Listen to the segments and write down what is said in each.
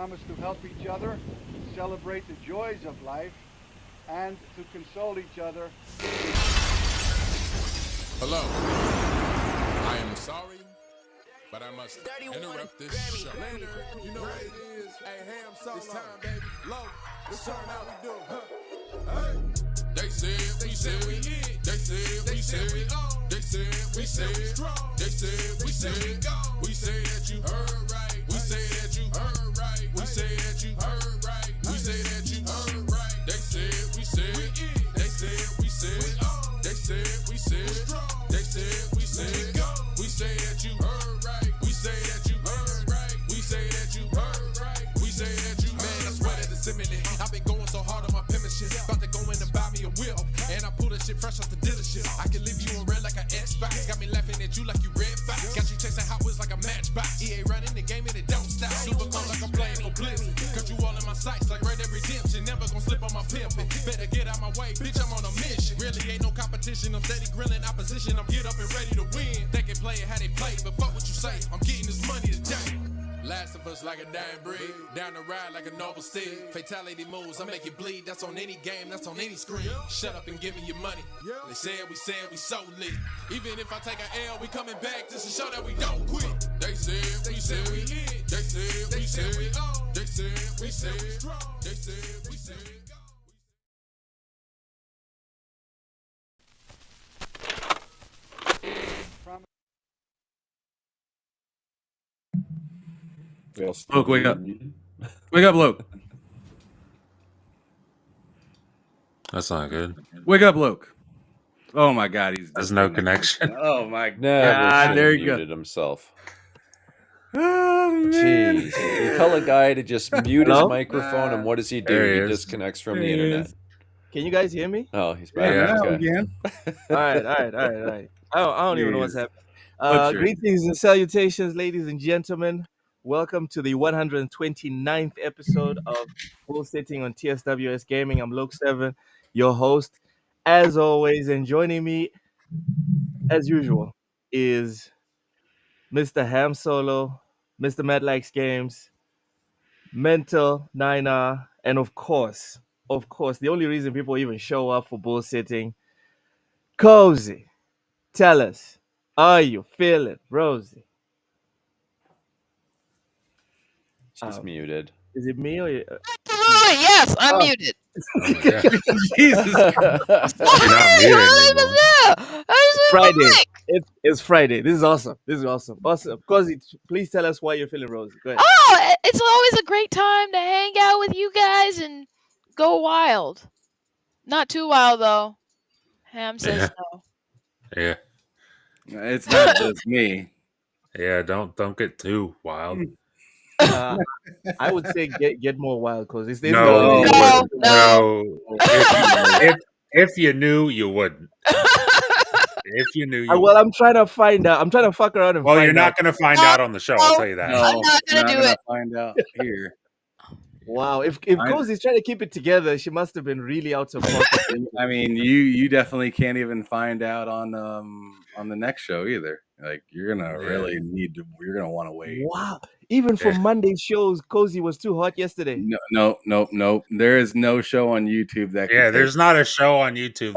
promise to help each other, celebrate the joys of life, and to console each other. Hello. I am sorry, but I must interrupt this show. Later, you know what it is. Hey, Ham Solo. It's time, baby. Low. It's turn how we do. Hey. They said we said we in. They said we said we on. They said we said we strong. They said we said we go. We say that you heard right. We say that you heard right. We say that you heard right. We say that you heard right. They said we said we in. They said we said we on. They said we said strong. They said we said go. We say that you heard right. We say that you heard right. We say that you heard right. We say that you heard right. I swear that it's imminent. I've been going so hard on my penmanship. About to go in and buy me a wheel. And I pull that shit fresh off the dealership. I can leave you on red like an Xbox. Got me laughing at you like you red fox. Got you chasing Hot Wheels like a matchbox. EA running the game and it don't stop. Super cold like I'm playing for Blitz. Cut you all in my sights like Red Dead Redemption. Never gonna slip on my pimpin'. Better get out my way, bitch, I'm on a mission. Really ain't no competition. I'm steady grilling opposition. I'm get up and ready to win. They can play it how they play, but fuck what you say. I'm getting this money today. Last of us like a dying breed. Down the ride like a noble steed. Fatality moves, I make it bleed. That's on any game, that's on any screen. Shut up and give me your money. They said we so lit. Even if I take an L, we coming back just to show that we don't quit. They said we in. They said we said we on. They said we said we strong. They said we said go. Luke, wake up. Wake up, Luke. That's not good. Wake up, Luke. Oh my God, There's no connection. Oh my Never God, there you muted go. himself. Oh man. Jeez. You tell a guy to just mute his Hello? microphone, and what does he do? There he He is. disconnects from There the he internet. is. Can you guys hear me? Oh, he's back. Yeah, now Okay. again. All right. I don't even know what's Jeez. happening. Butchered. Greetings and salutations, ladies and gentlemen. Welcome to the 129th episode of BullSittin on TSWS Gaming. I'm Luke 7, your host. As always, and joining me, as usual, is Mr. Ham Solo, Mr. Matt Likes Games, Mental Nina, and of course, the only reason people even show up for BullSittin, Cozy. Tell us, are you feeling Rosie? She's muted. Is it me or you? Absolutely, yes, I'm Oh. muted. Yeah. Jesus. You're not muted anymore. Friday. It's Friday. This is awesome. Awesome. Cozy, please tell us why you're feeling Rosie. Go ahead. Oh, it's always a great time to hang out with you guys and go wild. Not too wild though. Ham says no. Yeah. It's not just me. Yeah, don't get too wild. I would say get more wild, because this No, you No, wouldn't. No. If you knew, you wouldn't. If you knew, you well, I'm trying to find out. I'm trying to fuck around and Well, find you're not out. going to find out on the show. I'll tell you that. No, I'm not gonna do it. Find out here. Wow, if Cozy's trying to keep it together, she must have been really out of pocket. I mean, you definitely can't even find out on the next show either. Like, you're gonna really need to. You're gonna want to wait. Wow, even for Monday shows, Cozy was too hot yesterday. No. There is no show on YouTube that. Yeah, there's not a show on YouTube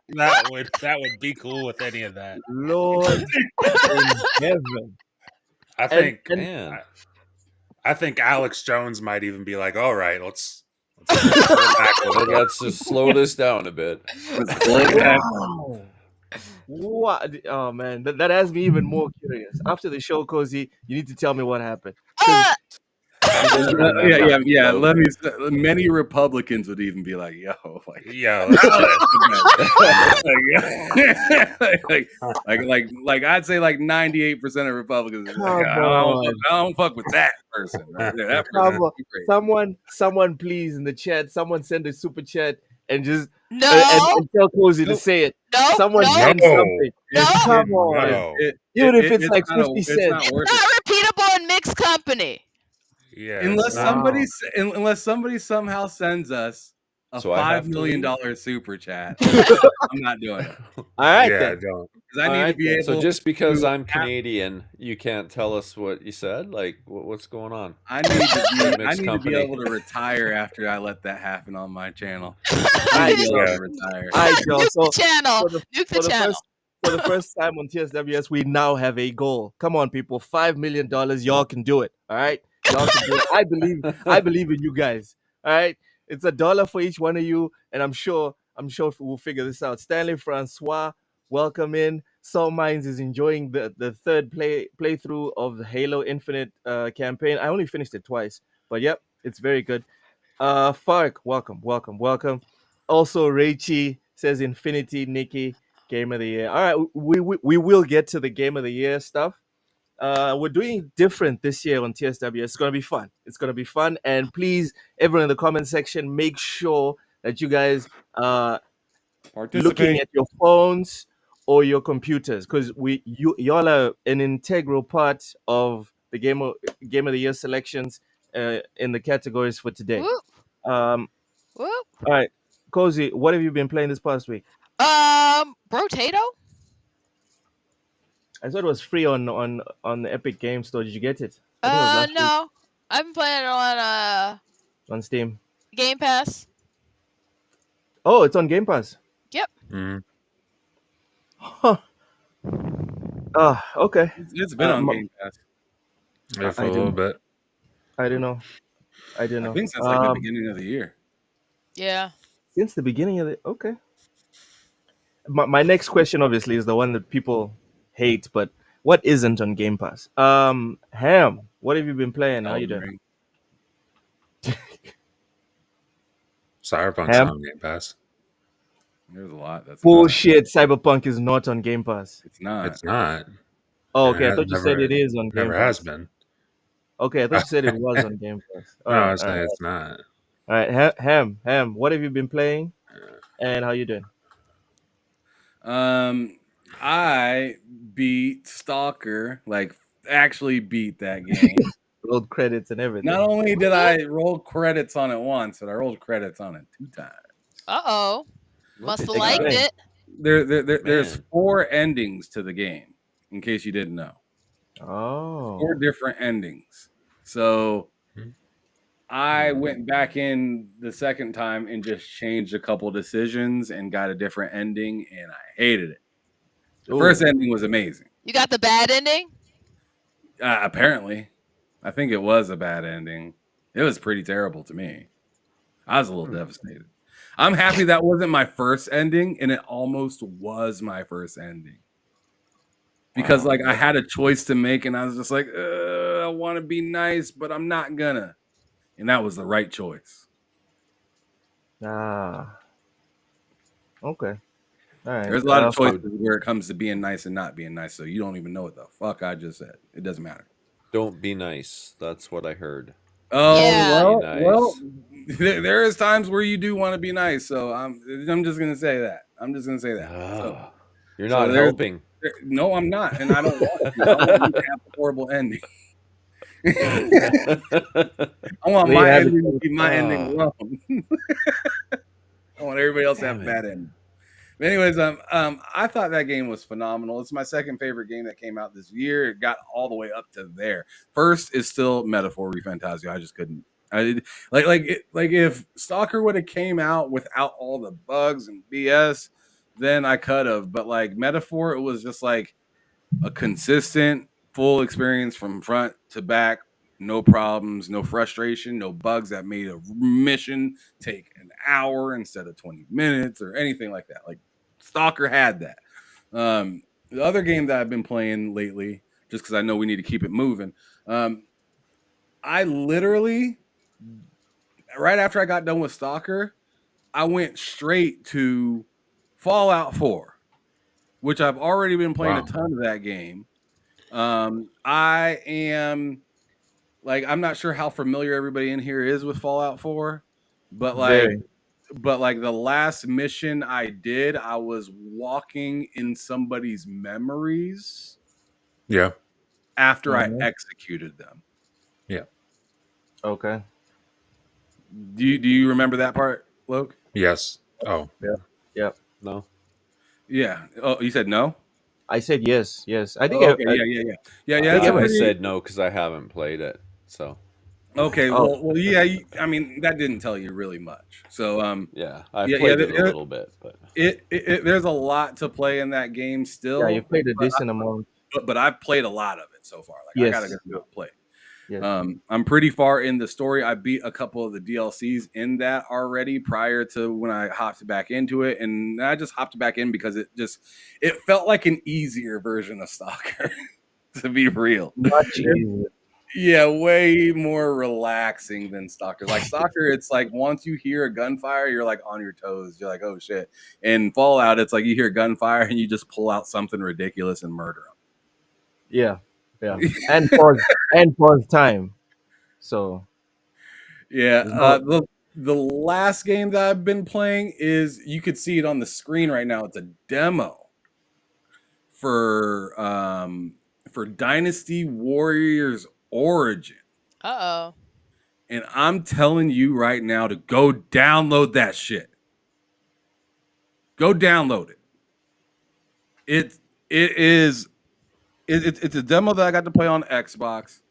that would be cool with any of that. Lord in heaven. I think Man. I think Alex Jones might even be like, "All right, let's go back a little bit." Let's just slow this down a bit. Wow. What? Oh man, that has me even more curious. After the show, Cozy, you need to tell me what happened. Yeah. Let me. Many Republicans would even be like, "Yo, like, Yeah, like I'd say like 98% of Republicans. Are like, I don't fuck with that person. Right there. That person is great. Someone, please in the chat. Someone send a super chat and just No. and tell Cozy to say it. No. Someone No. send something. No. Come on. No. Even if it's like not 50 it's cents. not worth Not it. repeatable in mixed company. Yeah, Unless it's not- somebody somehow sends us a So I have $5 to million leave? super chat, I'm not doing it. All right yeah, then. don't. because I need to be able. So just because to I'm Canadian, you can't tell us what you said? Like, what's going on? I need to be. I Mixed need to be company. able to retire after I let that happen on my channel. All I right, need to be able Joe. to retire. All right, Joe. Nuke So the channel. for the, Nuke the for the channel. first time on TSWS, we now have a goal. Come on, people! $5 million. Y'all can do it. All right, y'all can do it. I believe in you guys. All right, it's $1 for each one of you, and I'm sure we'll figure this out. Stanley Francois, welcome in. Soul Minds is enjoying the third playthrough of the Halo Infinite campaign. I only finished it twice, but yep, it's very good. Fark, welcome. Also, Raichi says Infinity Nikki Game of the Year. All right, we will get to the Game of the Year stuff. We're doing different this year on TSWS. It's gonna be fun. And please, everyone in the comment section, make sure that you guys looking Participate. at your phones or your computers, because y'all are an integral part of the Game of the Year selections in the categories for today. Whoop, Um, whoop. all right, Cozy, what have you been playing this past week? Brotato? I thought it was free on the Epic Game Store. Did you get it? I think it was last week No. I've been playing it on on Steam. Game Pass. Oh, it's on Game Pass. Yep. Huh. Okay. It's been on Game Pass. Yeah, for a little bit. I don't know. I think since like the beginning of the year. Yeah. Since the beginning of the okay. My next question obviously is the one that people hate, but what isn't on Game Pass? Ham, what have you been playing? How you Elden doing? Ring. Cyberpunk's Ham? on Game Pass. There's a lot. That's Bullshit. Cyberpunk is not on Game Pass. It's not. It's not. Oh, okay. I It thought you said it is on Game Never Pass. has been. Okay, I thought you said it was on Game Pass. No, I was saying it's not. All right, Ham, what have you been playing, and how you doing? I beat Stalker, like actually beat that game. Rolled credits and everything. Not only did I roll credits on it once, but I rolled credits on it 2 times. Uh-oh. Must have at liked you. it. There's 4 endings to the game, in case you didn't know. Oh. 4 different endings. So I went back in the second time and just changed a couple decisions and got a different ending, and I hated it. The first ending was amazing. You got the bad ending? Apparently. I think it was a bad ending. It was pretty terrible to me. I was a little devastated. I'm happy that wasn't my first ending, and it almost was my first ending. Because like I had a choice to make, and I was just like, I want to be nice, but I'm not gonna. And that was the right choice. Okay. All right. There's a lot of choices where it comes to being nice and not being nice, so you don't even know what the fuck I just said. It doesn't matter. Don't be nice. That's what I heard. Oh, Yeah. well, there is times where you do want to be nice, so I'm just gonna say that. So, You're not helping. No, I'm not, and I don't want to. I want you to have a horrible ending. I want my ending to be my ending alone. I want everybody else to have a bad ending. But anyways, I thought that game was phenomenal. It's my second favorite game that came out this year. It got all the way up to there. First is still Metaphor ReFantazio. I just couldn't. If Stalker would have came out without all the bugs and BS, then I could have. But like Metaphor, it was just like a consistent, full experience from front to back. No problems, no frustration, no bugs that made a mission take an hour instead of 20 minutes or anything like that. Like Stalker had that. The other game that I've been playing lately, just because I know we need to keep it moving, I literally, right after I got done with Stalker, I went straight to Fallout 4, which I've already been playing a ton of that game. I am... Like, I'm not sure how familiar everybody in here is with Fallout 4, but like the last mission I did, I was walking in somebody's memories. Yeah. After I executed them. Yeah. Okay. Do you remember that part, Loke? Yes. Oh. Yeah. No. Yeah. Oh, you said no? I said yes. I think Oh, okay, yeah. think It's a I every, pretty said no because I haven't played it. So okay. oh Yeah. I mean, that didn't tell you really much. So, yeah, I've yeah. played it a little bit, but There's a lot to play in that game yeah, you still, played a decent amount. but I've played a lot of it so far. Like I gotta go Yes, through and play. yes. I'm pretty far in the story. I beat a couple of the DLCs in that already prior to when I hopped back into it, and I just hopped back in because it felt like an easier version of Stalker, to be real. Much easier. Yeah, way more relaxing than Stalker. Like Stalker, it's like once you hear a gunfire, you're like on your toes. You're like, oh shit. And Fallout, it's like you hear gunfire and you just pull out something ridiculous and murder Yeah, yeah. them. And pause time. So Yeah, there's no. the last game that I've been playing is you could see it on the screen right now. It's a demo for Dynasty Warriors Origin. Uh-oh. And I'm telling you right now to go download that shit. Go download it. It's a demo that I got to play on Xbox,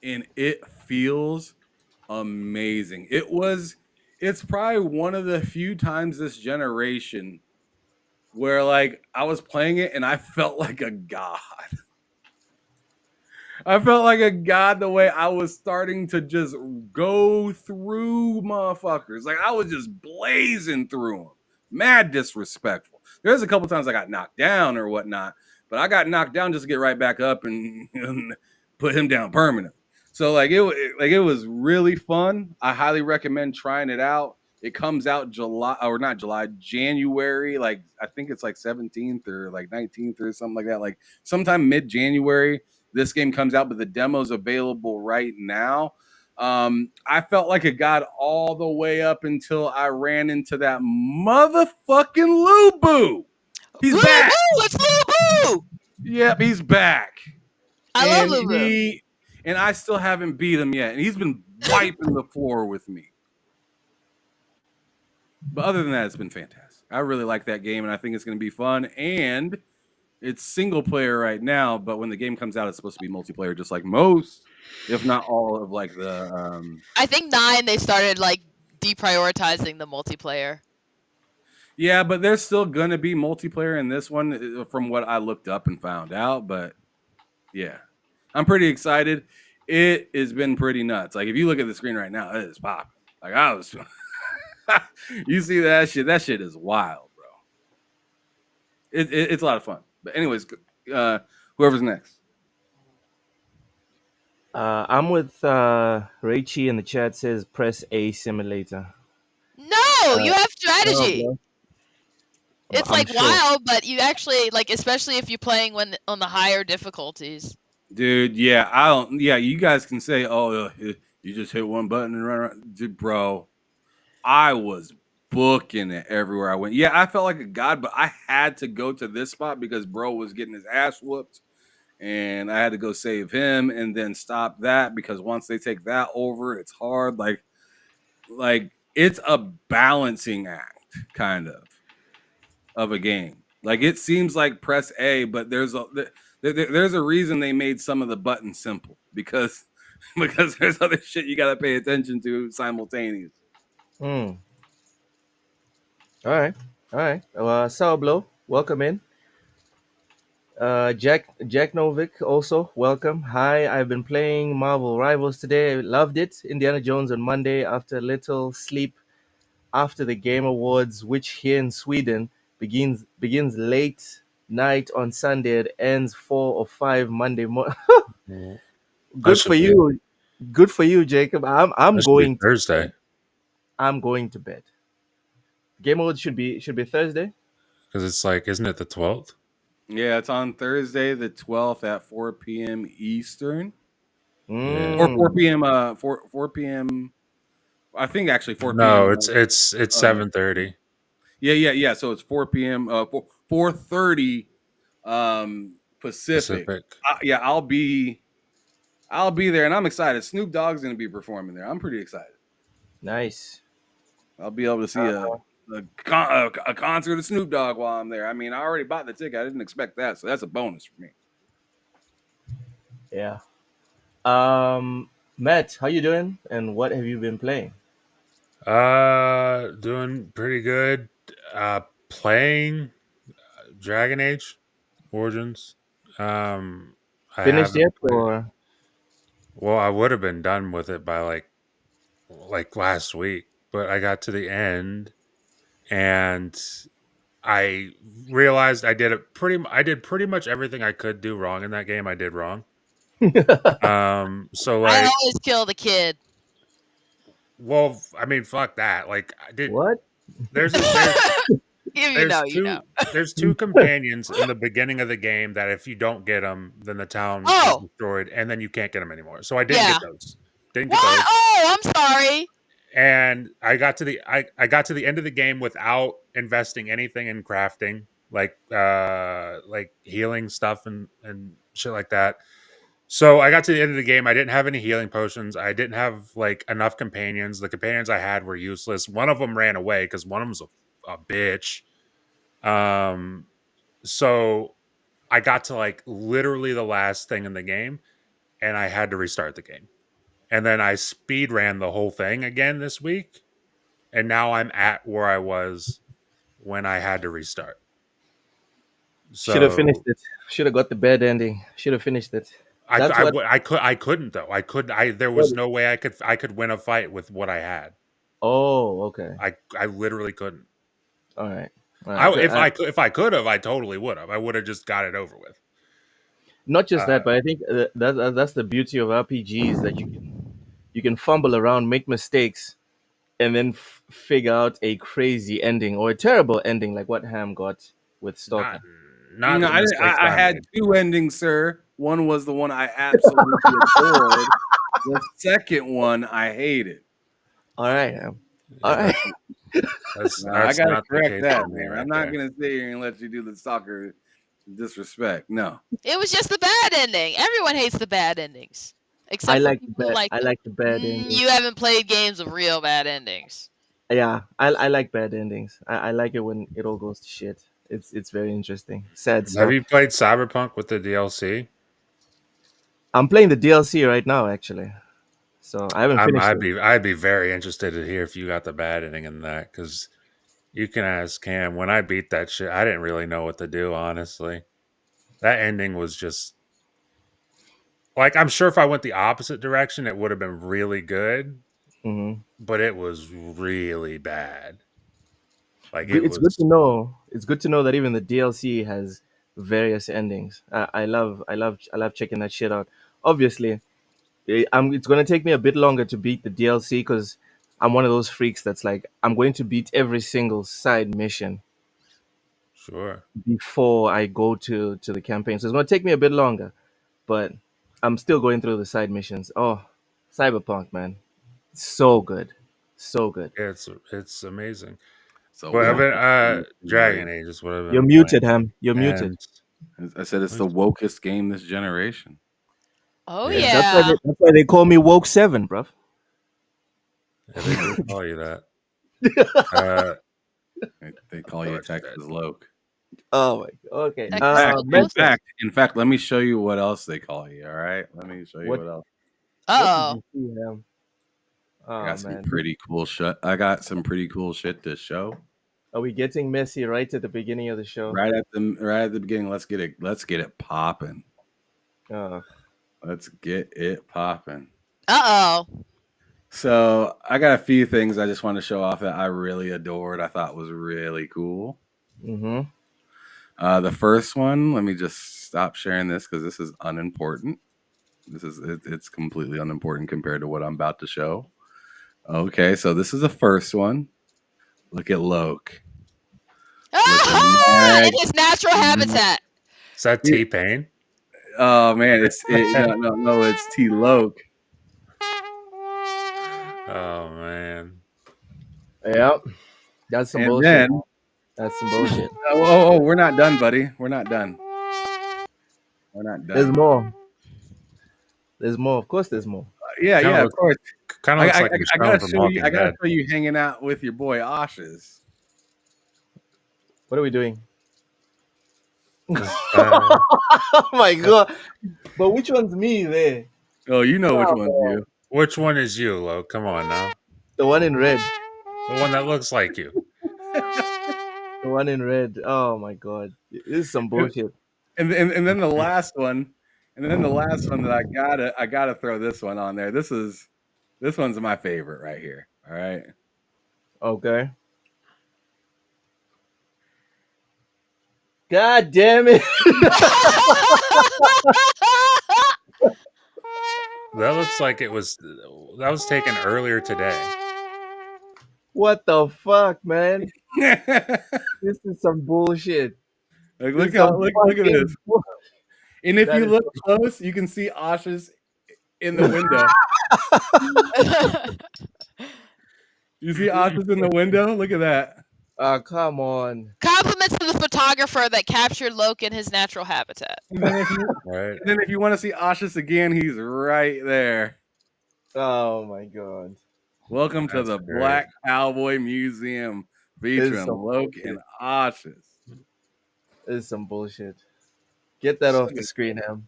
and it feels amazing. It's probably one of the few times this generation where like I was playing it and I felt like a god. I felt like a god the way I was starting to just go through motherfuckers. Like I was just blazing through them. Mad disrespectful. There's a couple times I got knocked down or whatnot, but I got knocked down just to get right back up and put him down permanently. So like it was really fun. I highly recommend trying it out. It comes out January. Like I think it's like 17th or like 19th or something like that. Like sometime mid-January this game comes out, but the demo's available right now. I felt like a god all the way up until I ran into that motherfucking Lubu. He's back. Lubu! It's Lubu! Yep, he's back. I love Lubu. And I still haven't beat him yet. And he's been wiping the floor with me. But other than that, it's been fantastic. I really like that game, and I think it's going to be fun. And it's single player right now, but when the game comes out, it's supposed to be multiplayer, just like most, if not all, of like the. I think 9 they started like deprioritizing the multiplayer. Yeah, but there's still gonna be multiplayer in this one, from what I looked up and found out. But yeah, I'm pretty excited. It has been pretty nuts. Like if you look at the screen right now, it is popping. Like I was, you see that shit? That shit is wild, bro. It's a lot of fun. But anyways, whoever's next. I'm with Raichi in the chat says press A simulator. No, you have Oh, strategy. bro. It's I'm like sure. wild, but you actually like, especially if you're playing when on the higher difficulties. Dude, yeah, I don't. Yeah, you guys can say, "Oh, you just hit one button and run around." Dude, bro, I was booking it everywhere I went. Yeah, I felt like a god, but I had to go to this spot because bro was getting his ass whooped, and I had to go save him and then stop that because once they take that over, it's hard. Like it's a balancing act, kind of a game. Like it seems like press A, but there's a reason they made some of the buttons simple because there's other shit you got to pay attention to simultaneously. All right. Salblo, welcome in. Jack Novick also welcome. Hi, I've been playing Marvel Rivals today. I loved it. Indiana Jones on Monday after a little sleep after the Game Awards, which here in Sweden begins late night on Sunday. It ends 4 or 5 Monday morning. Good for you. Good for you, Jacob. I'm going Thursday I'm going to bed. Game Awards should be Thursday. because it's like, isn't it the 12th? Yeah, it's on Thursday the 12th at 4 p.m. Eastern. Or 4 p.m. 4 p.m. I think actually 4 p.m. No, it's 7:30. Yeah. So it's 4 p.m. 4:30 Pacific. Yeah, I'll be there, and I'm excited. Snoop Dogg's gonna be performing there. I'm pretty excited. Nice. I'll be able to see a concert of Snoop Dogg while I'm there. I mean, I already bought the ticket. I didn't expect that, so that's a bonus for me. Yeah. Matt, how you doing? And what have you been playing? Doing pretty good. Playing Dragon Age Origins. I Finished haven't yet, played. or Well, I would have been done with it by like last week, but I got to the end and I realized I did pretty much everything I could do wrong in that game. I did wrong. So I like, always kill the kid. well, I mean, fuck that. Like, I did. what? There's If you know, you know. there's two companions in the beginning of the game that if you don't get them, then the town is Oh, destroyed, and then you can't get them anymore. So I didn't yeah. get those. Didn't get What? those. Oh, I'm sorry. And I got to the end of the game without investing anything in crafting, like healing stuff and shit like that. So I got to the end of the game. I didn't have any healing potions. I didn't have like enough companions. The companions I had were useless. One of them ran away because one of them's a bitch. So I got to like literally the last thing in the game, and I had to restart the game. And then I speed ran the whole thing again this week, and now I'm at where I was when I had to restart. Should have finished So it. Should have got the bad ending. Should have finished it. That's what. I couldn't though. There was no way I could win a fight with what I had. Oh, okay. I literally couldn't. All right. All right. If I could have, I totally would have. I would have just got it over with. Not just that, but I think that's the beauty of RPGs, that you can fumble around, make mistakes, and then figure out a crazy ending or a terrible ending, like what Ham got with Stalker. Not No, the mistakes I had made. two endings, sir. One was the one I absolutely adored. The second one I hated. All right, Ham. All right. That's I gotta not the correct case that, for me man. right I'm not there. gonna sit here and let you do the soccer disrespect. No. It was just the bad ending. Everyone hates the bad endings. Except I for like the people who bad. like I them. like the bad endings. You haven't played games with real bad endings. Yeah, I like bad endings. I like it when it all goes to shit. It's very interesting. Sad Have stuff. you played Cyberpunk with the DLC? I'm playing the DLC right now, actually. So I haven't finished it. I'd be very interested to hear if you got the bad ending in that, because you can ask Cam. When I beat that shit, I didn't really know what to do, honestly. That ending was just like, I'm sure if I went the opposite direction, it would have been really good, Mm-hmm. but it was really bad. Like It's good to know. It's good to know that even the DLC has various endings. I love checking that shit out. Obviously, it's gonna take me a bit longer to beat the DLC because I'm one of those freaks that's like, I'm going to beat every single side mission sure. before I go to the campaign. So it's gonna take me a bit longer, but I'm still going through the side missions. Oh, Cyberpunk, man, so good, so good. It's amazing. So But I've woke. been Dragon Age is what I've You're been muted, playing. Ham. You're muted. And I said it's the wokest game this generation. Oh Yeah. yeah. That's why they call me Woke 7, bruv. yeah, they do call you that. They call you Texas Loke. Oh my. Okay. In fact, let me show you what else they call you. All right, let me show you what else. Oh. I got some pretty cool shit. I got some pretty cool shit to show. Are we getting messy right at the beginning of the show? Right at the beginning. Let's get it popping. Let's get it popping. Uh-oh. So I got a few things I just want to show off that I really adored. I thought was really cool. Mm-hmm. The first one, let me just stop sharing this because this is unimportant. It's completely unimportant compared to what I'm about to show. Okay, so this is the first one. Look at Loke. In his natural habitat. Is that T-Pain? Oh man, it's T Loke. Oh man. Yep. That's some bullshit. Then, that's some bullshit. Oh, we're not done, buddy. We're not done. There's more. There's more. Of course, there's more. Yeah, of course. Kind of looks like I gotta show you hanging out with your boy Ashes. What are we doing? Just, Oh my god! But which one's me there? Oh, you know which Oh, one's man. you. which one is you, Lo? Come on now. The one in red. The one that looks like you. The one in red. Oh my god! This is some bullshit. And then the last one, that I gotta throw this one on there. This one's my favorite right here. All right. Okay. God damn it! That looks like that was taken earlier today. What the fuck, man? Like, This is some bullshit. look This some look at fucking this. bull- And if That you is look close, you can see Asha's in the window. You see Asha's in the window? Look at that. come on. Compliments to the photographer that captured Loke in his natural habitat. And then if you, Right. want to see Asha's again, he's right there. Oh my god. Welcome to That's the great. Black Cowboy Museum featuring some Loke and Asha's. This is some bullshit. Get that off the screen, Ham.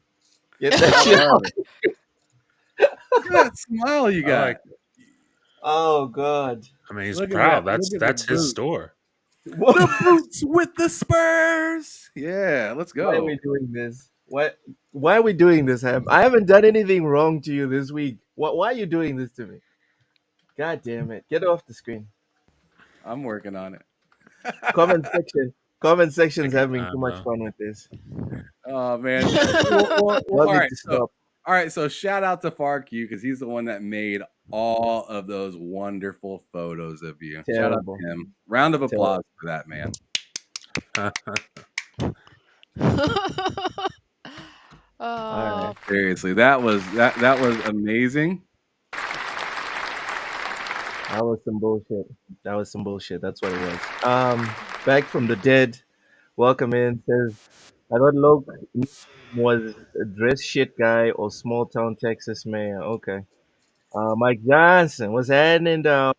Get I that shit love off. it. Look at that smile you I got. like- Oh god. I mean, he's Look at proud. that. Look at That's the his boot. store. The boots with the Spurs. Yeah, let's go. Why are we doing this? Why are we doing this, Ham? I haven't done anything wrong to you this week. Why are you doing this to me? God damn it. Get off the screen. I'm working on it. Comment section. Comment section's Take your having time, too much bro. fun with this. Oh man. Well, Y'all all need right. to So, stop. all right. So shout out to FarQ because he's the one that made all of those wonderful photos of you. Shout out Terrible. to him. Round of applause for that, man. Oh, Seriously, that was amazing. That was some bullshit. That's what it was. Back from the dead. Welcome in. Says, I thought Loke was a dress shit guy or small town Texas mayor. Okay. Mike Johnson, what's happening down?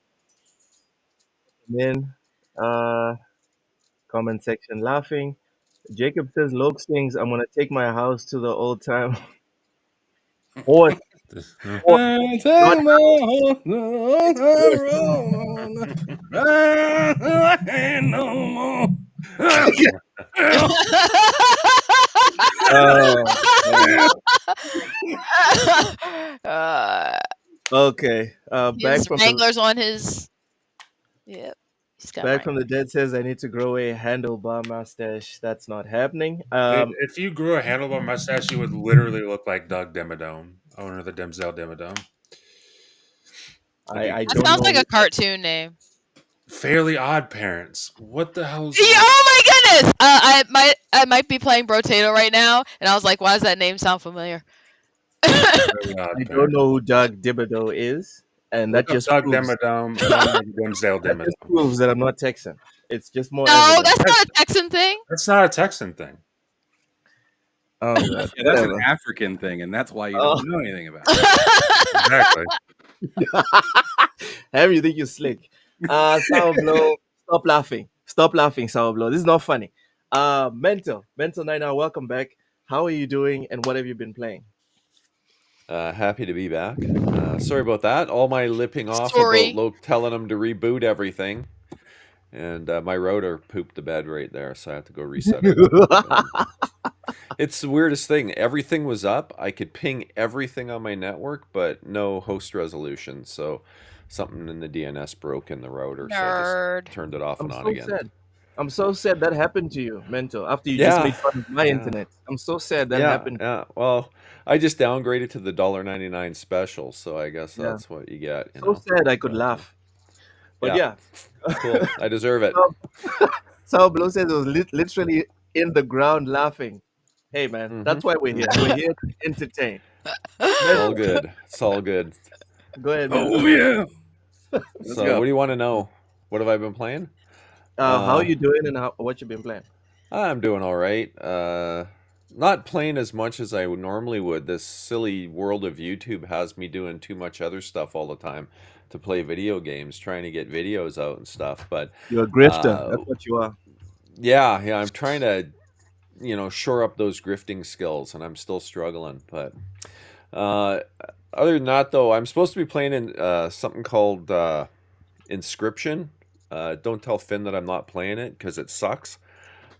In comment section laughing. Jacob says, Loke sings, I'm gonna take my house to the old time. Horse. Take my horse on the road. I ain't no more. Okay. Back his from the Wranglers on his. Yep. He's got back from the Wranglers. dead says I need to grow a handlebar mustache. That's not happening. If you grew a handlebar mustache, you would literally look like Doug Dimmadome, owner of the Dimsdale Dimmadome. I That don't sounds know. like a cartoon name. Fairly Odd Parents. What the hell's Yeah, oh my goodness! I might be playing Brotato right now, and I was like, why does that name sound familiar? Fairly Odd I Parents? don't know who Doug Thibodeau is, and that Look up just Doug proves, Dimmadome, owner of the Dimsdale that just Dimmadome. proves that I'm not Texan. It's just more No, evidence. that's not a Texan thing. That's not a Texan thing. Oh god, Yeah, that's an whatever. African thing, and that's why you Oh. don't know anything about it. Exactly. How you think you're slick? Sour Blow, stop laughing. Stop laughing, Sour Blow. This is not funny. Mental 9 welcome back. How are you doing, and what have you been playing? Happy to be back. Sorry about that. All my lipping off Sorry. about Loke telling him to reboot everything. And my router pooped the bed right there, so I had to go reset it. It's the weirdest thing. Everything was up. I could ping everything on my network, but no host resolution. So something in the DNS broke in the router, so I Nerd. just turned it off I'm and on so again. sad. I'm so sad that happened to you, Mental, after you just made fun of my internet. I'm so sad that happened. Yeah. Well, I just downgraded to the $1.99 special, so I guess Yeah. that's what you get. You So know? sad I could laugh. But yeah. Cool. I deserve it. Sour Blow says it was literally in the ground laughing. Hey man, that's why we're here. We're here to entertain. It's all good. It's all good. Go ahead, Oh man. yeah. So, what do you want to know? What have I been playing? How are you doing, and what you been playing? I'm doing all right. Not playing as much as I normally would. This silly world of YouTube has me doing too much other stuff all the time to play video games, trying to get videos out and stuff. But You're a grifter. That's what you are. Yeah, I'm trying to, shore up those grifting skills, and I'm still struggling. But uh, other than that, though, I'm supposed to be playing in something called Inscription. Don't tell Finn that I'm not playing it because it sucks.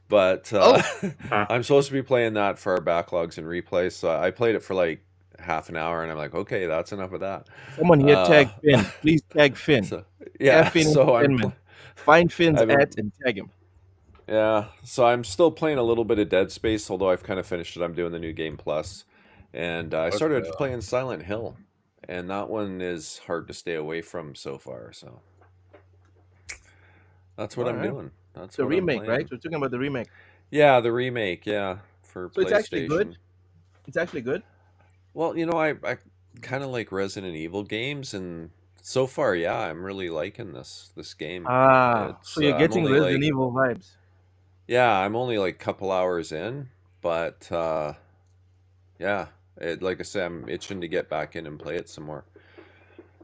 But Oh. I'm supposed to be playing that for our backlogs and replays. So I played it for like half an hour, and I'm like, okay, that's enough of that. Someone here tag Finn. Please tag Finn. So yeah, Finn so Entertainment. Find Finn's I've been- at and tag him. Yeah, so I'm still playing a little bit of Dead Space, although I've kind of finished it. I'm doing the new game plus, and I started playing Silent Hill, and that one is hard to stay away from so far. So that's what I'm doing. That's the what remake, I'm playing. right? We're talking about the remake. Yeah, the remake. Yeah, for So PlayStation. it's actually good. It's actually good. Well, I kind of like Resident Evil games, and so far, yeah, I'm really liking this game. So you're getting Resident Evil vibes. Yeah, I'm only like a couple hours in, but yeah, like I said, I'm itching to get back in and play it some more.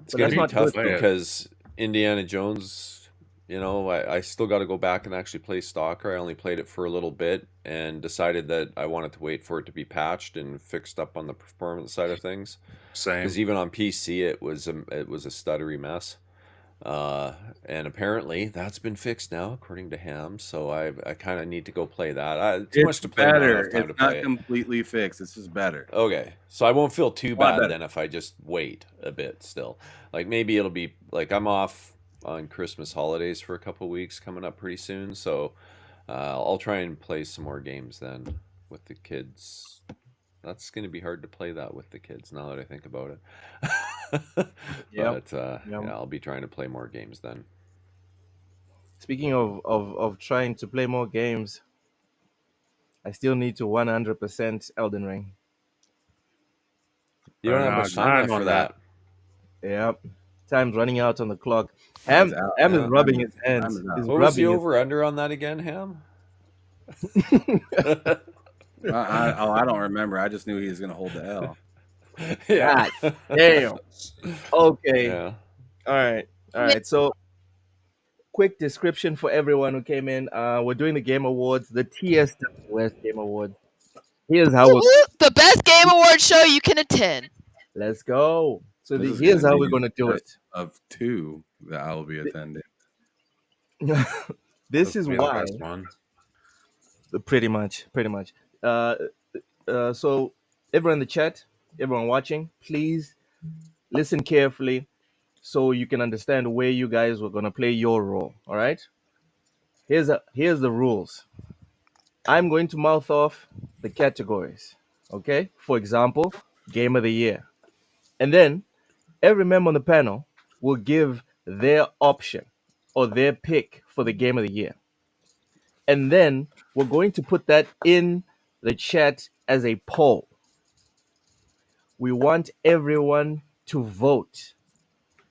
It's gonna be tough because Indiana Jones, I still got to go back and actually play Stalker. I only played it for a little bit and decided that I wanted to wait for it to be patched and fixed up on the performance side of things. Same. Because even on PC, it was a stuttery mess. And apparently that's been fixed now, according to Ham. So I kind of need to go play that. Too much to play. Better. It's not completely fixed. It's just better. Okay, so I won't feel too bad then if I just wait a bit. Still, like maybe it'll be like I'm off on Christmas holidays for a couple weeks coming up pretty soon. So I'll try and play some more games then with the kids. That's going to be hard to play that with the kids now that I think about it. But I'll be trying to play more games then. Speaking of trying to play more games, I still need to 100% Elden Ring. You don't have much time left for that. Yep. Time's running out on the clock. Ham is rubbing his hands. What was the over-under on that again, Ham? I don't remember. I just knew he was going to hold the L. Yeah. Damn. Okay. Yeah. All right. So, quick description for everyone who came in. We're doing the Game Awards, the TSWS Game Awards. Here's how the best Game Awards show you can attend. Let's go. So here's how we're going to do it. Of two that I will be attending. This is why. Pretty much. So everyone in the chat, everyone watching, please listen carefully so you can understand where you guys were going to play your role. All right. Here's the rules. I'm going to mouth off the categories. Okay. For example, Game of the Year. And then every member on the panel will give their option or their pick for the Game of the Year. And then we're going to put that in the chat as a poll. We want everyone to vote.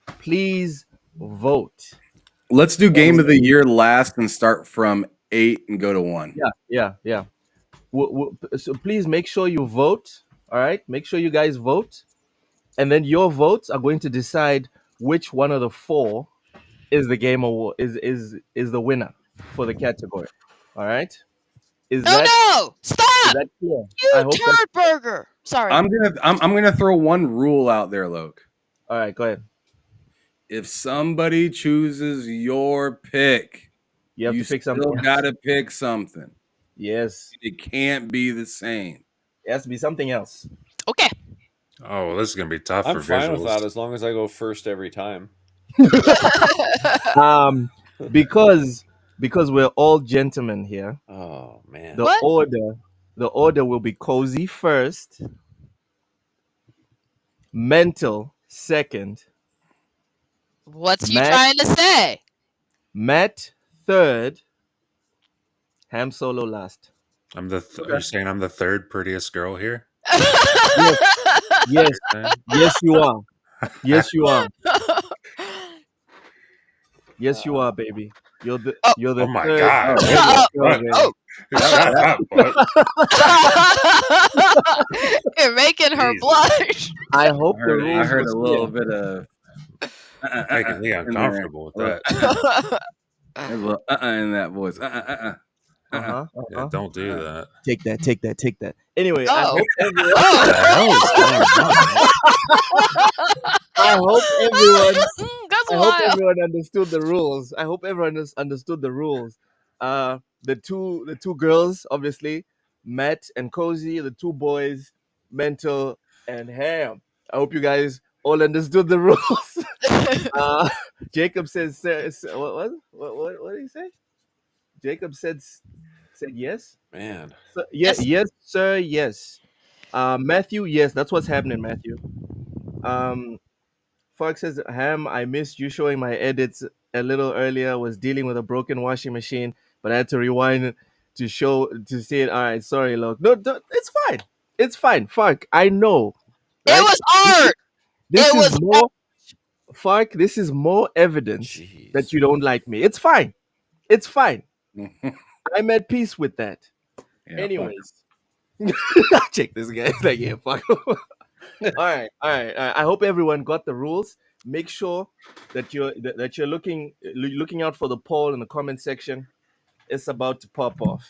Please vote. Let's do Game of the Year last and start from 8 and go to 1. Yeah. So please make sure you vote. All right. Make sure you guys vote. And then your votes are going to decide which one of the 4 is the Game Award, is the winner for the category. All right. No! Stop! Is that clear? You turd burger. Sorry. I'm gonna throw one rule out there, Loke. All right, go ahead. If somebody chooses your pick, you have to pick something. You gotta pick something. Yes. It can't be the same. It has to be something else. Okay. Oh, well, this is gonna be tough. I'm fine with that as long as I go first every time. Because we're all gentlemen here. Oh man. The order will be Cozy first, Mental second. What's he trying to say? Matt third, Ham Solo last. I'm the Are you saying I'm the third prettiest girl here? Yes, you are. Yes, you are. Yes, you are, baby. You're the oh my third. God. Shut up. You're making her blush. I hope I heard a little bit of making me uncomfortable with that. There's a little in that voice. Yeah, don't do that. Take that. Anyway, I Oh. hope everyone. Oh. The hell is going on? That's I hope wild. everyone understood the rules. Understood the rules. The two girls, obviously, Matt and Cozy. The two boys, Mental and Ham. I hope you guys all understood the rules. Jacob says, what did he say? Jacob said yes. Man. So, Yes. yes, sir, yes. Matthew, yes, that's what's happening, Matthew. Fox says, Ham, I missed you showing my edits a little earlier. Was dealing with a broken washing machine, but I had to rewind to see it. All right, sorry, look. No, it's fine. It's fine. Fuck, I know, It right? was art. This It is was more. Fuck, this is more evidence Jeez. that you don't like me. It's fine. It's fine. I'm at peace with that. Yeah, Anyways, check this guy. It's like, yeah, fuck. All right. I hope everyone got the rules. Make sure that you're looking out for the poll in the comment section. It's about to pop off.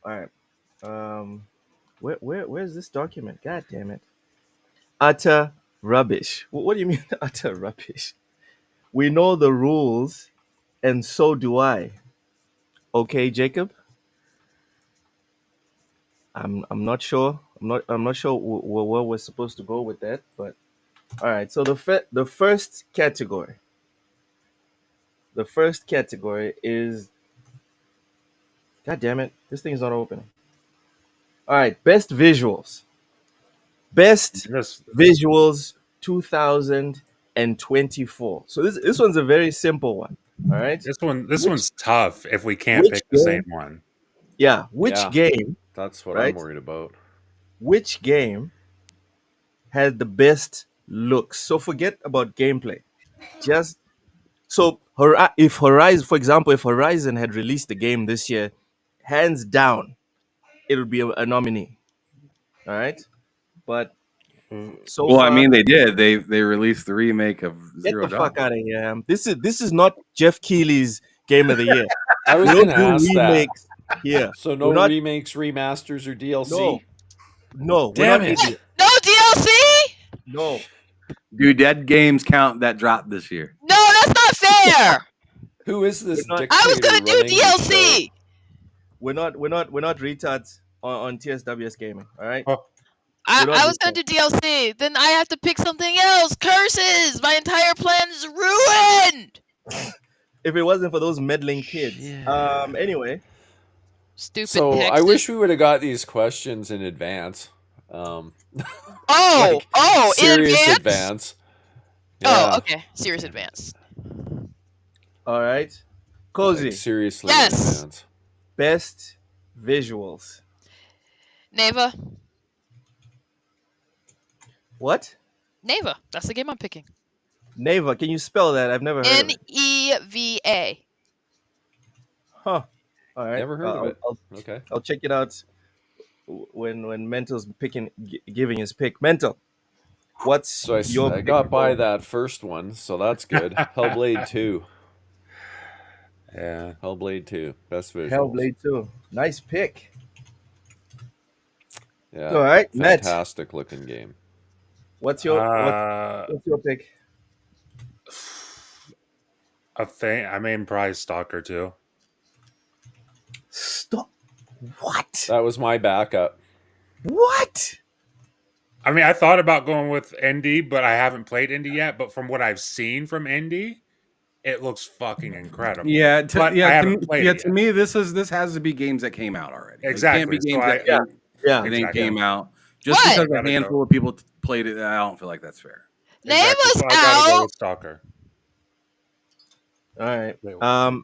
All right. Where's this document? God damn it. Utter rubbish. What do you mean utter rubbish? We know the rules, and so do I. Okay, Jacob. I'm not sure. I'm not sure where we're supposed to go with that, but all right. So the first category. The first category is. God damn it! This thing is not opening. All right, best visuals. Best This visuals 2024. So this one's a very simple one. All right. one's tough if we can't which pick the same game- one. Yeah. Which Yeah. game? That's what Right? I'm worried about. Which game had the best looks? So forget about gameplay. Just so if Horizon, for example, if Horizon had released the game this year, hands down, it would be a nominee. All right. But so Well, far, I mean, they did. They released the remake of get Zero the Dawn. fuck out of here. This is not Jeff Keighley's game of the year. I was We going don't to do ask that. remakes here. So no We're not- remakes, remasters, or DLC? No, we're Damn not it. idiots. No DLC? No, Dude, dead games count that dropped this year. No, that's not fair. Who is this We're not- dictator I was gonna do running the show? DLC. we're not retards on TSWS gaming. All right. Oh, I We don't was do gonna do DLC. Then I have to pick something else. Curses! My entire plan is ruined. If it wasn't for those meddling kids. Shit. Anyway, Stupid. So I Texas. wish we would have got these questions in advance. Oh, like, in serious advance. Yeah. Oh, okay. Serious advance. all right. Cozy, Like, seriously Yes. in advance. best visuals. Neva. What? Neva. That's the game I'm picking. Neva, can you spell that? I've never heard of it. Neva. Huh. All right. Never heard of it. Okay. I'll check it out when Mental's giving his pick. Mental, what's So your I pick got by for- that first one, so that's good. Hellblade 2. yeah. Hellblade 2. Best visuals. Hellblade 2. Nice pick. Yeah. All right, Matt, Fantastic looking game. what's your pick? I mean, probably Stalker too. Stop. What? That was my backup. What? I mean, I thought about going with Indy, but I haven't played Indy yet. But from what I've seen from Indy, it looks fucking incredible. Yeah, but I haven't played it to yet. me, this has to be games that came out already. Exactly. It can't be games So that Yeah. it exactly. came out. Just What? because Gotta a handful of people played it, I don't feel like that's fair. Exactly. Neva's So I gotta go out. with Stalker. All right. Wait, what?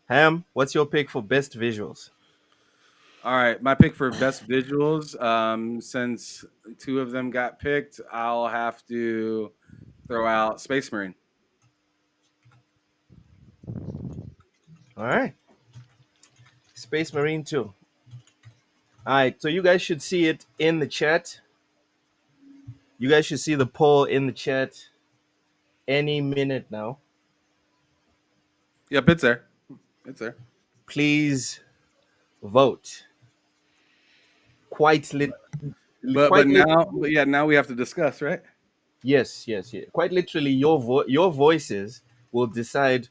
Ham, what's your pick for best visuals? All right, my pick for best visuals. Since two of them got picked, I'll have to throw out Space Marine. All right. Space Marine 2. All right, so you guys should see it in the chat. You guys should see the poll in the chat any minute now. Yep, it's there. It's there. Please vote. Quite But now, now we have to discuss, right? Yes. Quite literally, your voices will decide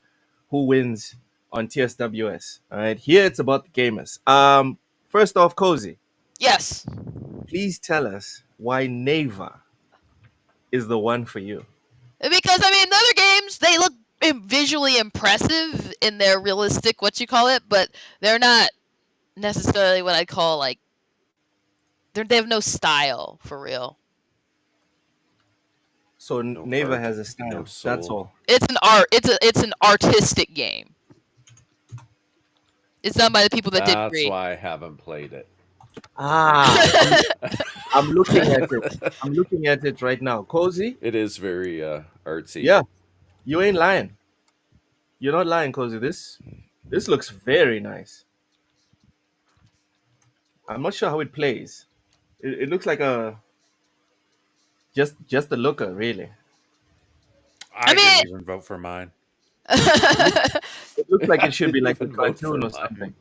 who wins on TSWS. All right. Here it's about the gamers. First off, Cozy, Yes. please tell us why Neva is the one for you. Because I mean, the other games they look visually impressive in their realistic but they're not necessarily what I'd call like they have no style for real. So No Neva heart, has a style. no That's soul. all. It's an art. It's an artistic game. It's done by the people that did That's Creed. why I haven't played it. I'm looking at it. I'm looking at it right now. Cozy? It is very artsy. Yeah. You ain't lying. You're not lying, Cozy. This looks very nice. I'm not sure how it plays. It looks like a just a looker, really. I mean- didn't even vote for mine. It looks like I it should be didn't like a even vote for cartoon or mine. something.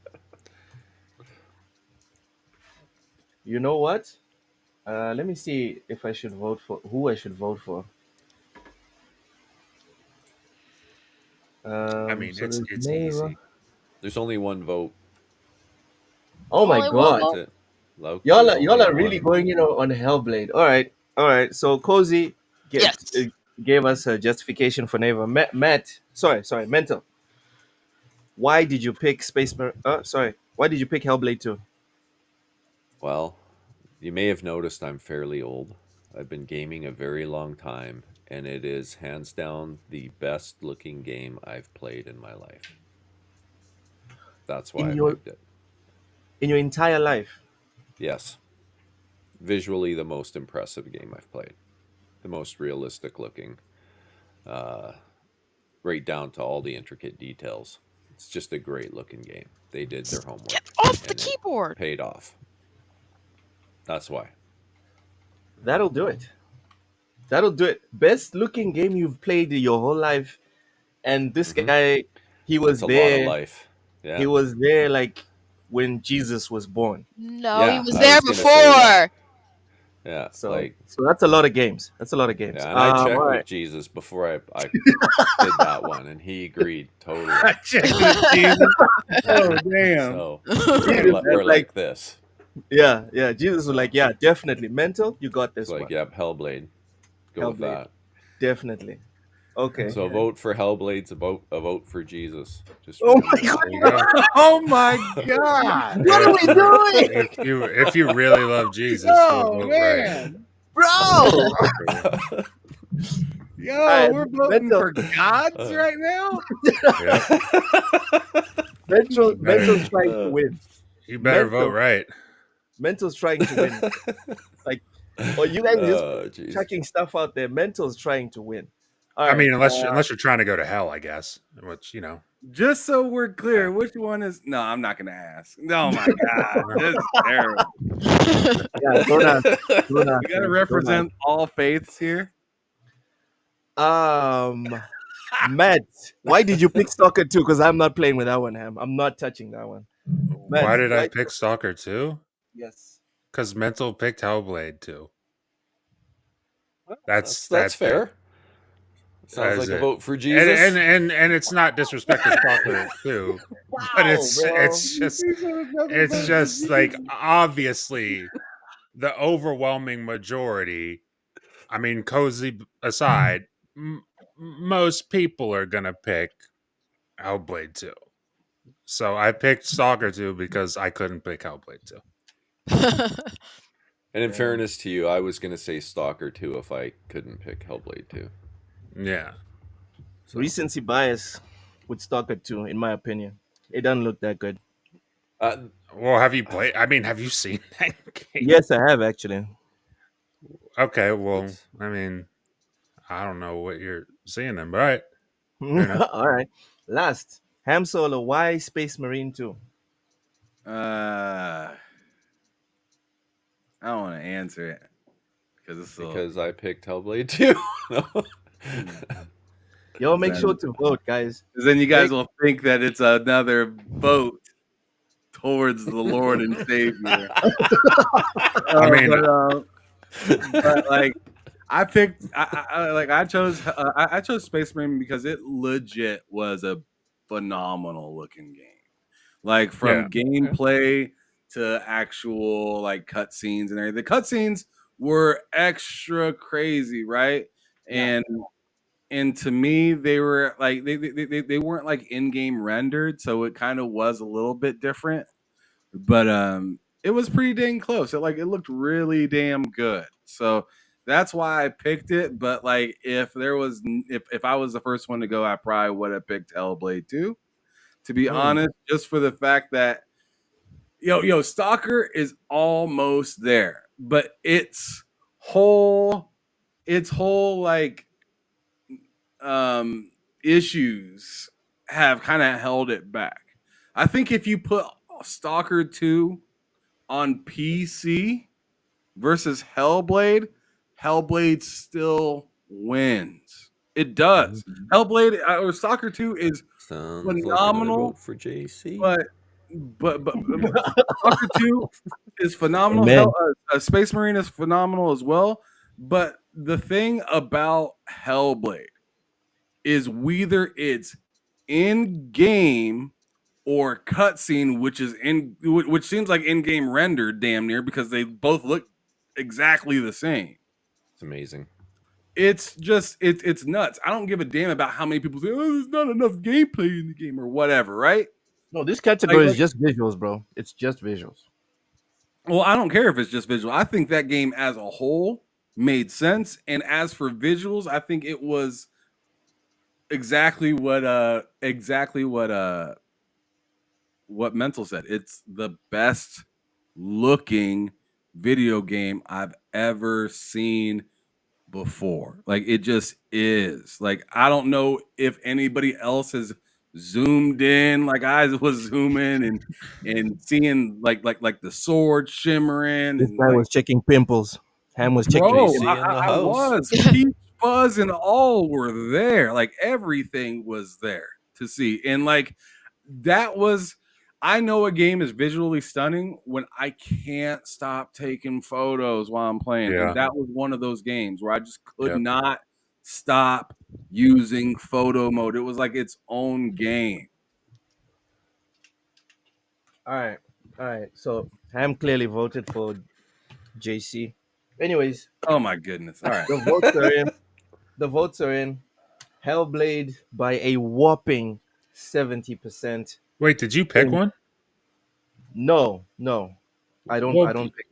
You know what? Let me see if I should vote for who I should vote for. I mean, So it's there's Neva. easy. There's only one vote. Oh my Only one god. vote? That's it. Loke, Y'all there's are, y'all only are really one. going in on Hellblade. All right. So Cozy Yes. gave us a justification for Neva. Sorry, Mental. Why did you pick Why did you pick Hellblade 2? Well, you may have noticed I'm fairly old. I've been gaming a very long time, and it is hands down the best looking game I've played in my life. That's why I picked it. In your entire life. Yes. Visually the most impressive game I've played. The most realistic looking. Right down to all the intricate details. It's just a great looking game. They did their homework. Get off the and it keyboard. paid off. That's why. That'll do it. Best looking game you've played in your whole life. And this guy, he was That's a lot of there. life. Yeah. He was there like when Jesus was born. No, he Yeah, was I there was gonna say that. before. Yeah, So that's a lot of games. yeah, and I checked with Jesus before I did that one, and he agreed totally. I checked with Jesus. Oh damn! So Jesus, we're like this. Yeah. Jesus was like, yeah, definitely. Mental, you got this It's like, one. yep, Hellblade. Go with Hellblade. that. Definitely. Okay. So a vote for Hellblade's a vote for Jesus. Just Oh remember my that. There you go. Oh my god! What are we doing? If you really love Jesus, Oh you'll vote right. man! Bro! Yo, Alright, we're voting Mental. for gods right now. Yep. Mental's trying to win. You better Mental. vote right. Mental's trying to win. Like, or you guys Oh, just jeez. checking stuff out there. Mental's trying to win. All I right, mean, unless you're trying to go to hell, I guess. Which Just so we're clear, which one is? No, I'm not gonna ask. Oh my god, this is terrible. yeah, don't ask. We gotta represent all faiths here. Matt, why did you pick Stalker 2? Because I'm not playing with that one, Ham. I'm not touching that one. Matt, why did I pick Stalker 2? Yes. Because Mental picked Hellblade 2. That's fair. Sounds like a vote for Jesus. And it's not disrespect to Stalker 2, but it's just like obviously the overwhelming majority. I mean, Cozy aside, most people are gonna pick Hellblade 2. So I picked Stalker 2 because I couldn't pick Hellblade 2. And in fairness to you, I was going to say Stalker 2 if I couldn't pick Hellblade 2. Yeah. So. Recency bias with Stalker 2, in my opinion. It doesn't look that good. Well, have you played? I mean, have you seen that game? Yes, I have actually. Okay, well, I mean, I don't know what you're seeing then, but all right. All right. Last, Ham Solo, why Space Marine 2? I don't want to answer it because I picked Hellblade 2. Y'all make sure to vote, guys. Because then you guys Vic? will think that it's another vote towards the Lord and Savior. I mean, But like I picked, I chose Space Marine because it legit was a phenomenal looking game. Like from gameplay to actual like cutscenes and everything. The cutscenes were extra crazy, right? And to me, they were like they weren't like in-game rendered, so it kind of was a little bit different. But it was pretty dang close. It looked really damn good. So that's why I picked it. But like if I was the first one to go, I probably would have picked Hellblade 2. To be honest, just for the fact that Stalker is almost there, but its whole like issues have kind of held it back. I think if you put Stalker 2 on PC versus Hellblade, Hellblade still wins. It does. Hellblade or Stalker 2 is Sounds phenomenal like for JC. but Stalker 2 is phenomenal. Amen. Space Marine is phenomenal as well. But the thing about Hellblade is whether it's in game or cutscene, which seems like in-game rendered damn near because they both look exactly the same. It's amazing. It's just it's nuts. I don't give a damn about how many people say, "Oh, there's not enough gameplay in the game" or whatever, right? No, this category is just visuals, bro. It's just visuals. Well, I don't care if it's just visual. I think that game as a whole made sense, and as for visuals, I think it was exactly what Mental said. It's the best looking video game I've ever seen before. Like it just is. Like I don't know if anybody else has zoomed in like I was zooming and seeing like the sword shimmering This and guy like, was checking pimples. Ham was checking. bro, JC in the I house. was. Peach, Fuzz, and all were there. Like everything was there to see. And like that was, I know a game is visually stunning when I can't stop taking photos while I'm playing. Yeah. And that was one of those games where I just could Yep. not stop using photo mode. It was like its own game. All right. So Ham clearly voted for JC. Anyways, Oh my goodness. All right. the votes are in. The votes are in. Hellblade by a whopping 70%. Wait, did you pick one? No. I don't pick.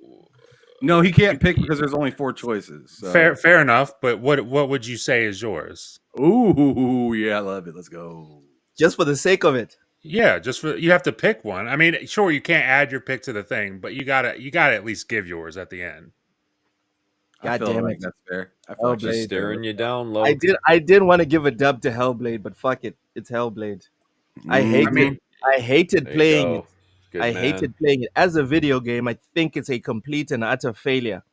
No, he can't pick because there's only 4 choices. So. Fair enough. But what would you say is yours? Ooh, yeah, I love it. Let's go. Just for the sake of it. Yeah, you have to pick one. I mean, sure, you can't add your pick to the thing, but you gotta at least give yours at the end. I feel damn like it. that's fair. I feel like Hellblade. that's Just staring you down low. I did want to give a dub to Hellblade, but fuck it. It's Hellblade. I hated There you playing go. it. Good I man. hated playing it as a video game. I think it's a complete and utter failure.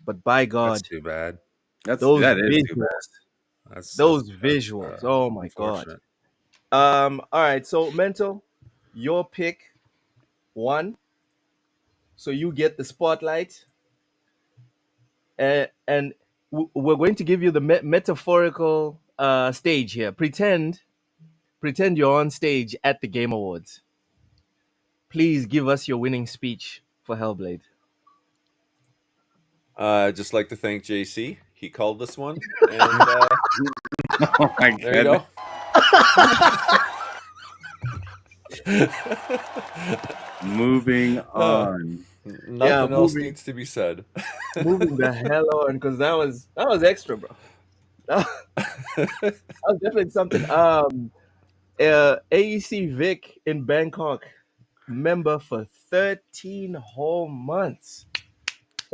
But by God, That's too bad. that is too visuals, bad. those visuals. Oh my God. Unfortunate. All right. So Mental, your pick 1. So you get the spotlight, and we're going to give you the metaphorical stage here. Pretend you're on stage at the Game Awards. Please give us your winning speech for Hellblade. I'd just like to thank JC. He called this one. And Oh my there you goodness. go. Moving on. Nothing else needs to be said. Moving the hell on, because that was extra, bro. That was definitely something. AEC Vic in Bangkok, member for 13 whole months.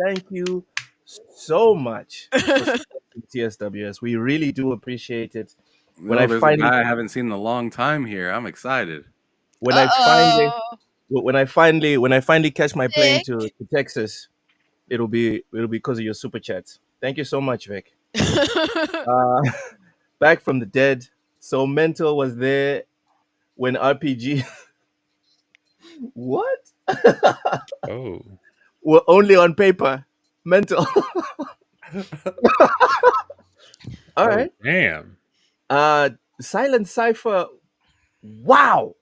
Thank you so much for supporting TSWS. We really do appreciate it. When there's a guy I haven't seen in a long time here. I'm excited. When I finally catch my plane to Texas, it'll be because of your super chats. Thank you so much, Vic. back from the dead. So Mental was there when RPG. What? Oh. Were only on paper. Mental. All right. Damn. Silent Cipher. Wow.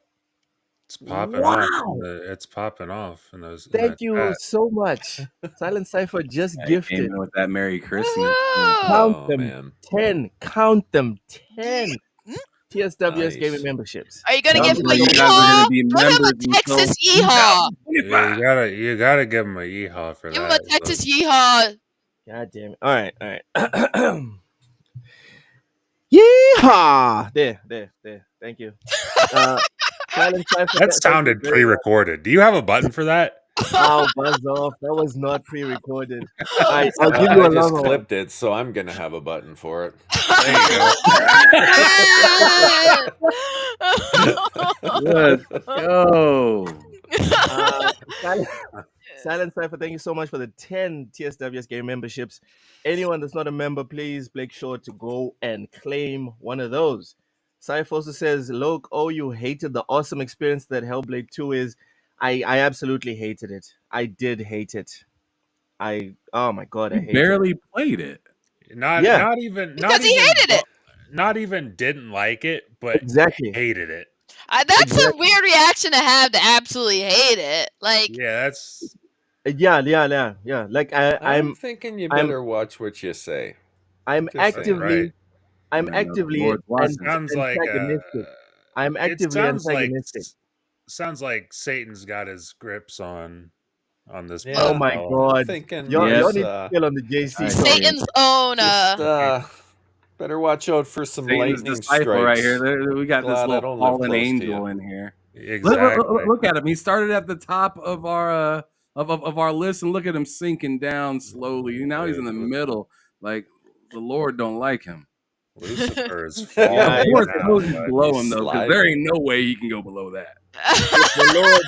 It's popping Wow. off. It's popping off in those. Thank you so much. Silent Cipher just I came gifted. in with that Merry Christmas. Count Oh, them man. 10. Count them 10. TSWS Nice. gaming memberships. Are you gonna Sounds give him a like you guys are yeehaw? gonna be Give him a members Texas until yeehaw. Yeah, you gotta give him a yeehaw for Give him that. a Texas yeehaw. God damn it. All right. Yeehaw! There. Thank you. Silent Cipher. That sounded pre-recorded. Do you have a button for that? Oh, buzz off. That was not pre-recorded. All right, I'll Well, give you I a just long clipped it, so I'm gonna have a button for it. Let's go. Silent Cipher, thank you so much for the 10 TSWS game memberships. Anyone that's not a member, please make sure to go and claim one of those. Cypher also says, Loke, you hated the awesome experience that Hellblade 2 is. I absolutely hated it. I did hate it. Oh my god, I You hated barely it. played it. Not even Because he hated it. Not even didn't like it, but Exactly. hated it. That's a weird reaction to have, to absolutely hate it. Like, Yeah, that's Yeah. Like I'm thinking you better watch what you say. I'm Just saying. actively right. I'm Yeah, actively Lord's watching. Sounds like antagonistic. I'm it actively antagonistic. sounds like Satan's got his grips on this. Yeah. Oh my fella. god. I'm thinking Y'all Yes. need to chill on the JC. I talk. Satan's own. Just better watch out for some Satan's lightning disciple strikes. right here. We got Glad I this little don't live fallen close to angel you. in here. Exactly. Look at him. He started at the top of our of our list, and look at him sinking down slowly. Now he's in the middle. Like the Lord don't like him. Lucifer is Yeah, falling. Yeah, of course, now, Moses but- below him though, because sliding. there ain't no way he can go below that. The Lord,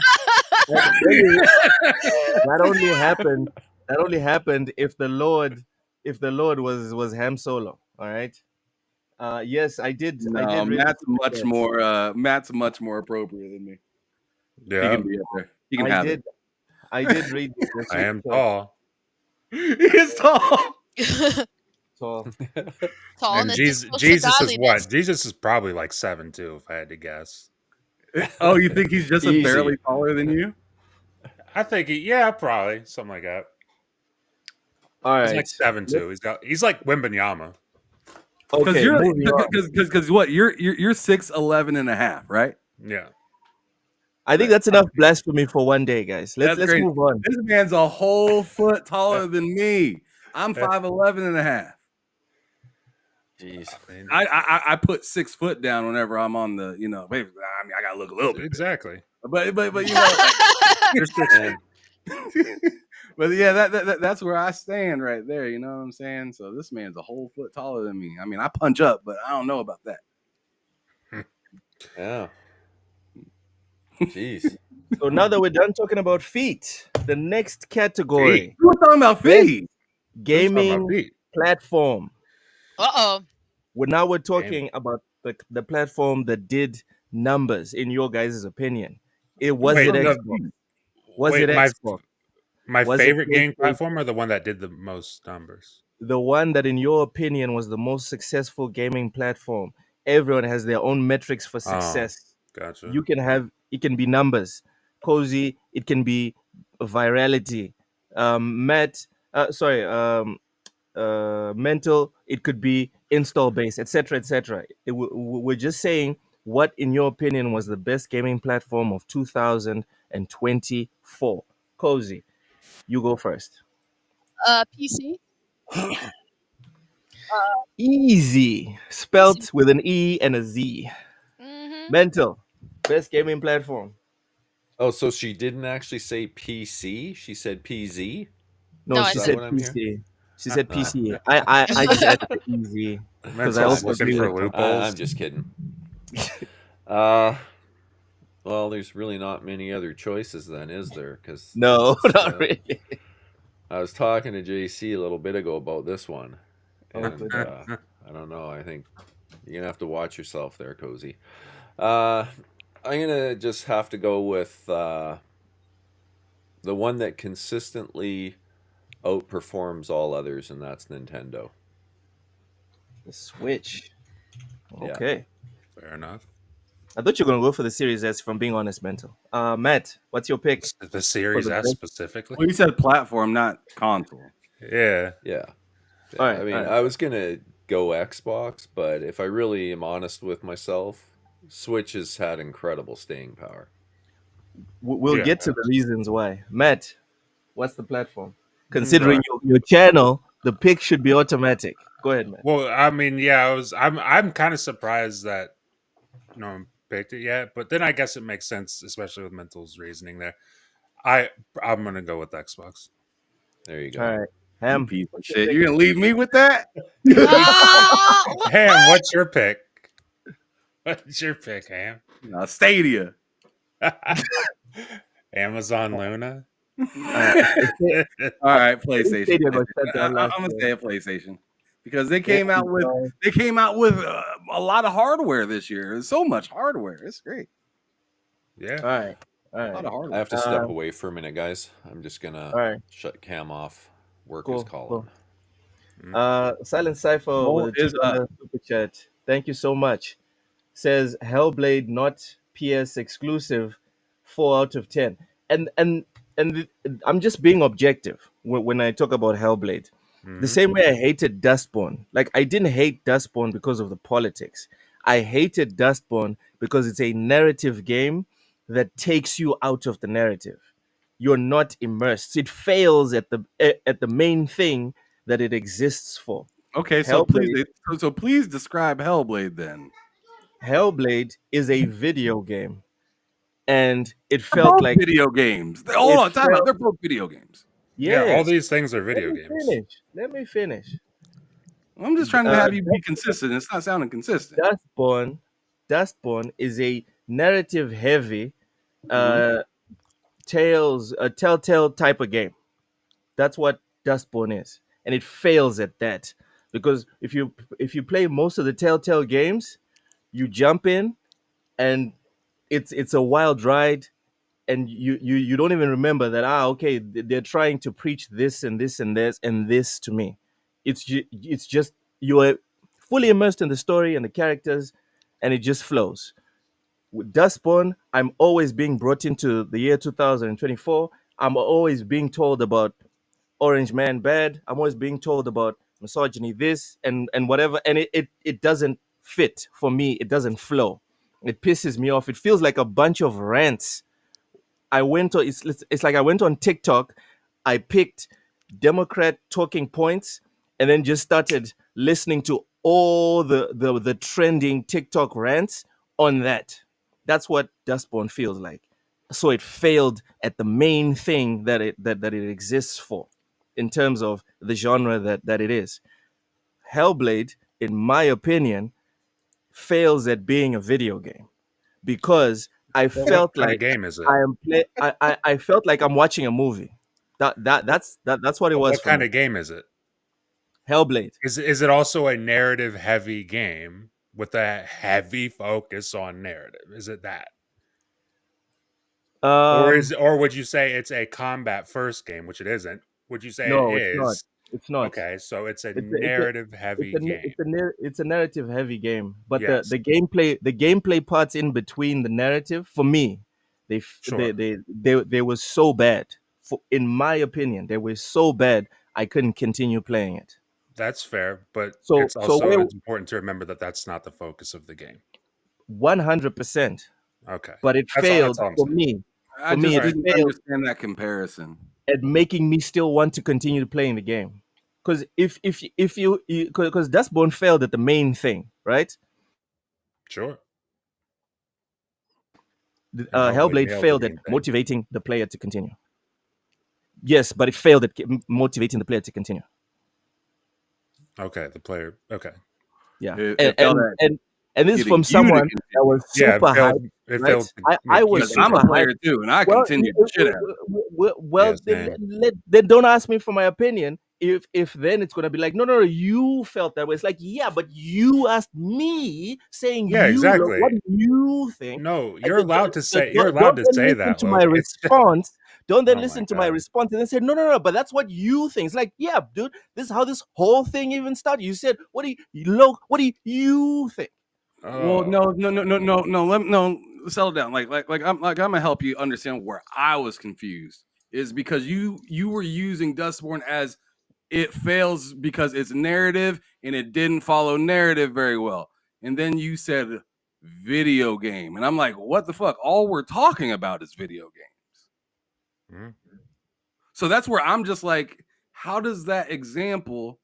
that only happened if the Lord was Ham Solo. All right. Yes, I did. I No, did. Matt's much more appropriate than me. He Yeah, can be up there. He can have it. I did read. I am tall. He is tall. Tall. And Jesus is what? Jesus is probably like 7'2", if I had to guess. Oh, you think he's just Easy. barely taller than you? I think probably something like that. All He's right. like 7'2". He's like Wembanyama. Okay. Moving on. Because what you're 6'11" and a half, right? Yeah. I think that's enough blasphemy for one day, guys. Let's crazy. move on. This man's a whole foot taller than me. I'm 5'11" and a half. Jeez. I put 6 foot down whenever I'm on the, maybe, I gotta look a little bit. Exactly. But You're 6 feet. but yeah, that's where I stand right there. You know what I'm saying? So this man's a whole foot taller than me. I mean, I punch up, but I don't know about that. Yeah. Jeez. So now that we're done talking about feet, the next category, We're talking about feet. gaming platform. Uh-oh. We're talking about the platform that did numbers, in your guys' opinion. Was it Xbox? Was it Xbox? My Was it favorite gaming PlayStation? platform or the one that did the most numbers? The one that, in your opinion, was the most successful gaming platform. Everyone has their own metrics for success. Gotcha. It can be numbers. Cozy, it can be virality. Mental, it could be install base, etc., etc. We're just saying what, in your opinion, was the best gaming platform of 2024. Cozy, you go first. PC. Easy, spelt with an E and a Z. Mm-hmm. Mental, best gaming platform. Oh, so she didn't actually say PC? She said PZ? No, she said PC. She said PC. I just added the easy because I also looking agree for with loopholes. I'm just kidding. Well, there's really not many other choices then, is there? Because no, not really. I was talking to JC a little bit ago about this one, Oh, and good. I don't know. I think You're gonna have to watch yourself there, Cozy. I'm gonna just have to go with the one that consistently outperforms all others, and that's Nintendo. The Switch. Yeah. Okay. Fair enough. I thought you were gonna go for the Series S. From being honest, mental. Matt, what's your pick? The Series the S best- specifically. Well, you said platform, not console. Yeah. Yeah. All right, I mean, all right. I was gonna go Xbox, but if I really am honest with myself, Switch has had incredible staying power. We'll Yeah. get to the reasons why. Matt, what's the platform? Considering your channel, the pick should be automatic. Go ahead, Matt. Well, I mean, yeah, I'm kind of surprised that no one picked it yet, but then I guess it makes sense, especially with Mental's reasoning there. I'm gonna go with Xbox. There you go. All right, You Ham. piece of shit. You're gonna leave me with that? Ham, what's your pick? What's your pick, Ham? Stadia. Amazon Luna. All right, PlayStation. Stadia goes shut down I'm last gonna year. say a PlayStation because they came out with a lot of hardware this year. There's so much hardware. It's great. Yeah. All right, all A lot right. of hardware. I have to step away for a minute, guys. I'm just gonna All right. shut Cam off. Work is calling. Silent Cypher with a $2 super chat. Thank you so much. Says Hellblade not PS exclusive. 4 out of 10. And I'm just being objective when I talk about Hellblade. The same way I hated Dustborn. Like, I didn't hate Dustborn because of the politics. I hated Dustborn because it's a narrative game that takes you out of the narrative. You're not immersed. It fails at the main thing that it exists for. Okay, so please describe Hellblade then. Hellblade is a video game, and it felt like video games. Hold on, time out. They're both video games. Yeah, all these things are video games. Let me finish. I'm just trying to have you be consistent. It's not sounding consistent. Dustborn is a narrative heavy telltale type of game. That's what Dustborn is, and it fails at that because if you play most of the Telltale games, you jump in and it's a wild ride, and you don't even remember that okay, they're trying to preach this and this and this and this to me. It's just you're fully immersed in the story and the characters, and it just flows. With Dustborn, I'm always being brought into the year 2024. I'm always being told about Orange Man bad. I'm always being told about misogyny this and whatever, and it doesn't fit for me. It doesn't flow. It pisses me off. It feels like a bunch of rants. It's like I went on TikTok, I picked Democrat talking points, and then just started listening to all the trending TikTok rants on that. That's what Dustborn feels like. So it failed at the main thing that it exists for, in terms of the genre that it is. Hellblade, in my opinion, fails at being a video game because I felt What kind like of game is it? I felt like I'm watching a movie. That's what it was. What kind of game is it? Hellblade. Is it also a narrative heavy game with a heavy focus on narrative? Is it that? Or would you say it's a combat first game, which it isn't? Would you say no, it is? It's not. Okay, so it's a narrative heavy game. It's a narrative heavy game, but Yes. the gameplay parts in between the narrative, for me, they were so bad. In my opinion, they were so bad I couldn't continue playing it. That's fair, but So- it's so also where- it's important to remember that that's not the focus of the game. 100%. Okay, But it That's all- failed that's all I'm for saying. me. I For me, just it didn't failed understand that comparison. at making me still want to continue playing the game. Because if you because Dustborn failed at the main thing, right? Sure. Hellblade nailed failed the at main thing. motivating the player to continue. Yes, but it failed at motivating the player to continue. Okay, the player. Okay. Yeah, It failed at and this is getting from you to someone continue. that was Yeah, super it failed, hyped. it right? failed. I was Because I'm a super player too, and I continued the shit out of it. Well, Yes, man. then don't ask me for my opinion. if then it's gonna be like, no, you felt that way. It's like, yeah, but you asked me, saying Yeah, look, what exactly. do you think? No, And you're allowed to say. You're allowed don't to then say listen that, to my Loke. It's just, response. Don't then oh listen my to my god. response and then say, no, but that's what you think. It's like, yeah, dude, this is how this whole thing even started. You said, what do you think? Well, Oh. no, settle down. I'm gonna help you understand where I was confused. Is because you were using Dustborn as it fails because it's narrative and it didn't follow narrative very well. And then you said video game, and I'm like, what the fuck? All we're talking about is video games. Mhm. So that's where I'm just like, how does that example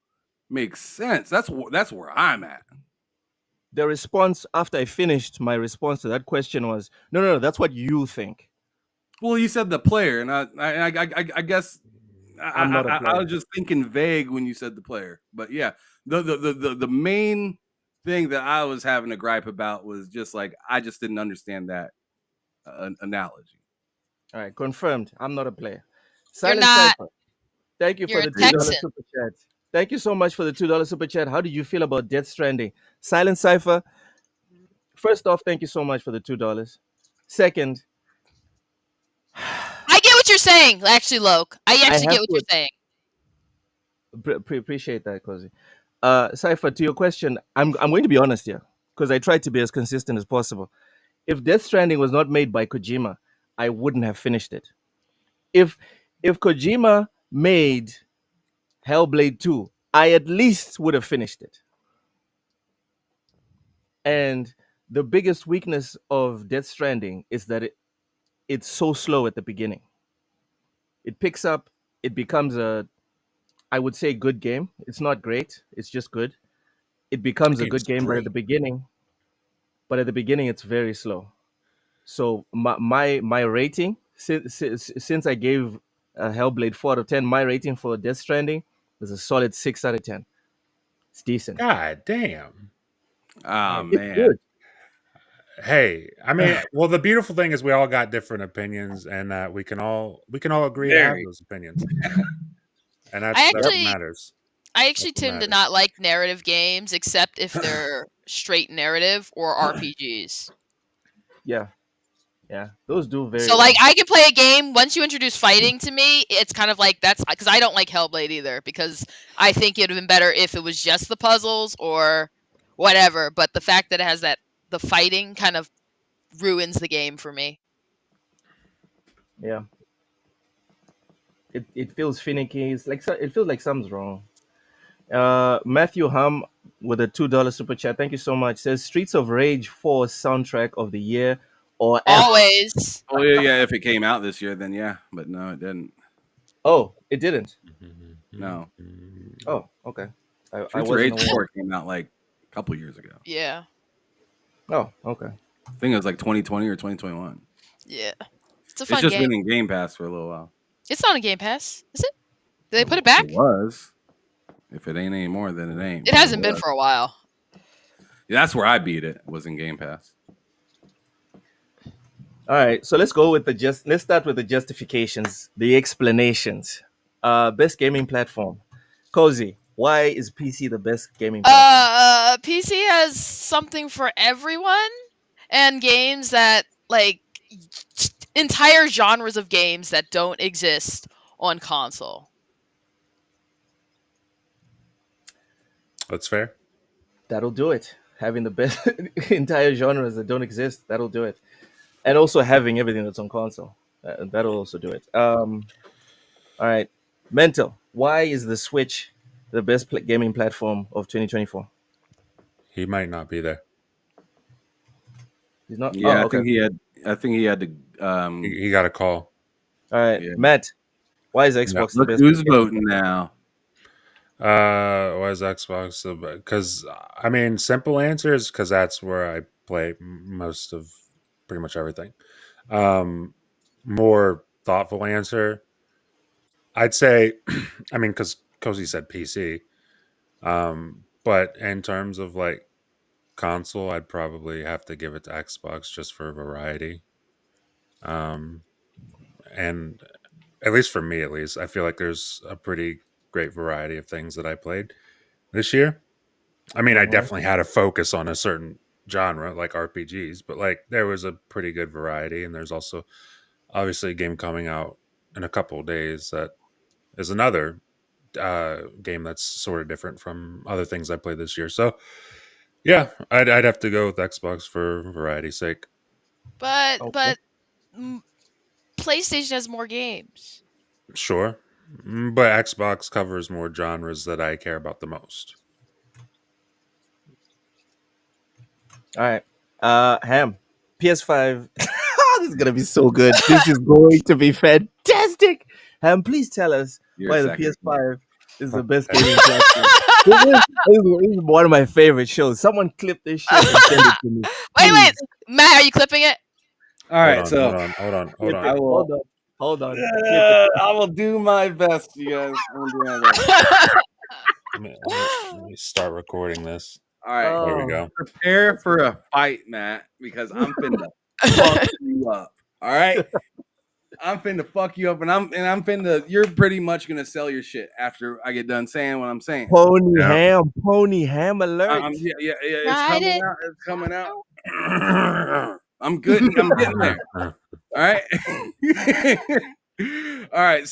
make sense? That's where I'm at. The response after I finished my response to that question was, no, that's what you think. Well, you said the player, and I guess I'm not a I player. was just thinking vague when you said the player. But yeah, the main thing that I was having a gripe about was just like I just didn't understand that analogy. All right, confirmed. I'm not a player. You're Silent not. Cipher, thank you for You're a the $2 Texan. super chat. Thank you so much for the $2 super chat. How did you feel about Death Stranding? Silent Cipher, first off, thank you so much for the $2. Second, I get what you're saying, actually, Loke. I I actually have get what to you're saying. appreciate that, Cozy. Cipher, to your question, I'm going to be honest here because I tried to be as consistent as possible. If Death Stranding was not made by Kojima, I wouldn't have finished it. If Kojima made Hellblade 2, I at least would have finished it. And the biggest weakness of Death Stranding is that it's so slow at the beginning. It picks up, it becomes a, I would say, good game. It's not great, it's just good. It becomes a good Game's game, great. but at the beginning, it's very slow. So my rating, since I gave Hellblade 4 out of 10, my rating for Death Stranding is a solid 6 out of 10. It's decent. God damn. Oh It's man, good. Hey, I mean, well, the beautiful thing is we all got different opinions, and we can all agree to have very. those opinions, and I that's what actually, matters. I That's actually what tend to matters. not like narrative games, except if they're straight narrative or RPGs. Yeah, yeah, those do very So, like, well. I can play a game once you introduce fighting to me. It's kind of like that's because I don't like Hellblade either because I think it'd have been better if it was just the puzzles or whatever. But the fact that it has the fighting kind of ruins the game for me. Yeah, it feels finicky. It's like it feels like something's wrong. Matthew Hum with a $2 super chat. Thank you so much. Says Streets of Rage 4 soundtrack of the year or ever. Always. Oh yeah. If it came out this year, then yeah. But no, it didn't. Oh, it didn't. No, Oh, okay. I Streets of wasn't Rage aware. 4 came out like a couple years ago. Yeah. Oh, okay. I think it was like 2020 or 2021. Yeah. It's a It's fun just game. been in Game Pass for a little while. It's not on Game Pass, is it? Did they put it It back? was. If it ain't anymore, then it ain't. It but hasn't been was. for a while. Yeah, that's where I beat it. Was in Game Pass. All right, so let's start with the justifications, the explanations. Best gaming platform. Cozy, why is PC the best gaming platform? PC has something for everyone, and games that like entire genres of games that don't exist on console. That's fair. That'll do it. Having the best entire genres that don't exist, that'll do it. And also having everything that's on console, that'll also do it. All right, Mental. Why is the Switch the best gaming platform of 2024? He might not be there. He's not. Yeah, Oh, I okay. think he had. I think he had to. He got a call. All right, Yeah. Matt. Why is Xbox the Look best? who's gaming voting now. Why is Xbox? Because I mean, simple answer is because that's where I play most of pretty much everything. More thoughtful answer, I'd say. I mean, because Cozy said PC. But in terms of like console, I'd probably have to give it to Xbox just for variety. And at least for me, at least, I feel like there's a pretty great variety of things that I played this year. I mean, I definitely had a focus on a certain genre like RPGs, but like there was a pretty good variety, and there's also obviously a game coming out in a couple of days that is another game that's sort of different from other things I played this year. So yeah, I'd have to go with Xbox for variety's sake. But PlayStation has more games. Sure, but Xbox covers more genres that I care about the most. All right. Ham. PS5. This is gonna be so good. This is going to be fantastic. Ham, please tell us why the PS5 is the best gaming platform. This is one of my favorite shows. Someone clip this shit and send it to me. Wait, Matt, are you clipping it? All right, hold on. Hold on. I will do my best, you guys. I will do my best. Let me start recording this. All right, there we go. Prepare for a fight, Matt, because I'm finna fuck you up. All right, I'm finna fuck you up, and I'm finna. You're pretty much gonna sell your shit after I get done saying what I'm saying. Pony ham alert. Yeah. It's coming out. I'm good. I'm getting there. All right. All right.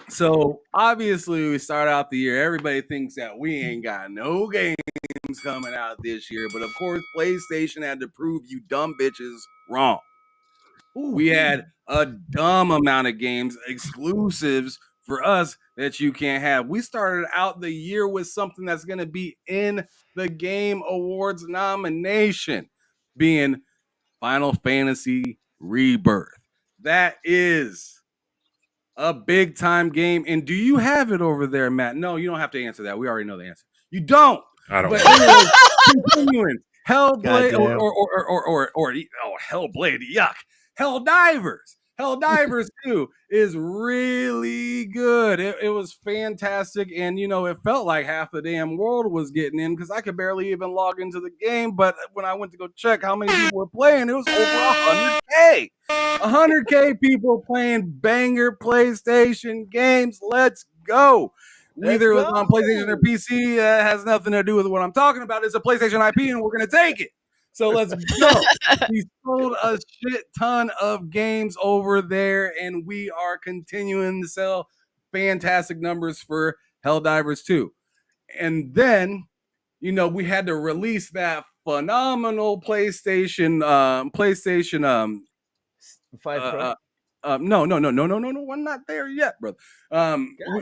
So obviously we start out the year. Everybody thinks that we ain't got no games coming out this year, but of course PlayStation had to prove you dumb bitches wrong. We had a dumb amount of games, exclusives for us that you can't have. We started out the year with something that's going to be in the Game Awards nomination, being Final Fantasy Rebirth. That is a big time game. And do you have it over there, Matt? No, you don't have to answer that. We already know the answer. You don't. I don't. But anyway, continuing. Hellblade or Hellblade, yuck. Helldivers 2 is really good. It was fantastic, and it felt like half the damn world was getting in because I could barely even log into the game. But when I went to go check how many people were playing, it was over 100K. 100K people playing banger PlayStation games. Let's go. Whether it was on PlayStation or PC, has nothing to do with what I'm talking about. It's a PlayStation IP, and we're going to take it. So let's go. We sold a shit ton of games over there, and we are continuing to sell fantastic numbers for Helldivers 2. And then, we had to release that phenomenal PlayStation 5 Pro. No, we're not there yet, brother.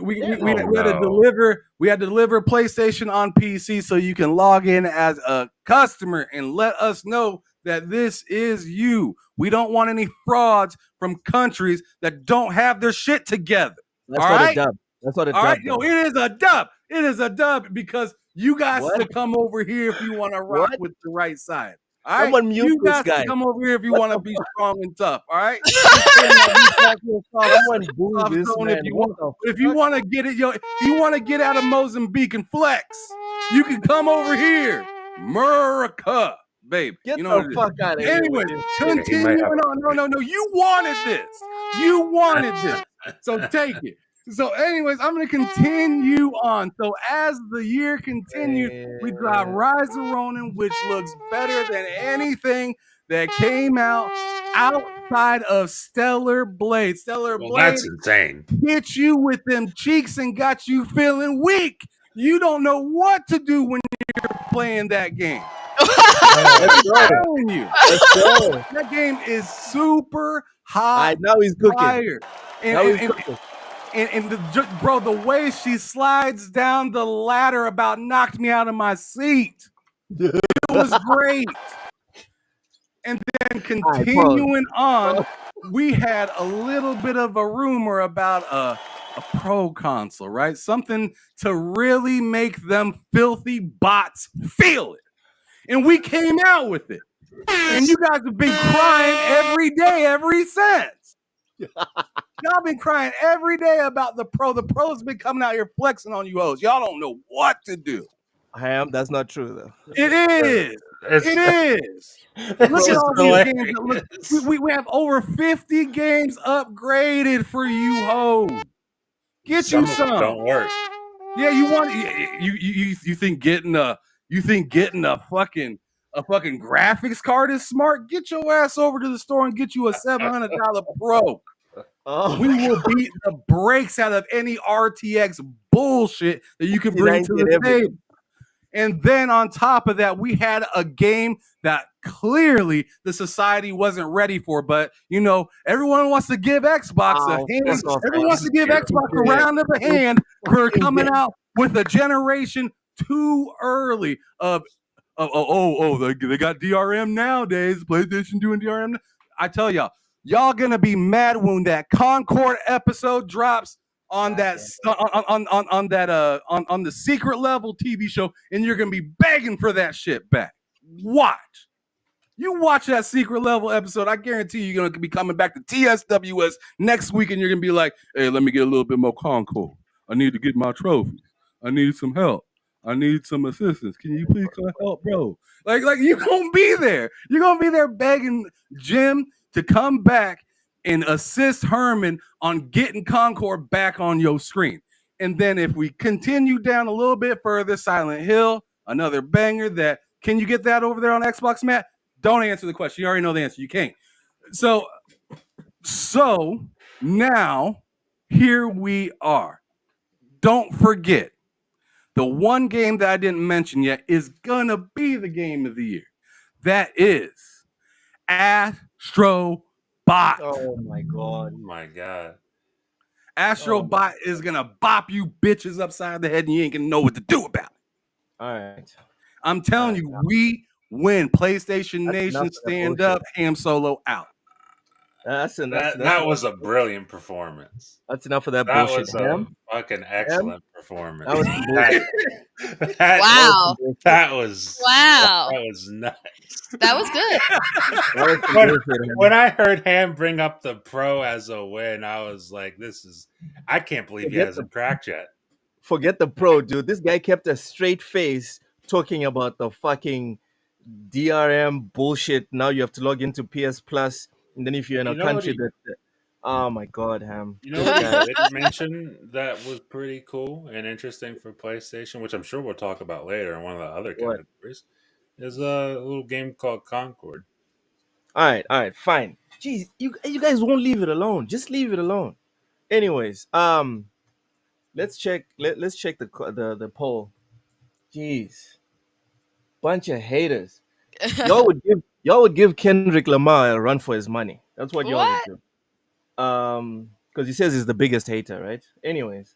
We had to deliver PlayStation on PC so you can log in as a customer and let us know that this is you. We don't want any frauds from countries that don't have their shit together. That's not a dub. That's not a dub. All right, no, it is a dub. It is a dub because you guys to come over here if you want to rock with the right side. All right, someone mute this guy. Come over here if you want to be strong and tough. All right. If you want to get it, if you want to get out of Mozambique and flex, you can come over here, America, babe. Get the fuck out of here. Anyway, continuing on. No. You wanted this. You wanted this. So take it. So, anyways, I'm going to continue on. So, as the year continued, we got Rise of Ronin, which looks better than anything that came out outside of Stellar Blade. Blade, that's insane. Hit you with them cheeks and got you feeling weak. You don't know what to do when you're playing that game. I'm telling you. That game is super hot. Now he's cooking. And the way she slides down the ladder about knocked me out of my seat. It was great. And then continuing on, we had a little bit of a rumor about a pro console, right? Something to really make them filthy bots feel it. And we came out with it. And you guys have been crying every day ever since. Y'all been crying every day about the pro. The pro's been coming out here flexing on you hoes. Y'all don't know what to do. Ham, that's not true though. It is. It is. Look at all these games. We have over 50 games upgraded for you hoes. Get Some you of them some. don't work. Yeah, you think getting a fucking graphics card is smart? Get your ass over to the store and get you a $700 Pro. Oh, We will beat the brakes out of any RTX bullshit that you can bring to the table. And then on top of that, we had a game that clearly the society wasn't ready for. But everyone wants to give Xbox a hand. Everyone wants to give Xbox a round of a hand for coming out with a generation too early of they got DRM nowadays. PlayStation doing DRM. I tell y'all gonna be mad when that Concord episode drops on that on the secret level TV show, and you're gonna be begging for that shit back. Watch. You watch that secret level episode, I guarantee you're gonna be coming back to TSWS next week, and you're gonna be like, "Hey, let me get a little bit more Concord. I need to get my trophies. I need some help. I need some assistance. Can you please come help, bro?" Like you're gonna be there. You're gonna be there begging Jim to come back and assist Herman on getting Concord back on your screen. And then if we continue down a little bit further, Silent Hill, another banger that, can you get that over there on Xbox, Matt? Don't answer the question. You already know the answer. You can't. So now here we are. Don't forget, the one game that I didn't mention yet is gonna be the game of the year. That is Astro Bot. Oh my god. Oh my god. Astro Bot is gonna bop you bitches upside the head, and you ain't gonna know what to do about it. All right. I'm telling you, we win. PlayStation Nation, stand up. Ham Solo out. That was a brilliant performance. That's enough of that That bullshit. was a fucking excellent performance. That was Wow. That was nice. That was good. When I heard Ham bring up the Pro as a win, I was like, I can't believe he hasn't cracked yet. Forget the Pro, dude. This guy kept a straight face talking about the fucking DRM bullshit. Now you have to log into PS Plus, and then if you're in a country that, oh my god, Ham. You know what I didn't mention that was pretty cool and interesting for PlayStation, which I'm sure we'll talk about later in one of the other categories, is a little game called Concord. All right, fine. Jeez, you guys won't leave it alone. Just leave it alone. Anyways, let's check. Let's check the poll. Jeez, bunch of haters. Y'all would give Kendrick Lamar a run for his money. That's what y'all would do. Because he says he's the biggest hater, right? Anyways,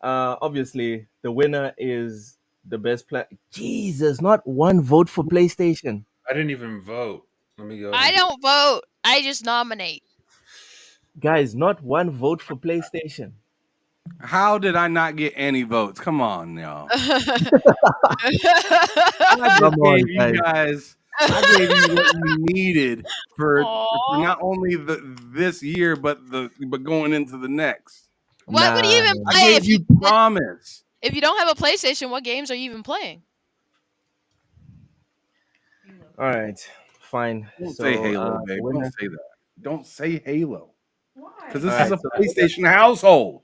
obviously the winner is the best player. Jesus, not one vote for PlayStation. I didn't even vote. Let me go. I don't vote. I just nominate. Guys, not one vote for PlayStation. How did I not get any votes? Come on, y'all. I gave you guys what you needed for not only this year, but going into the next. What would you even play? I gave you promise. If you don't have a PlayStation, what games are you even playing? All right, fine. Don't say Halo, babe. Don't say that. Don't say Halo. Why? Because this is a PlayStation household.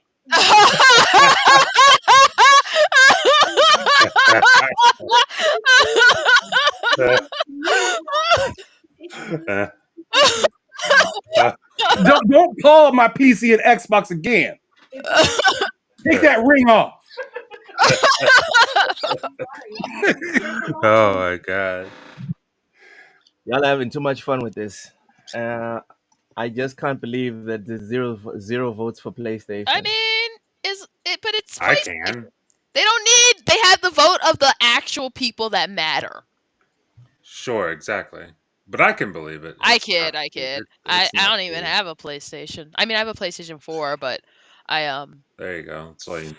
Don't call my PC and Xbox again. Take that ring off. Oh my god. Y'all are having too much fun with this. I just can't believe that there's zero votes for PlayStation. I mean, but it's I can. They don't need. They have the vote of the actual people that matter. Sure, exactly. But I can believe it. I kid. I don't even have a PlayStation. I mean, I have a PlayStation 4, but I There you go. That's all you.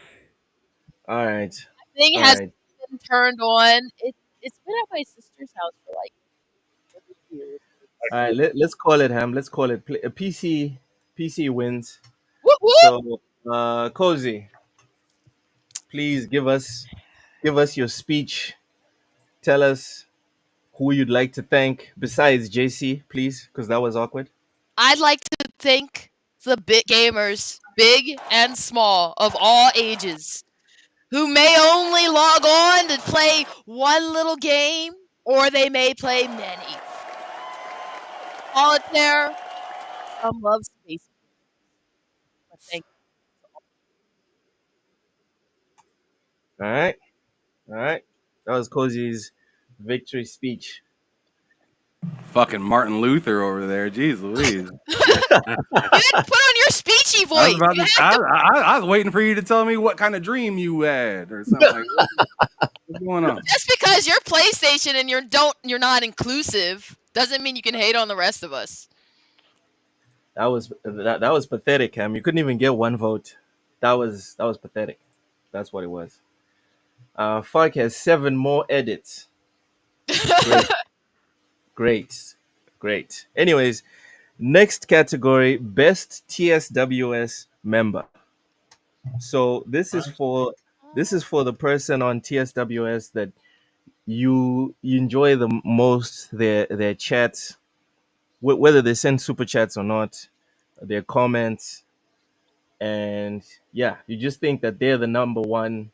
All right. The thing has been turned on. It's been at my sister's house for like years. All right, let's call it, Ham. Let's call it PC wins. Whoop, whoop. So, Cozy, please give us your speech. Tell us who you'd like to thank besides JC, please, because that was awkward. I'd like to thank the bit gamers, big and small, of all ages, who may only log on to play one little game, or they may play many. Solitaire, some love space. But thank All right. All right. That was Cozy's victory speech. Fucking Martin Luther over there. Jeez Louise. you. You had to put on your speechy voice. I was, about You to, had to- I was waiting for you to tell me what kind of dream you had or something like that. What's going on? Just because you're PlayStation and you're not inclusive doesn't mean you can hate on the rest of us. That was pathetic, Cam. You couldn't even get one vote. That was pathetic. That's what it was. Fark has 7 more edits. Great. Anyways, next category, best TSWS member. So this is for the person on TSWS that you enjoy the most, their chats, whether they send super chats or not, their comments, and yeah, you just think that they're the number one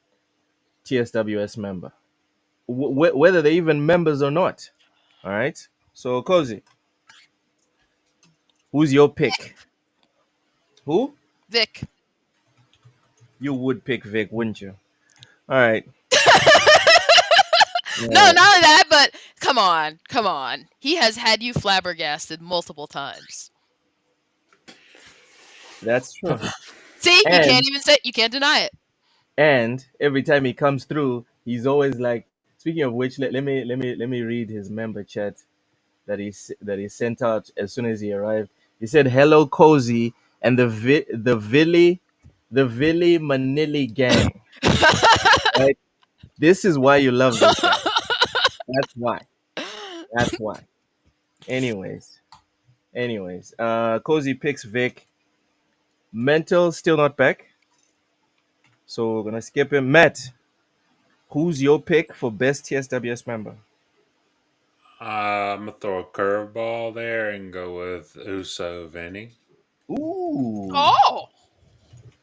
TSWS member, whether they're even members or not. All right. So Cozy, who's your pick? Who? Vic. You would pick Vic, wouldn't you? All right. No, not only that, but come on. He has had you flabbergasted multiple times. That's true. See, And- you can't deny it. And every time he comes through, he's always like. Speaking of which, let me read his member chat that he sent out as soon as he arrived. He said, "Hello, Cozy and the Vili Manili gang." Right? This is why you love this guy. That's why. Anyways, Cozy picks Vic. Mental still not back, so we're gonna skip him. Matt, who's your pick for best TSWS member? I'm gonna throw a curveball there and go with Uso Vinny. Ooh. Oh,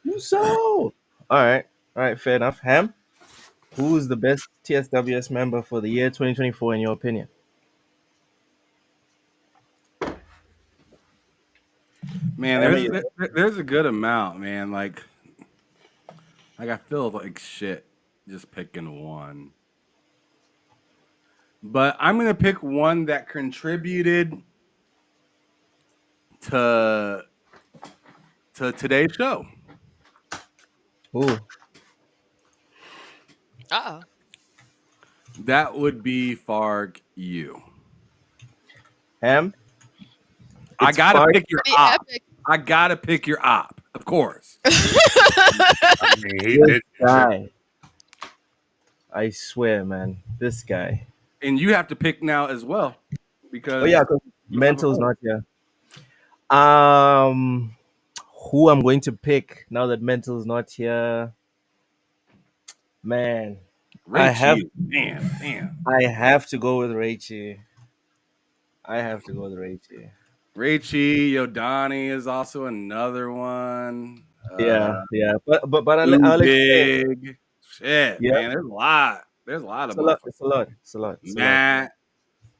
Uso. All right, fair enough. Ham, who's the best TSWS member for the year 2024 in your opinion? Man, there's a good amount, man. Like I feel like shit just picking one. But I'm gonna pick one that contributed to today's show. Ooh. uh-oh. That would be Farg you. Ham, I gotta Farg. pick your Pretty op. epic. I gotta pick your op, of course. I mean, he did. Guy. I swear, man, this guy. And you have to pick now as well. Because Oh yeah, 'cause Mental's not here. Who I'm going to pick now that Mental's not here? Man, Richie, I have to go with Raichi. Raichi, Yodani is also another one. Yeah, but I'll explain. Big shit, Yeah. man. There's a lot. There's a lot of It's a lot. Matt,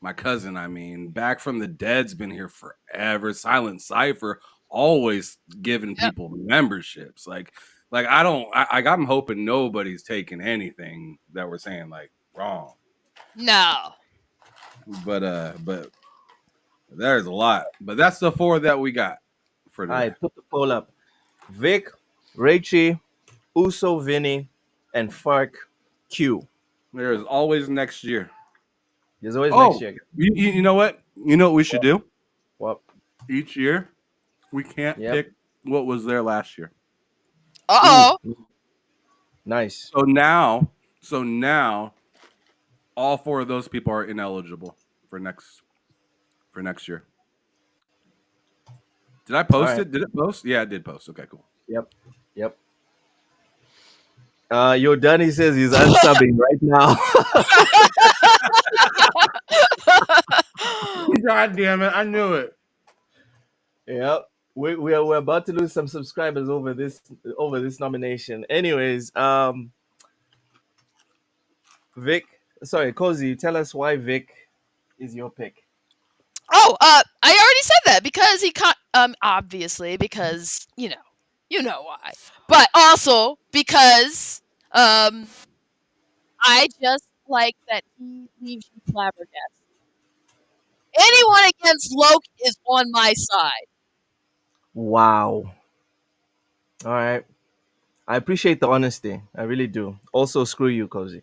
my cousin. I mean, back from the dead's been here forever. Silent Cipher always giving people memberships. Like I'm hoping nobody's taking anything that we're saying like wrong. No. But there's a lot. But that's the 4 that we got for All today. right, put the poll up. Vic, Raichi, Uso, Vinny, and Fark Q. There's always next year. There's always next year. You know what? You know what we should do? What? Each year, we can't pick what was there last year. Uh-oh. Nice. So now, all 4 of those people are ineligible for next year. Did I post it? Did it post? Yeah, it did post. Okay, cool. Yep. Yodani says he's unsubbing right now. God damn it! I knew it. Yep. we're about to lose some subscribers over this nomination. Anyways, Vic, sorry, Cozy, tell us why Vic is your pick. Oh, I already said that because obviously because you know why, but also because I just like that he leaves you flabbergasted. Anyone against Loke is on my side. Wow. All right. I appreciate the honesty. I really do. Also, screw you, Cozy.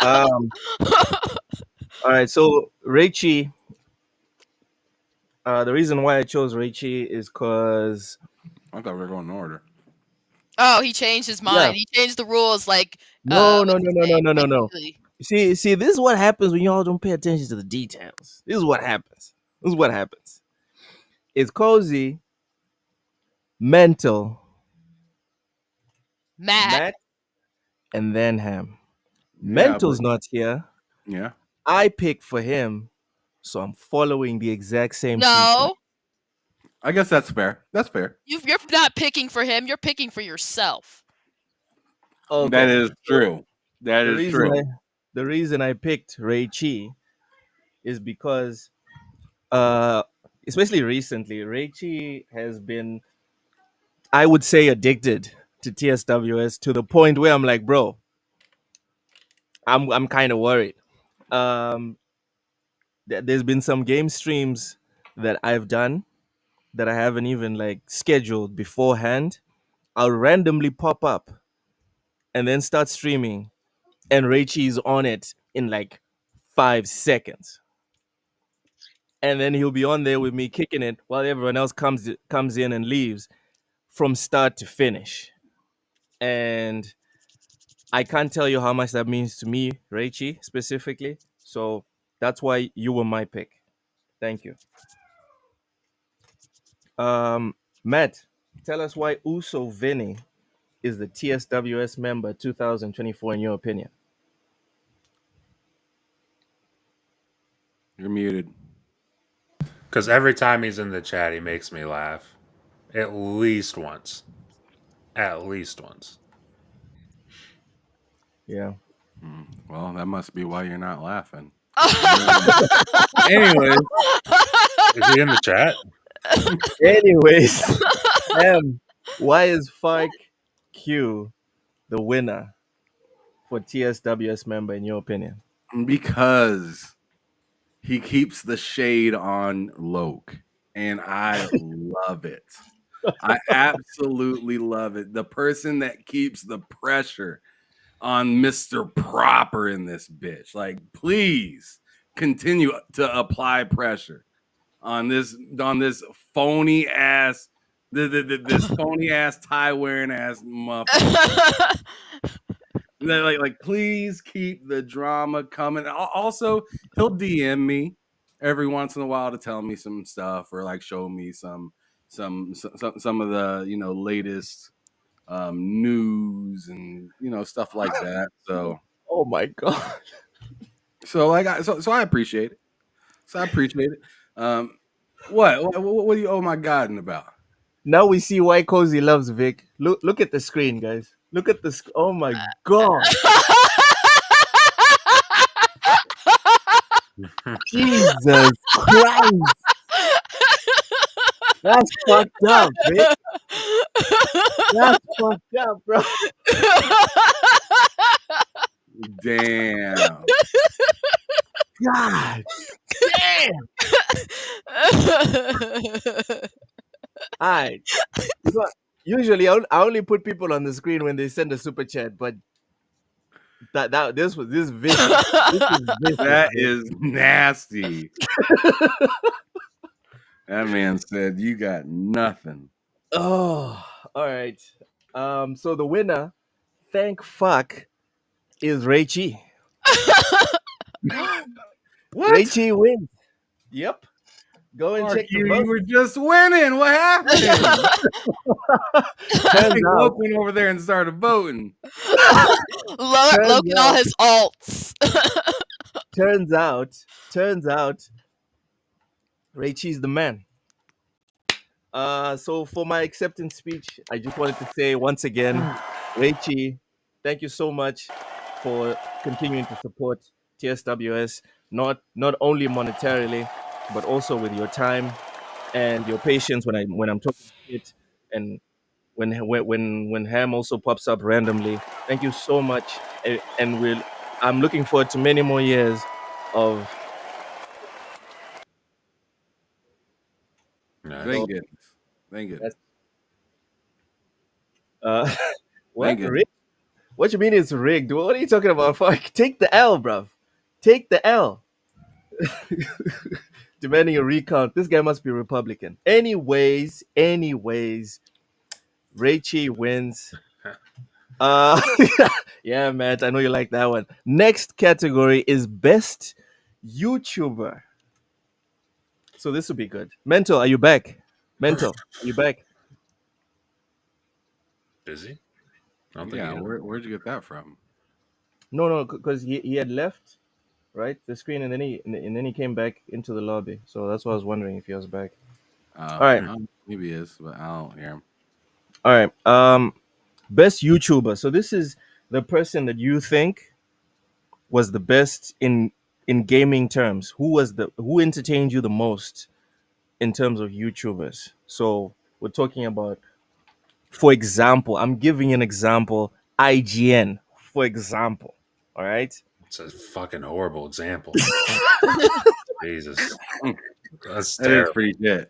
Um, all right. So, Raichi, the reason why I chose Raichi is because, I thought we were going in order. Oh, he changed his yeah. mind. He changed the rules like No, no, what's no, his no, no, name? no, no, Like no. really. See, this is what happens when y'all don't pay attention to the details. This is what happens. This is what happens. It's Cozy, Mental, Matt. Matt, and then Ham. Yeah, but Mental's not here. yeah. I picked for him, so I'm following the exact same sequence. No, I guess that's fair. That's fair. you're not picking for him. You're picking for yourself. That Okay. is true. That The is reason true. I the reason I picked Ray Chi is because uh especially recently, Ray Chi has been, I would say, addicted to TSWS to the point where I'm like, bro, I'm kind of worried. Um there's been some game streams that I've done that I haven't even like scheduled beforehand. I'll randomly pop up and then start streaming, and Raichi's on it in like 5 seconds. And then he'll be on there with me kicking it while everyone else comes in and leaves from start to finish. And I can't tell you how much that means to me, Raichi, specifically. So that's why you were my pick. Thank you. Matt, tell us why Uso Vinny is the TSWS member 2024 in your opinion. You're muted. Because every time he's in the chat, he makes me laugh. At least once. At least once. Yeah. Well, that must be why you're not laughing. Anyway. Anyway, Is he in the chat? Anyways, why is Fark Q the winner for TSWS member in your opinion? because he keeps the shade on Loke, and I love it. I absolutely love it. The person that keeps the pressure on Mr. Proper in this bitch. Like, please continue to apply pressure on this phony ass this phony ass tie wearing ass motherfucker. like please keep the drama coming. Also, he'll DM me every once in a while to tell me some stuff or like show me some of the latest news and stuff like that. So Oh my god. so I appreciate it. So I appreciate it. What are you oh my godding about? Now we see why Cozy loves Vic. Look at the screen, guys. Look at the oh my god. Jesus Christ. That's fucked up, Vic. That's fucked up, bro. Damn. God damn. Alright. Usually I only put people on the screen when they send a super chat, but this is vicious. This is vicious. That is nasty. That man said you got nothing. Oh, all right. So the winner, thank fuck, is Raichi. What? Raichi wins. Yep. Go and Mark, check the you vote. were just winning. What happened? I Turns think out, Loke went over there and started voting. Logan all his alts. turns out, Raichi's the man. So for my acceptance speech, I just wanted to say once again, Reichi, thank you so much for continuing to support TSWS, not only monetarily, but also with your time and your patience when I'm talking shit, and when Ham also pops up randomly. Thank you so much, and I'm looking forward to many more years of. Nice. Thank goodness. Thank goodness. Uh, Thank what? goodness. What you mean it's rigged? What are you talking about? Fuck, take the L, bruv. Take the L. Demanding a recount. This guy must be Republican. Anyways, Raichi wins. Uh yeah, Matt, I know you like that one. Next category is best YouTuber. So this will be good. Mental, are you back? Mental, are you back? Busy? I don't think Yeah, he is. where'd you get that from? No, because he had left, right? The screen, and then he came back into the lobby. So that's why I was wondering if he was back. All right. Maybe he is, but I don't hear him. All right. Best YouTuber. So this is the person that you think was the best in gaming terms. Who entertained you the most in terms of YouTubers? So we're talking about, for example, I'm giving you an example. IGN, for example. All right. It's a fucking horrible example. Jesus. That's That is terrible. pretty good.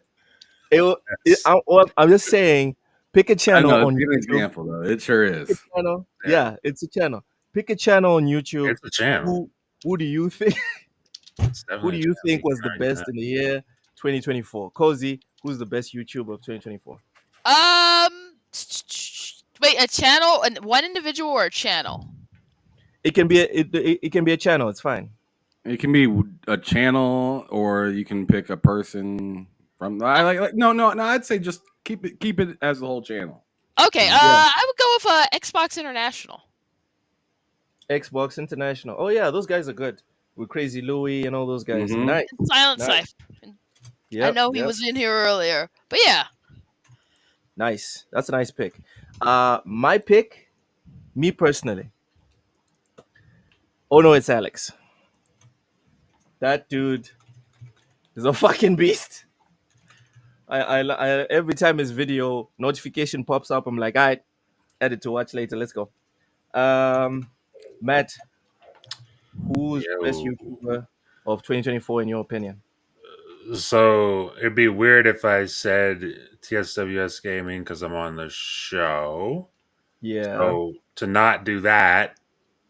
I'm just saying, pick a I channel know, it's on a good YouTube. example though. It sure Pick a is. channel. Yeah. Yeah, it's a channel. Pick a channel on YouTube. It's a channel. Who do you think It's who definitely do a you channel. think was the Right, best in the year 2024? Cozy, who's the best YouTuber of 2024? Wait, a channel, and one individual or a channel? It can be it can be a channel. It's fine. It can be a channel, or you can pick a person from. I like no. I'd say just keep it as the whole channel. Okay, Yeah. I would go with Xbox International. Xbox International. Oh yeah, those guys are good. With Crazy Louie and all those guys. Mhm. Nice. And Silent Nice. Scythe. I Yep. know he Yep. was in here earlier, but yeah. Nice. That's a nice pick. My pick, me personally. Oh no, it's Alex. That dude is a fucking beast. I every time his video notification pops up, I'm like, all right, edit to watch later. Let's go. Matt, who's the best Yo. YouTuber of 2024 in your opinion? So it'd be weird if I said TSWS Gaming because I'm on the show. Yeah. So to not do that,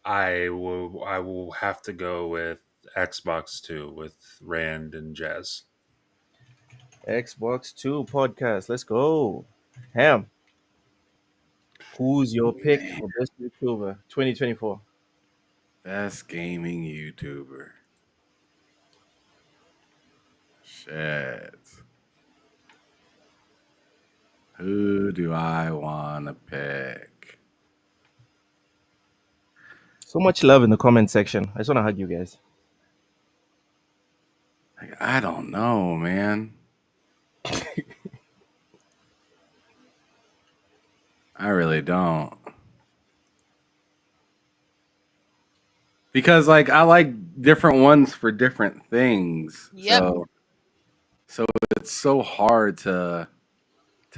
I will have to go with Xbox 2 with Rand and Jez. Xbox 2 podcast. Let's go. Ham, who's your pick for best YouTuber 2024? Best gaming YouTuber. Shit. Who do I want to pick? So much love in the comment section. I just want to hug you guys. I don't know, man. I really don't. Because I like different ones for different things. Yep. So it's so hard to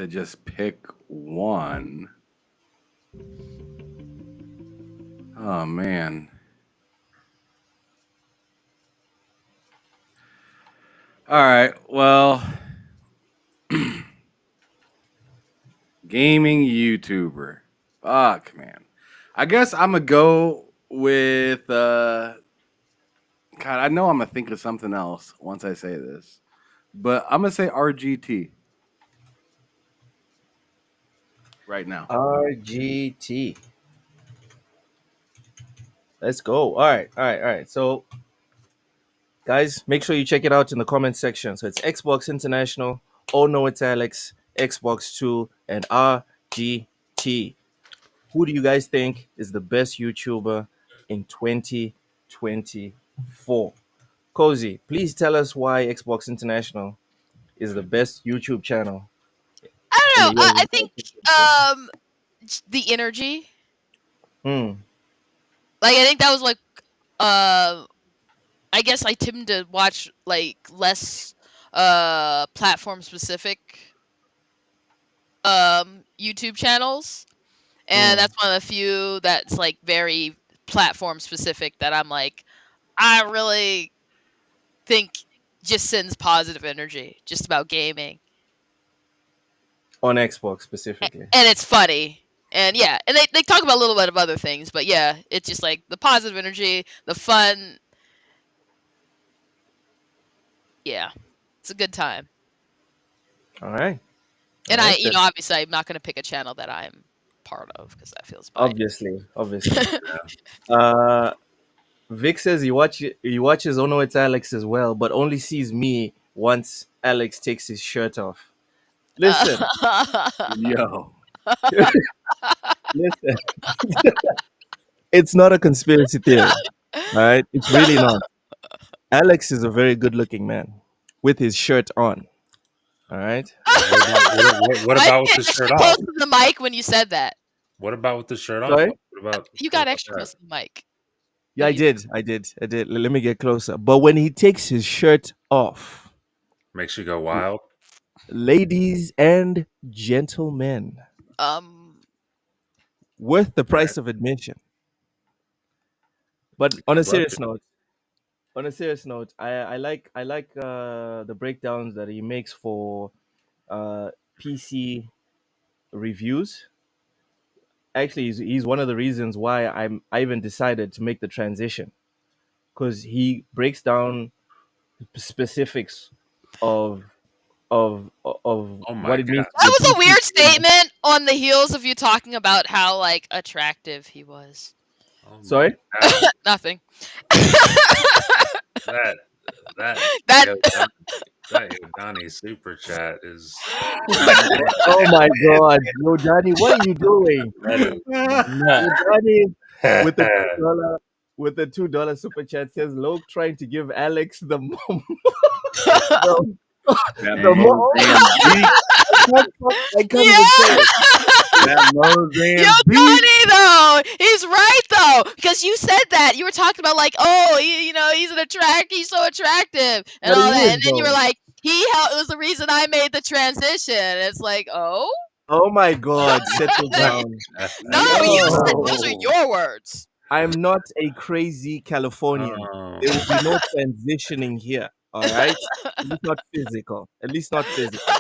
just pick one. Oh man. All right. Well, gaming YouTuber. Fuck, man. I guess I'm gonna go with God, I know I'm gonna think of something else once I say this. But I'm gonna say RGT. Right now. RGT. Let's go. All right. So, guys, make sure you check it out in the comment section. So it's Xbox International. Oh no, it's Alex. Xbox 2 and RGT. Who do you guys think is the best YouTuber in 2024? Cozy, please tell us why Xbox International is the best YouTube channel don't know. in the years I of think 2024? the energy. Hmm. Like I think that was like I guess I tend to watch like less platform specific YouTube channels. And Mm. that's one of the few that's like very platform specific that I'm like, I really think just sends positive energy just about gaming. On Xbox specifically. And it's funny. And yeah, and they talk about a little bit of other things, but yeah, it's just like the positive energy, the fun. Yeah, it's a good time. All right. And All right, I, then. obviously, I'm not going to pick a channel that I'm part of because that feels biased. Obviously. Uh, Vic says he watches Oh No It's Alex as well, but only sees me once Alex takes his shirt off. Listen, Yo. listen. It's not a conspiracy theory. All right, it's really not. Alex is a very good-looking man with his shirt on. All right. What Why about did with you the get shirt extra close off? to the mic when you said that? What about with the shirt off? Sorry. You What got about extra that? close to the mic. Yeah, when I you- did. Let me get closer. But when he takes his shirt off, Makes you go wild. ladies and gentlemen, Um, worth the Right. price of admission. But I'd love to. on a serious note, I like the breakdowns that he makes for uh, PC reviews. Actually, he's one of the reasons why I even decided to make the transition because he breaks down specifics of of Oh my what it means god. to be that a was a PC weird gamer. statement on the heels of you talking about how like attractive he was. Oh my Sorry. god. Nothing. That that That Yo that Yodani super chat is Oh my God, yo, Daddy, what are you doing? that is Yo, nuts. Daddy, with the $2 super chat says Loke trying to give Alex the the, That the Mozambique. I can't even say yeah. it. That Yo, Mozambique. Tony, though he's right though because you said that you were talking about like, oh, he's so attractive and But all he that, is and then you were though. like, it was the reason I made the transition. It's like, oh Oh my God, settle no, down. you said those are Yo, your words. I'm not a crazy Californian. Oh, There will be no transitioning here. All right, at least not physical. At least not physical.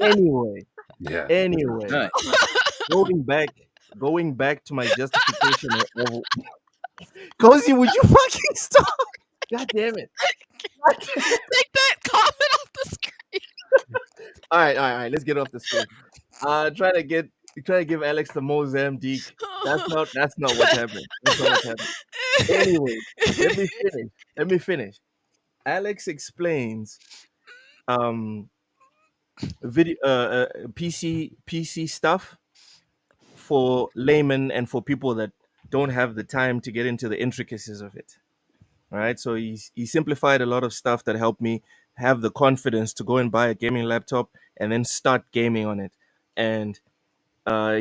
Anyway, yeah. anyway, Nice. going back, going back to my justification of Cozy, would you fucking stop? God damn it. Take that comment off the screen. All right. Let's get off the screen. Try to give Alex the Mozambique. That's not what's happening. That's not what's happening. Anyway, let me finish. Let me finish. Alex explains um video PC stuff for laymen and for people that don't have the time to get into the intricacies of it. All right, so he simplified a lot of stuff that helped me have the confidence to go and buy a gaming laptop and then start gaming on it. And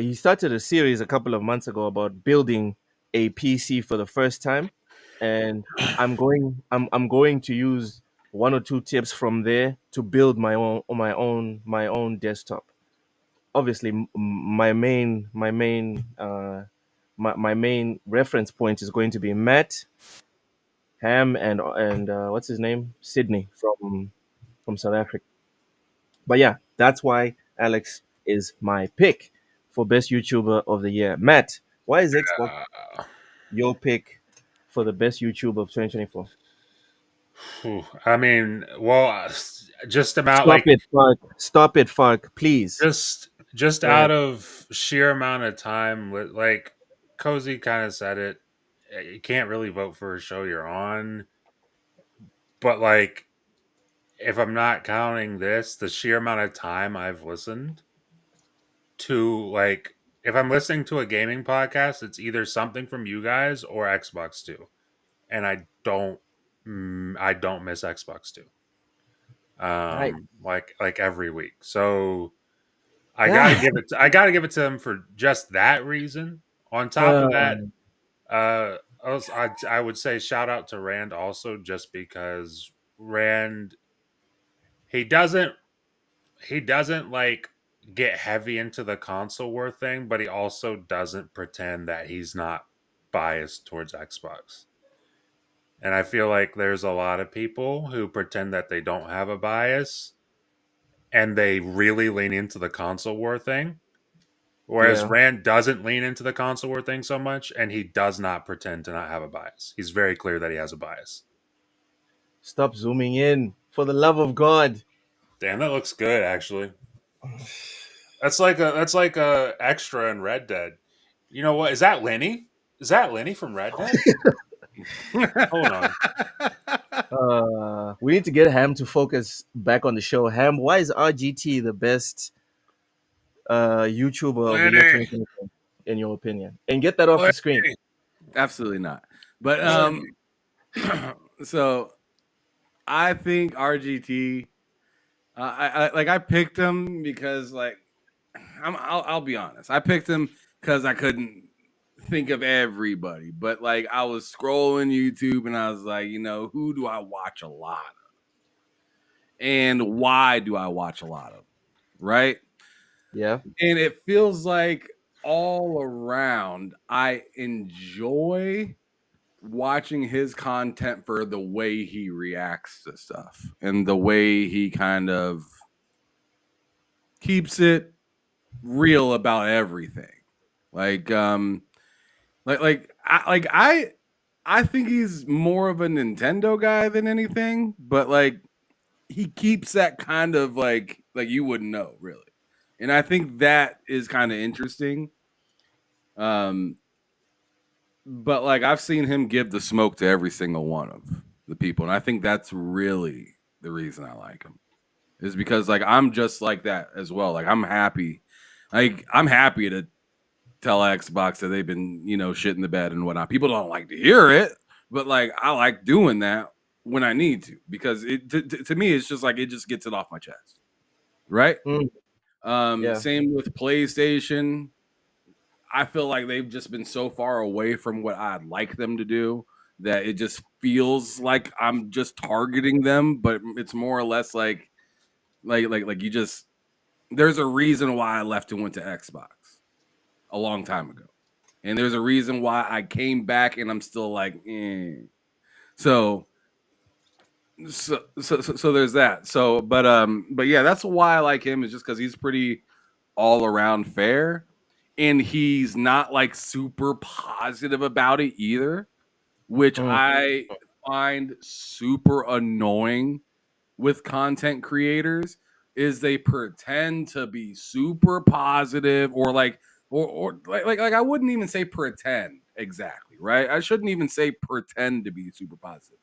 he started a series a couple of months ago about building a PC for the first time, and I'm going to use one or two tips from there to build my own desktop. Obviously, my main reference point is going to be Matt Ham and what's his name, Sydney from South Africa. But yeah, that's why Alex is my pick for best YouTuber of the year. Matt, why is Xbox your pick for the best YouTuber of 2024? I mean, well, just about Stop like it, Fark. Stop it, Fark. Please. just Go ahead. out of sheer amount of time with like Cozy kind of said it. You can't really vote for a show you're on, but like if I'm not counting this, the sheer amount of time I've listened to like if I'm listening to a gaming podcast, it's either something from you guys or Xbox 2. And I don't miss Xbox 2. All right. Like every week. So I gotta give it to him for just that reason. On top of that, I would say shout out to Rand also, just because Rand he doesn't like get heavy into the console war thing, but he also doesn't pretend that he's not biased towards Xbox. And I feel like there's a lot of people who pretend that they don't have a bias and they really lean into the console war thing. Whereas Yeah. Rand doesn't lean into the console war thing so much, and he does not pretend to not have a bias. He's very clear that he has a bias. Stop zooming in, for the love of God. Damn, that looks good, actually. That's like a extra in Red Dead. You know what? Is that Lenny? Is that Lenny from Red Dead? Hold on. We need to get Ham to focus back on the show. Ham, why is RGT the best YouTuber of the year 2024, in your opinion? And get that off the screen. Absolutely not. But so I think RGT. I picked him because I'll be honest. I picked him because I couldn't think of everybody, but like I was scrolling YouTube and I was like, who do I watch a lot of, and why do I watch a lot of, right? Yeah. And it feels like all around I enjoy watching his content for the way he reacts to stuff and the way he kind of keeps it real about everything. I think he's more of a Nintendo guy than anything, but like he keeps that kind of like you wouldn't know really. And I think that is kind of interesting. But like I've seen him give the smoke to every single one of the people, and I think that's really the reason I like him. Is because like I'm just like that as well. Like I'm happy to tell Xbox that they've been, shit in the bed and whatnot. People don't like to hear it, but like I like doing that when I need to, because it to me it's just like it just gets it off my chest. Right? Same with PlayStation. I feel like they've just been so far away from what I'd like them to do that it just feels like I'm just targeting them, but it's more or less like you just, there's a reason why I left and went to Xbox a long time ago. And there's a reason why I came back and I'm still like, So there's that. So, but yeah, that's why I like him, is just because he's pretty all around fair. And he's not like super positive about it either, which I find super annoying with content creators, is they pretend to be super positive or like I wouldn't even say pretend exactly, right? I shouldn't even say pretend to be super positive.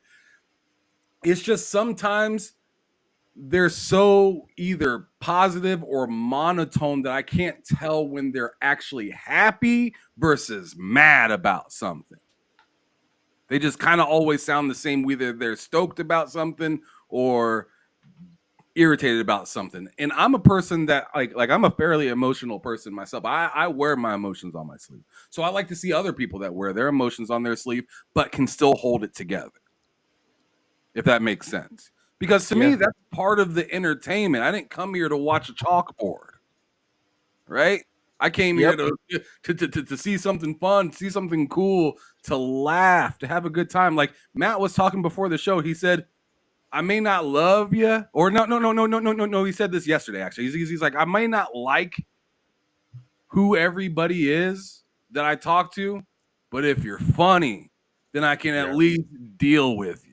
It's just sometimes they're so either positive or monotone that I can't tell when they're actually happy versus mad about something. They just kind of always sound the same. Either they're stoked about something or irritated about something. And I'm a person that like I'm a fairly emotional person myself. I wear my emotions on my sleeve. So I like to see other people that wear their emotions on their sleeve but can still hold it together. If that makes sense. Because to me, that's part of the entertainment. I didn't come here to watch a chalkboard, right? I came here to see something fun, see something cool, to laugh, to have a good time. Like Matt was talking before the show. He said, I may not love you. Or no. He said this yesterday, actually. He's like, I may not like who everybody is that I talk to, but if you're funny, then I can at least deal with you.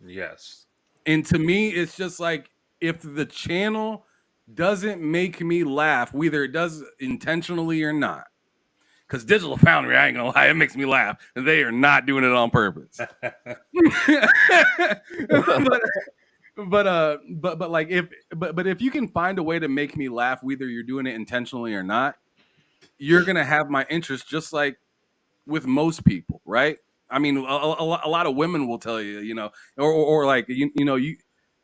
Yes. And to me, it's just like, if the channel doesn't make me laugh, whether it does intentionally or not, because Digital Foundry, I ain't gonna lie, it makes me laugh, and they are not doing it on purpose. but like if you can find a way to make me laugh, whether you're doing it intentionally or not, you're gonna have my interest, just like with most people, right? I mean, a lot of women will tell you, or like you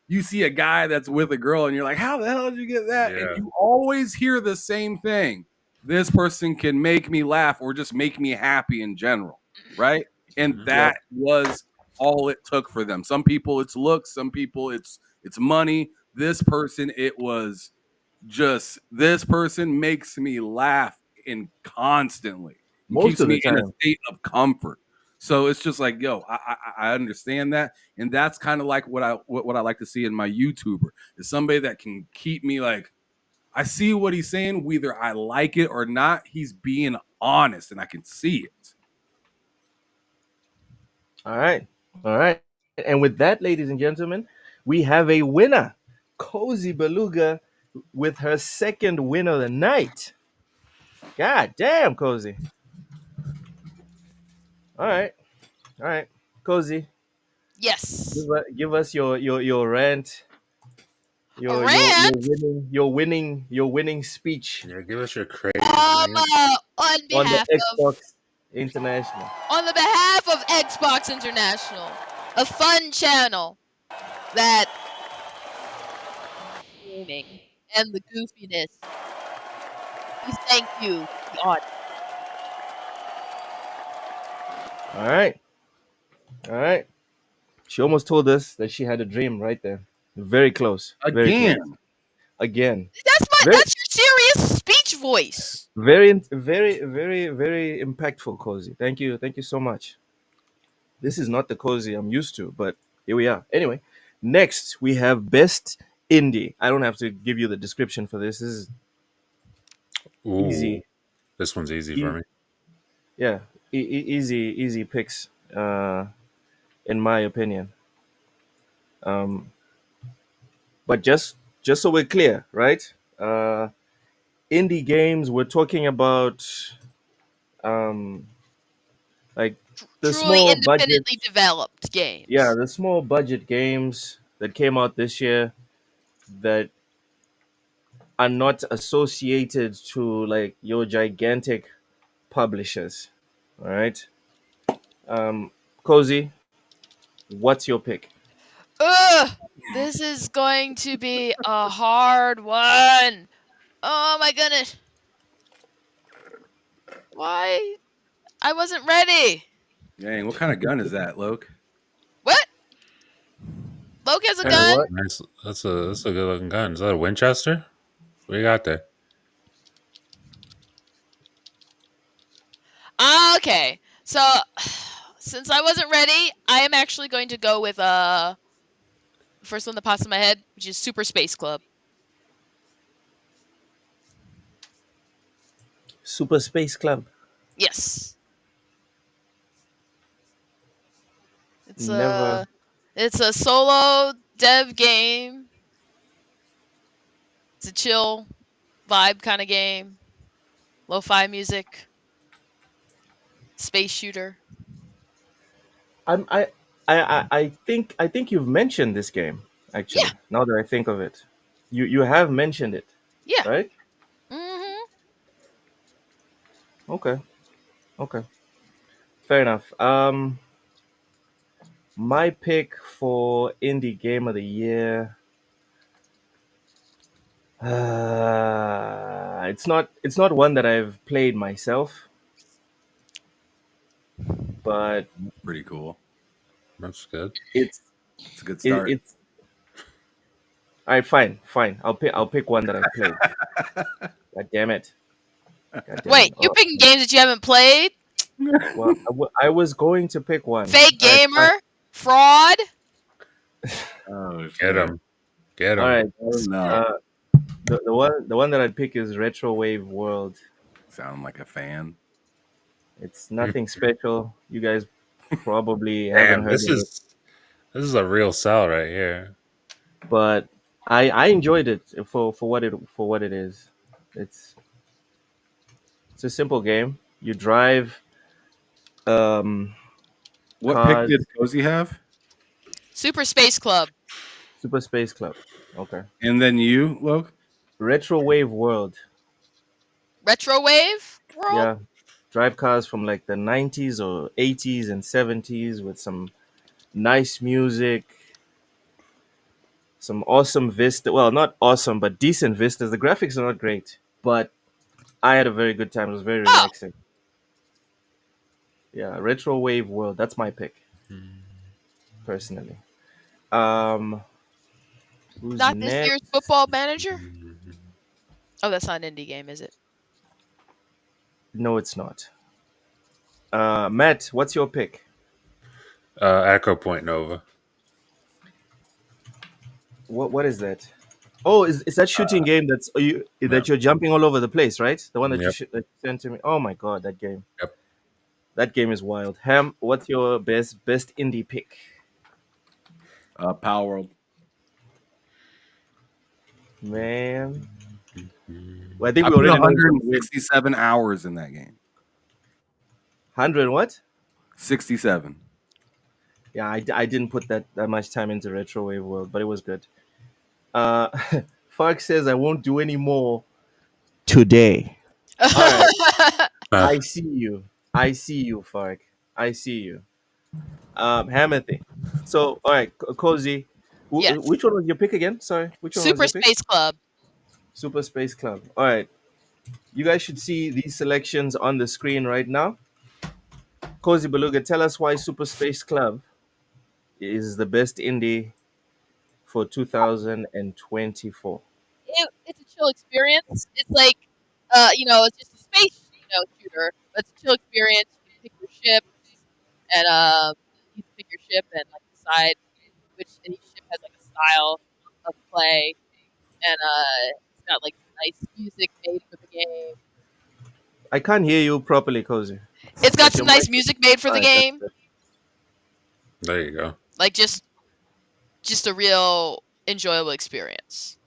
you see a guy that's with a girl and you're like, how the hell did you get that? Yeah. And you always hear the same thing. This person can make me laugh or just make me happy in general, right? And that was all it took for them. Some people it's looks, some people it's money. This person, it was just, this person makes me laugh in constantly and Most keeps of the me in a time. state of comfort. So it's just like, yo, I understand that, and that's kind of like what I like to see in my YouTuber is somebody that can keep me like, I see what he's saying, whether I like it or not. He's being honest, and I can see it. All right. And with that, ladies and gentlemen, we have a winner. Cozy Beluga with her second win of the night. God damn, Cozy. All right. Cozy, Yes. give us your rant, A rant. your winning speech Yeah, give us your crazy rant. On on the behalf of Xbox International. Xbox International, a fun channel that gaming and the goofiness. We thank you, the audience. All right. She almost told us that she had a dream right there. Very close. Very close. Again. Very, That's your serious speech voice. very, very, very, very impactful, Cozy. Thank you so much. This is not the Cozy I'm used to, but here we are. Anyway, next we have Best Indie. I don't have to give you the description for this. This is Ooh, easy. this one's easy for me. Yeah, easy picks, in my opinion. But just so we're clear, right? Uh, indie games. We're talking about um, like the Truly small budget. independently developed games. Yeah, the small budget games that came out this year that are not associated to like your gigantic publishers. All right. Cozy, what's your pick? Ugh, this is going to be a hard one. Oh my goodness. Why? I wasn't ready. Dang, what kind of gun is that, Loke? What? Loke has a Kinda gun? what? Nice. That's a good looking gun. Is that a Winchester? What do you got there? Okay. So, since I wasn't ready, I am actually going to go with the first one that pops in my head, which is Super Space Club. Super Space Club. Yes. Never. It's a solo dev game. It's a chill vibe kind of game. Lo-fi music. Space shooter. I think you've mentioned this game actually. Yeah. Now that I think of it, you have mentioned it, Yeah. right? Mhm. Okay. Fair enough. My pick for indie game of the year. It's not one that I've played myself, but Pretty cool. That's good. it's It's a good start. it's all right. Fine. I'll pick one that I've played. God damn it. Wait, you're picking games that you haven't played? Well, I was going to pick one. Fake All right, gamer? Fraud? Oh, Get him. Get him. all right. no. The one that I'd pick is Retro Wave World. Sound like a fan. It's nothing special. You guys probably haven't Damn, heard of it, this is a real sell right here. but I enjoyed it for what it is. It's a simple game. You drive What cars. pick did Cozy have? Super Space Club. Super Space Club. Okay. And then you, Loke? Retro Wave World. Retro Wave World? Yeah. Drive cars from like the 90s or 80s and 70s with some nice music, some awesome Vista. Well, not awesome, but decent Vistas. The graphics are not great, but I had a very good time. It was very Oh, relaxing. Yeah, Retro Wave World. That's my pick, personally. Um, who's not this next? year's Football Manager. Oh, that's not an indie game, is it? No, it's not. Matt, what's your pick? Echo Point Nova. What is that? Oh, is that shooting game that you're jumping all over the place, right? The one that Yep. that you sent to me. Oh my god, that game. Yep. That game is wild. Ham, what's your best indie pick? Power World. Man, well, I think I we put already know who's gonna win. 167 hours in that game. 100 what? 67. Yeah, I didn't put that much time into Retro Wave World, but it was good. Fark says I won't do any more today. All right, I see you. I see you, Fark. I see you. Hamothy. So, all right, Cozy. Yes. Which one was your pick again? Sorry, which one was Super your pick? Space Club. Super Space Club. All right, you guys should see these selections on the screen right now. Cozy Beluga, tell us why Super Space Club is the best indie for 2024. It's a chill experience. It's like, it's just a space, shooter. But it's a chill experience. You can pick your ship, and you can pick your ship and like decide which and each ship has like a style of play, and it's got like nice music made for the game. I can't hear you properly, Cozy. It's got Like some your nice mic- music made for the Alright, that's game. good. There you go. Like just a real enjoyable experience.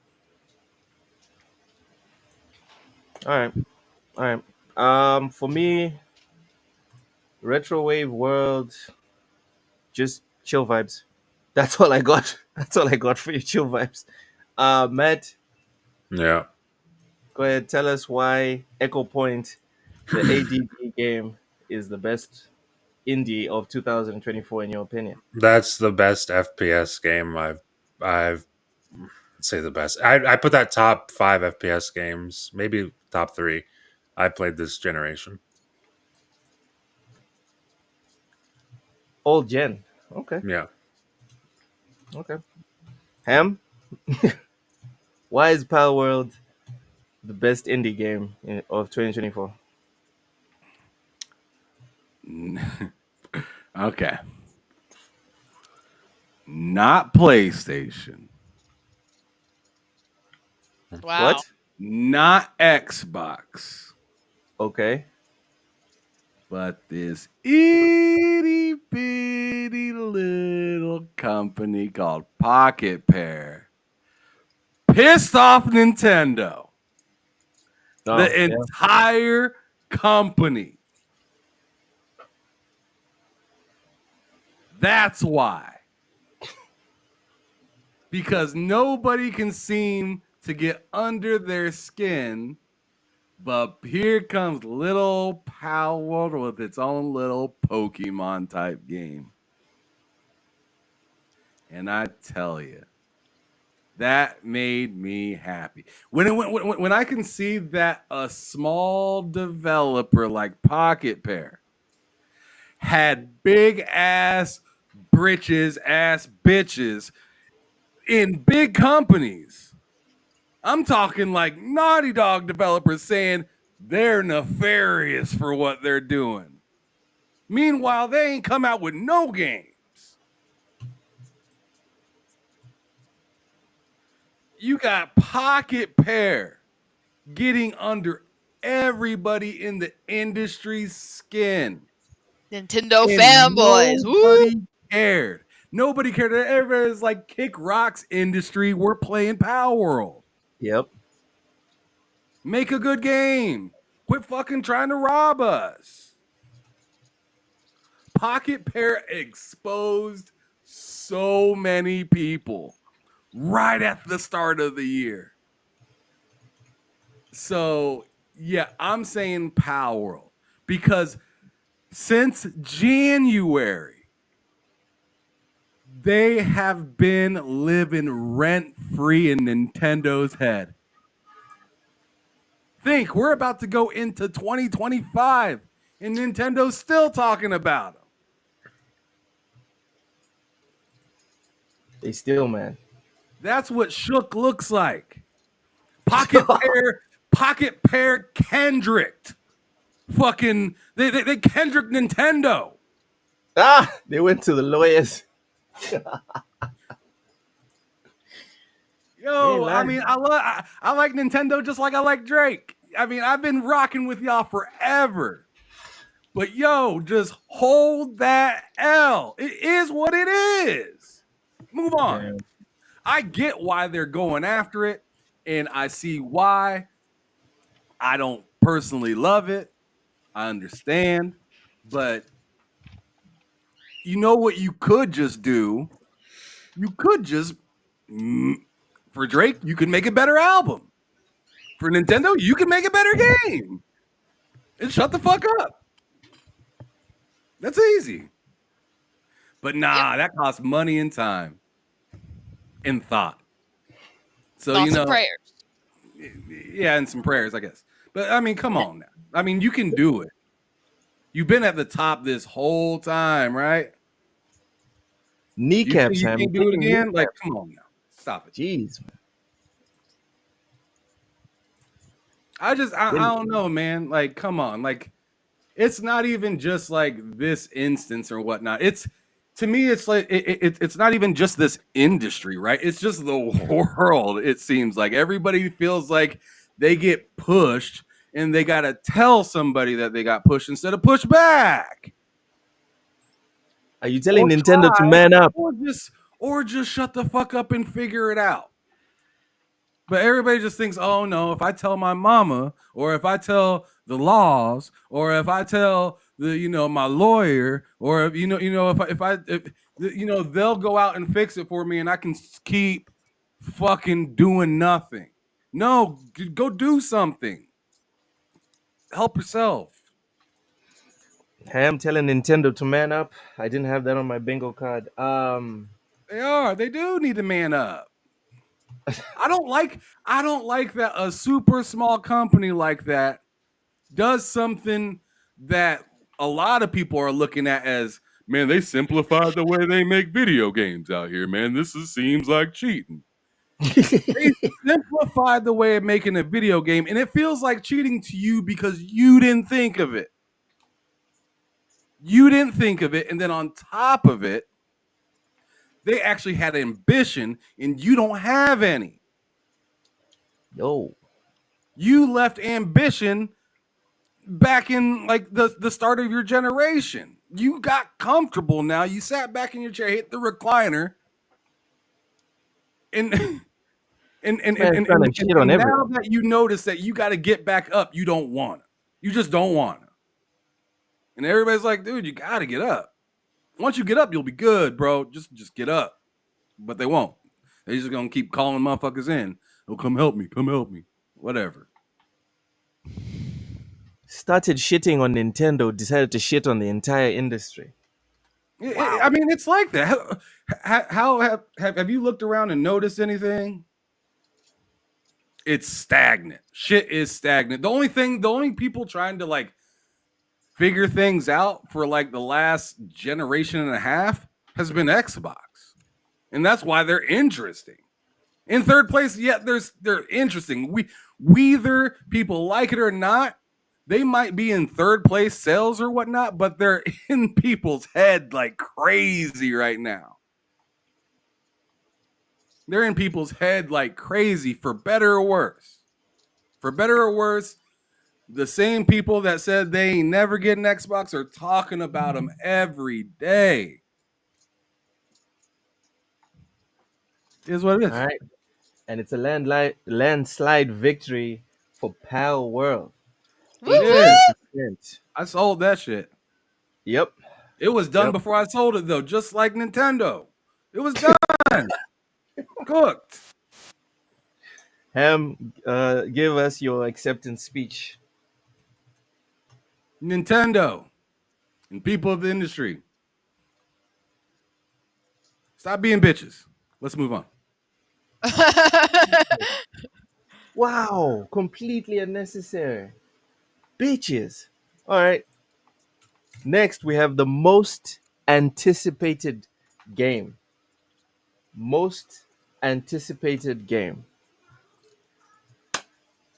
All right. For me, Retro Wave World, just chill vibes. That's all I got. That's all I got for you, chill vibes. Matt, Yeah. go ahead. Tell us why Echo Point, the ADD game, is the best indie of 2024 in your opinion. That's the best FPS game I've say the best. I put that top 5 FPS games, maybe top 3 I played this generation. Old gen. Okay. Yeah. Okay. Ham, why is Power World the best indie game of 2024? Okay. Not PlayStation. Wow. What? Not Xbox. Okay. But this itty bitty little company called Pocket Pair pissed off Nintendo. No, The yeah. entire company. That's why. Because nobody can seem to get under their skin, but here comes little Power World with its own little Pokemon type game. And I tell you, that made me happy. When I can see that a small developer like Pocket Pair had big ass britches ass bitches in big companies. I'm talking like Naughty Dog developers saying they're nefarious for what they're doing. Meanwhile, they ain't come out with no games. You got Pocket Pair getting under everybody in the industry's skin. Nintendo And fanboys. nobody Woo! cared. Nobody cared. Everybody's like, kick rocks industry. We're playing Power World. Yep. Make a good game. Quit fucking trying to rob us. Pocket Pair exposed so many people right at the start of the year. So, yeah, I'm saying Power World because since January, They have been living rent-free in Nintendo's head. Think, we're about to go into 2025, and Nintendo's still talking about them. They still, man. That's what Shook looks like. Pocket pair Kendrick. Fucking they Kendrick Nintendo. They went to the lawyers. Yo, I mean, I like Nintendo just like I like Drake. I mean, I've been rocking with y'all forever. But yo, just hold that L. It is what it is. Move on. Damn. I get why they're going after it, and I see why. I don't personally love it. I understand. But you know what you could just do? You could just, for Drake, you could make a better album. For Nintendo, you can make a better game. And shut the fuck up. That's easy. But nah, that costs money and time. And thought. So, Thoughts you know. and prayers. Yeah, and some prayers, I guess. But, I mean, come on now. I mean, you can do it. You've been at the top this whole time, right? Kneecaps, you man. can't do it again? Like, come on now. Stop it. Jeez, man. I don't know, man. Like, come on. Like, it's not even just like this instance or whatnot. To me, it's like it's not even just this industry, right? It's just the world. It seems like everybody feels like they get pushed and they gotta tell somebody that they got pushed instead of push back. Are you telling Nintendo to man up? Or just shut the fuck up and figure it out? But everybody just thinks, oh no, if I tell my mama, or if I tell the laws, or if I tell my lawyer, or if they'll go out and fix it for me, and I can keep fucking doing nothing. No, go do something. Help yourself. I'm telling Nintendo to man up. I didn't have that on my bingo card. They do need to man up. I don't like that a super small company like that does something that a lot of people are looking at as, man, they simplified the way they make video games out here, man. Seems like cheating. They simplified the way of making a video game, and it feels like cheating to you because you didn't think of it. You didn't think of it, and then on top of it, they actually had ambition, and you don't have any. Yo. You left ambition back in like the start of your generation. You got comfortable now. You sat back in your chair, hit the recliner, and now that you notice that you got to get back up, you don't want it. You just don't want it. And everybody's like, dude, you got to get up. Once you get up, you'll be good, bro. Just get up. But they won't. They're just going to keep calling motherfuckers in. Oh, come help me. Come help me. Whatever. Started shitting on Nintendo, decided to shit on the entire industry. Wow. I mean, it's like that. How have you looked around and noticed anything? It's stagnant. Shit is stagnant. The only people trying to like figure things out for like the last generation and a half has been Xbox. And that's why they're interesting. In third place, they're interesting. Whether people like it or not, they might be in third place sales or whatnot, but they're in people's head like crazy right now. They're in people's head like crazy, for better or worse. For better or worse, the same people that said they ain't never get an Xbox are talking about them every day. Is what it is. All right. And it's a landslide victory for PAL World. I sold that shit. Yep. It was done before I sold it, though, just like Nintendo. It was done. Cooked. Ham, give us your acceptance speech. Nintendo and people of the industry, Stop being bitches. Let's move on. Wow, completely unnecessary. Bitches. All right. Next, we have the most anticipated game. Most anticipated game.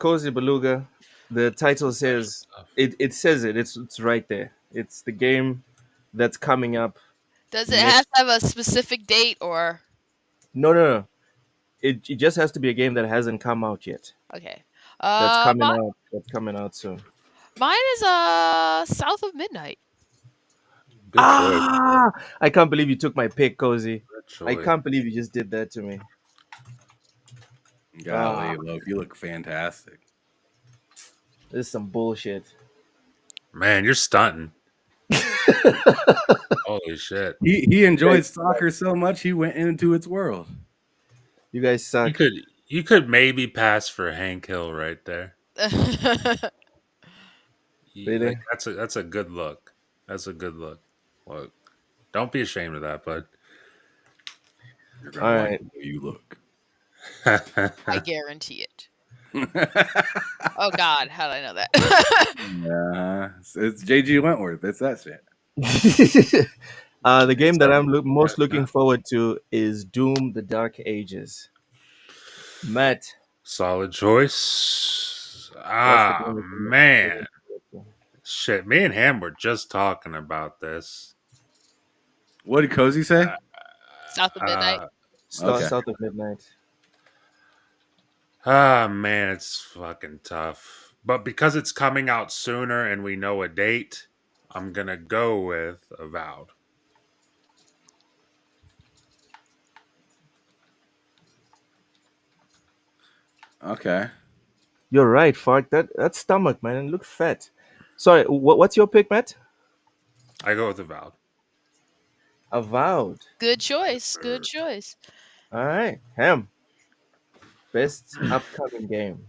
Cozy Beluga. The title says it says it. It's right there. It's the game that's coming up Does it have next. to have a specific date or? No. It just has to be a game that hasn't come out yet. Okay. That's coming Mine, out. That's coming out soon. mine is South of Midnight. Good choice. I can't believe you took my pick, Cozy. Good I choice. can't believe you just did that to me. Golly, look, you look fantastic. This is some bullshit. Man, you're stunting. Holy shit. He enjoyed soccer so much he went into its world. You guys suck. You could maybe pass for Hank Hill right there. Really? Like, that's a good look. That's a good look. Look, don't be ashamed of that, bud. You're gonna All like right. the way you look. I guarantee it. Oh God, how did I know that? Yeah, it's J.G. Wentworth. It's that shit. The game that I'm most looking forward to is Doom: The Dark Ages. Matt, Solid choice. what's the Ah, game that you're most man. looking forward Shit, me and Ham were just talking about this. What did Cozy say? South of Midnight. to? Okay. South of Midnight. Man, it's fucking tough. But because it's coming out sooner and we know a date, I'm gonna go with Avowed. Okay. You're right, Fart. That stomach, man, it looks fat. Sorry, what's your pick, Matt? I go with Avowed. Avowed. Good choice. Good choice. All right, Ham. Best upcoming game.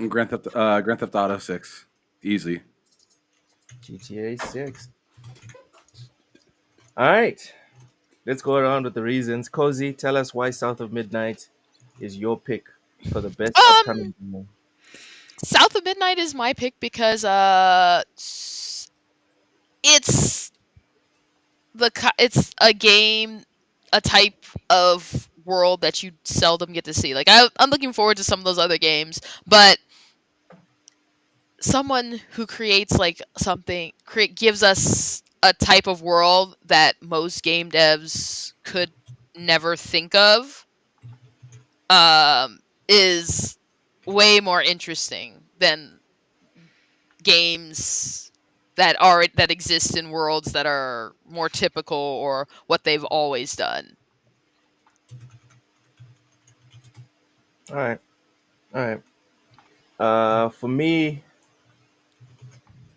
Grand Theft Auto 6. Easy. GTA 6. All right. Let's go around with the reasons. Cozy, tell us why South of Midnight is your pick for the best upcoming game. South of Midnight is my pick because it's it's a game, a type of world that you seldom get to see. Like I'm looking forward to some of those other games, but someone who creates like something gives us a type of world that most game devs could never think of is way more interesting than games that exist in worlds that are more typical or what they've always done. All right. For me,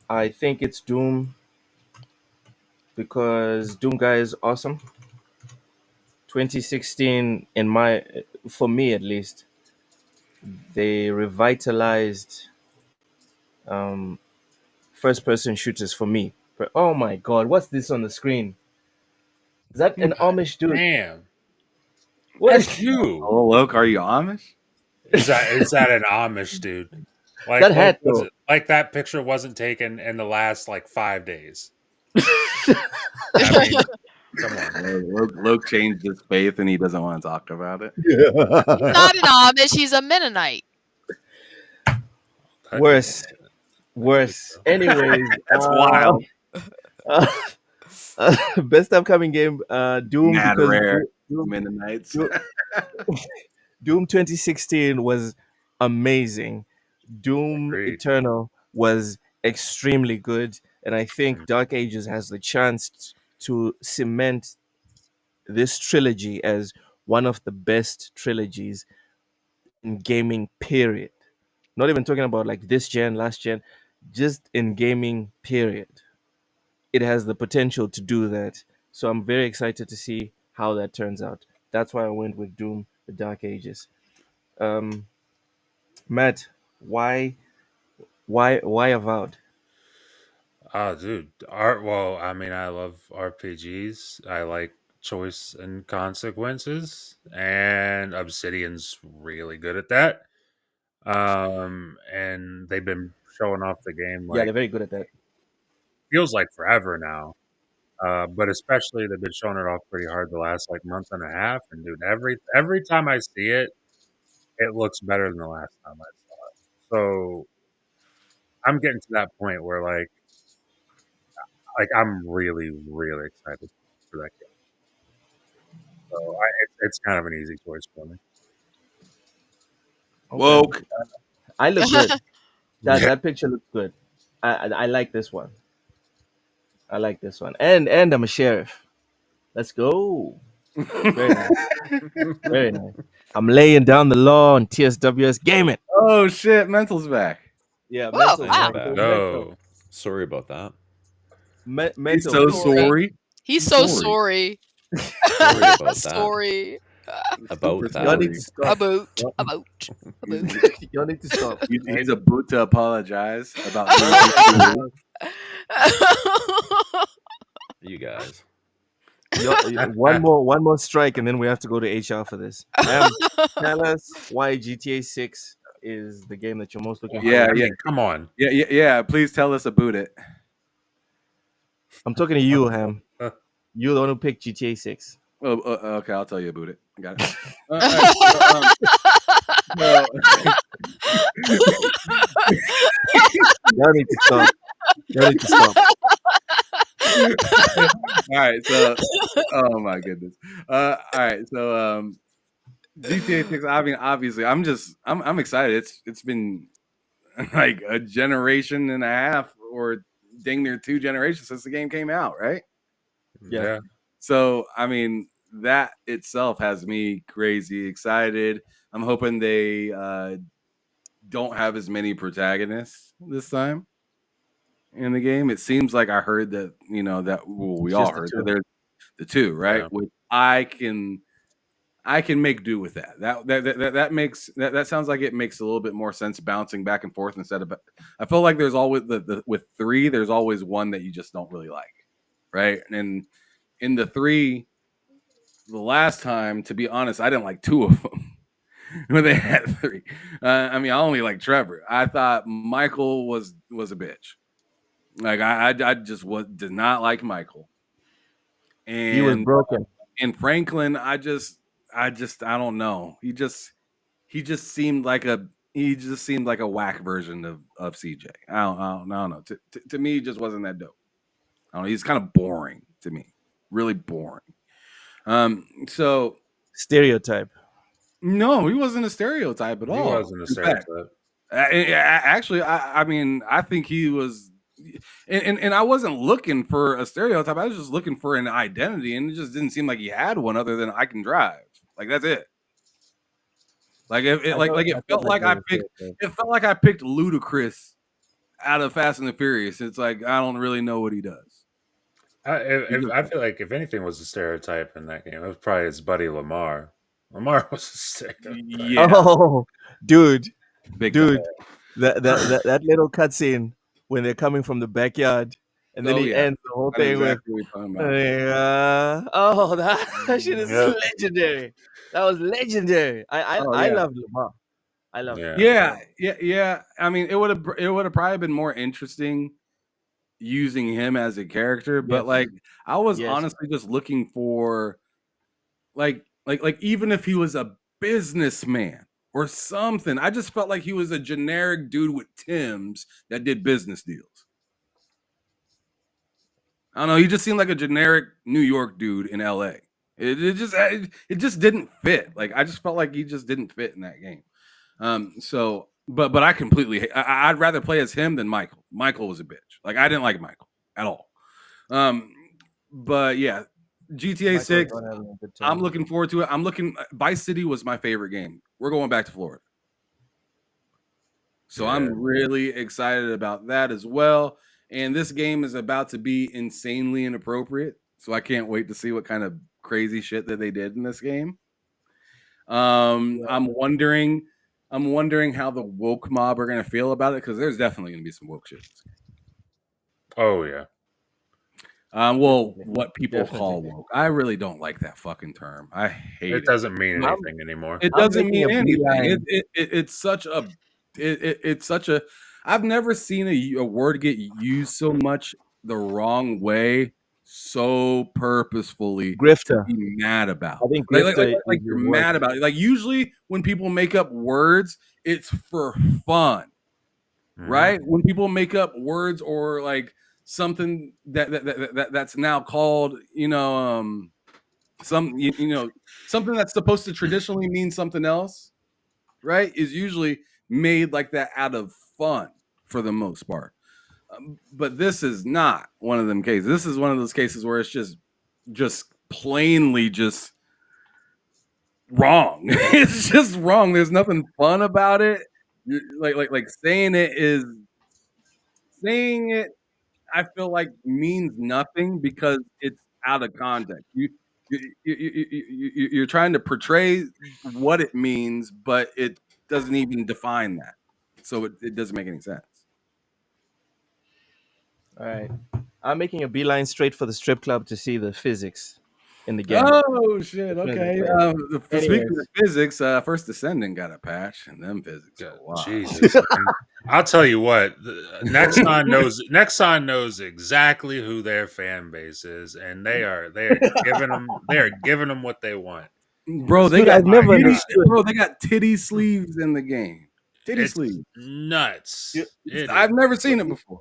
I think it's Doom because Doom guy is awesome. 2016, for me at least, they revitalized first-person shooters for me. But, oh my God, what's this on the screen? Is that an Amish dude? Damn. What That's is you. Oh, look, are you Amish? Is that an Amish dude? Like that hat though? like that picture wasn't taken in the last like 5 days. I mean, come on. Luke changed his faith and he doesn't want to talk about it. He's not an Amish, he's a Mennonite. Worse. Anyways, That's wild. Best upcoming game, Doom. Mad because rare. Doom, Mennonites. Doom 2016 was amazing. Doom Agreed. Eternal was extremely good, and I think Dark Ages has the chance to cement this trilogy as one of the best trilogies in gaming. Period. Not even talking about like this gen, last gen, just in gaming. Period. It has the potential to do that. So I'm very excited to see how that turns out. That's why I went with Doom: The Dark Ages. Matt, why Avowed? Oh, dude. Art. Well, I mean, I love RPGs. I like choice and consequences, and Obsidian's really good at that. And they've been showing off the game Yeah, like they're very good at that. feels like forever now. But especially they've been showing it off pretty hard the last like month and a half. And dude, every time I see it, it looks better than the last time I saw it. So I'm getting to that point where like I'm really really excited for that game. So it's kind of an easy choice for me. Okay. Woke. I look good. Yeah. That picture looks good. I like this one. I like this one. And I'm a sheriff. Let's go. Very nice. Very nice. I'm laying down the law on TSWS gaming. Oh shit, Mental's back. Yeah, Whoa, mental. wow. Mental. No. Sorry about that. He's Mental. so Sorry. sorry. He's so Sorry. sorry. Sorry about that. Sorry. About Super that. Y'all need to stop. About. Y'all need to stop. He's a boot to apologize about You guys. One more strike, and then we have to go to HR for this. Tell us why GTA 6 is the game that you're most looking Yeah, for. I mean, come on. yeah. Please tell us about it. I'm talking to you, Ham. You're the one who picked GTA 6. Oh, okay, I'll tell you about it. Got it. Y'all need to stop. Y'all need to stop. All right, so oh my goodness. All right, so GTA 6. I mean, obviously, I'm excited. It's been like a generation and a half, or dang near 2 generations since the game came out, right? Yeah. So I mean, that itself has me crazy excited. I'm hoping they don't have as many protagonists this time in the game. It seems like I heard that, that we It's all just the heard two. that there's the 2, right? Yeah. Which I can make do with that. That makes that sounds like it makes a little bit more sense bouncing back and forth instead of. I feel like there's always with 3, there's always one that you just don't really like, right? And in the 3, the last time, to be honest, I didn't like 2 of them when they had 3. I mean, I only like Trevor. I thought Michael was a bitch. Like I just did not like Michael. And He was broken. And Franklin, I don't know. He just seemed like a whack version of CJ. I don't know. To me, he just wasn't that dope. I don't know. He's kind of boring to me. Really boring. So Stereotype. no, he wasn't a stereotype at all. He wasn't a stereotype. Actually, I mean, I think he was, and I wasn't looking for a stereotype. I was just looking for an identity, and it just didn't seem like he had one other than I can drive. Like that's it. Like it felt like I picked Ludacris out of Fast and the Furious. It's like I don't really know what he does. I feel like if anything was a stereotype in that game, it was probably his buddy Lamar. Lamar was a stereotype. Yeah, Oh, dude, big dude, time. that little cutscene when they're coming from the backyard, and then he ends the whole I know thing exactly what you're talking about. with, that shit is legendary. That was legendary. I love Lamar. I love him. Yeah. I mean, it would have probably been more interesting using him as a character, but like I was honestly just looking for like even if he was a businessman or something, I just felt like he was a generic dude with Tim's that did business deals. I don't know, he just seemed like a generic New York dude in LA. It just didn't fit. Like I just felt like he just didn't fit in that game. So but I completely I'd rather play as him than Michael. Michael was a bitch. Like I didn't like Michael at all. But yeah, GTA 6. I'm looking forward to it. Vice City was my favorite game. We're going back to Florida. So I'm really excited about that as well. And this game is about to be insanely inappropriate. So I can't wait to see what kind of crazy shit that they did in this game. I'm wondering how the woke mob are going to feel about it, because there's definitely going to be some woke shit. Oh yeah. Well, Definitely. what people Definitely. call woke. I really don't like that fucking term. I hate It doesn't mean anything anymore. It I'm doesn't making mean a anything. beeline. It's such a it's such a. I've never seen a word get used so much the wrong way, so purposefully to Grifter. be mad about. I think Like grifter is you're the word. mad about it. Like usually when people make up words, it's for fun, right? When people make up words or like something that's now called, some something that's supposed to traditionally mean something else, right, is usually made like that out of fun for the most part. But this is not one of them cases. This is one of those cases where it's just plainly just wrong. It's just wrong. There's nothing fun about it. Like saying it, I feel like means nothing because it's out of context. You're trying to portray what it means, but it doesn't even define that. So it doesn't make any sense. All right. I'm making a beeline straight for the strip club to see the physics in the game. Oh shit! The Okay. physics. Speaking Anyways. of physics, First Descendant got a patch, and them physics are wild. Jesus, man. I'll tell you what. Nexon knows exactly who their fan base is, and they are giving them what they want. Bro, they Dude, got I've never titty, understood. bro. They got titty sleeves in the game. Titty It's sleeves. nuts. I've never seen it before.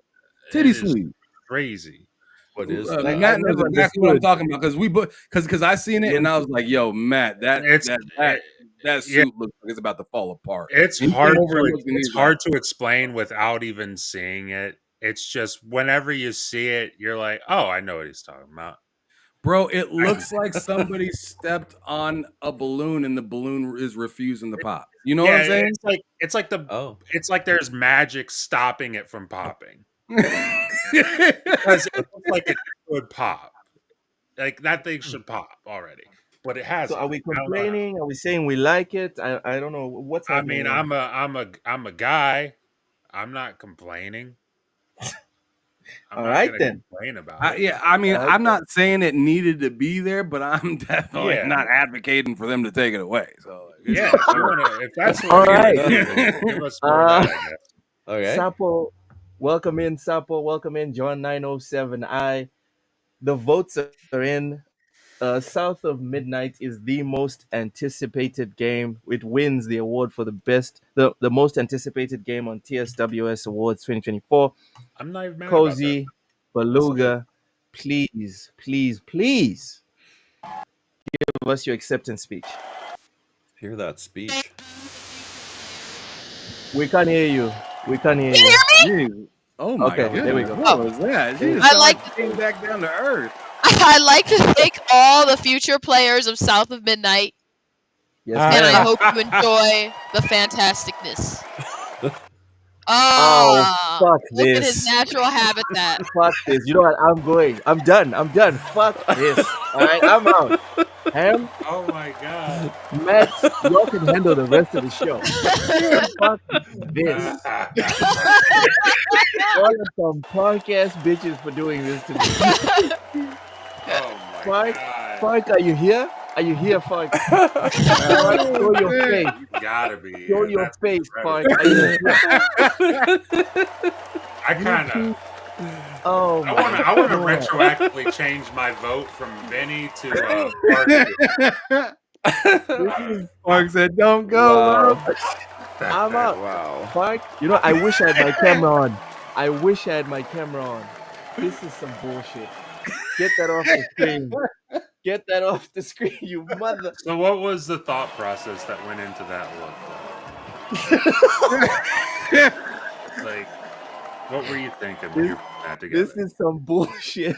Titty sleeves. Crazy. What is Like, Matt I've knows never exactly what I'm understood. talking about because I seen it and I was like, "Yo, Matt, that suit looks like it's about to fall apart." It's And he hard came over and to looked and he's hard to explain without even seeing it. It's just whenever you see it, you're like, "Oh, I know what he's talking about." Bro, it looks like somebody stepped on a balloon and the balloon is refusing to pop. You know what I'm saying? It's like there's magic stopping it from popping. Because it looks like it should pop. Like that thing should pop already. But it hasn't. So are we complaining? Are we saying we like it? I don't know what's happening. I mean, I'm a guy. I'm not complaining. I'm All not right gonna then. complain about it. Yeah, I mean, All right, I'm not saying it needed to be there, but I'm definitely Yeah. not advocating for them to take it away. So Yeah, if that's what All you're right. doing, give us more of that, I guess. Okay. Sapo, welcome in. Sapo, welcome in. John 907I. The votes are in. South of Midnight is the most anticipated game. It wins the award for the most anticipated game on TSWS Awards 2024. I'm not even mad Cozy, about Beluga, please, please, please give us your acceptance speech. Hear that speech. We can't hear you. We can't hear you. Jeez. Oh my Okay, goodness. there we go. What was that? She just I sounded like like came back down to earth. I like to thank all the future players of South of Midnight, Yes, and I ma'am. hope you enjoy the fantasticness. Oh, fuck Look at this. his natural habitat. Fuck this. You know what? I'm going. I'm done. I'm done. Fuck this. All right, I'm out. Ham, Oh my god. Matt, y'all can handle the rest of the show. Fuck this. All of some punk ass bitches for doing this to me. Oh my Funk, god. Funk, are you here? Are you here, Funk? Funk, show your face. You gotta be. Show Yeah, your that's face, incredible. Funk. Are you here? I kind of. Oh, I want to retroactively change my vote from Vinny to Parker. Mark said, "Don't go." Wow. I'm out. Wow. Funk, you know, I wish I had my camera on. I wish I had my camera on. This is some bullshit. Get that off the screen. Get that off the screen, you mother. So, what was the thought process that went into that look? Like, what were you thinking when you were putting that together? This is some bullshit.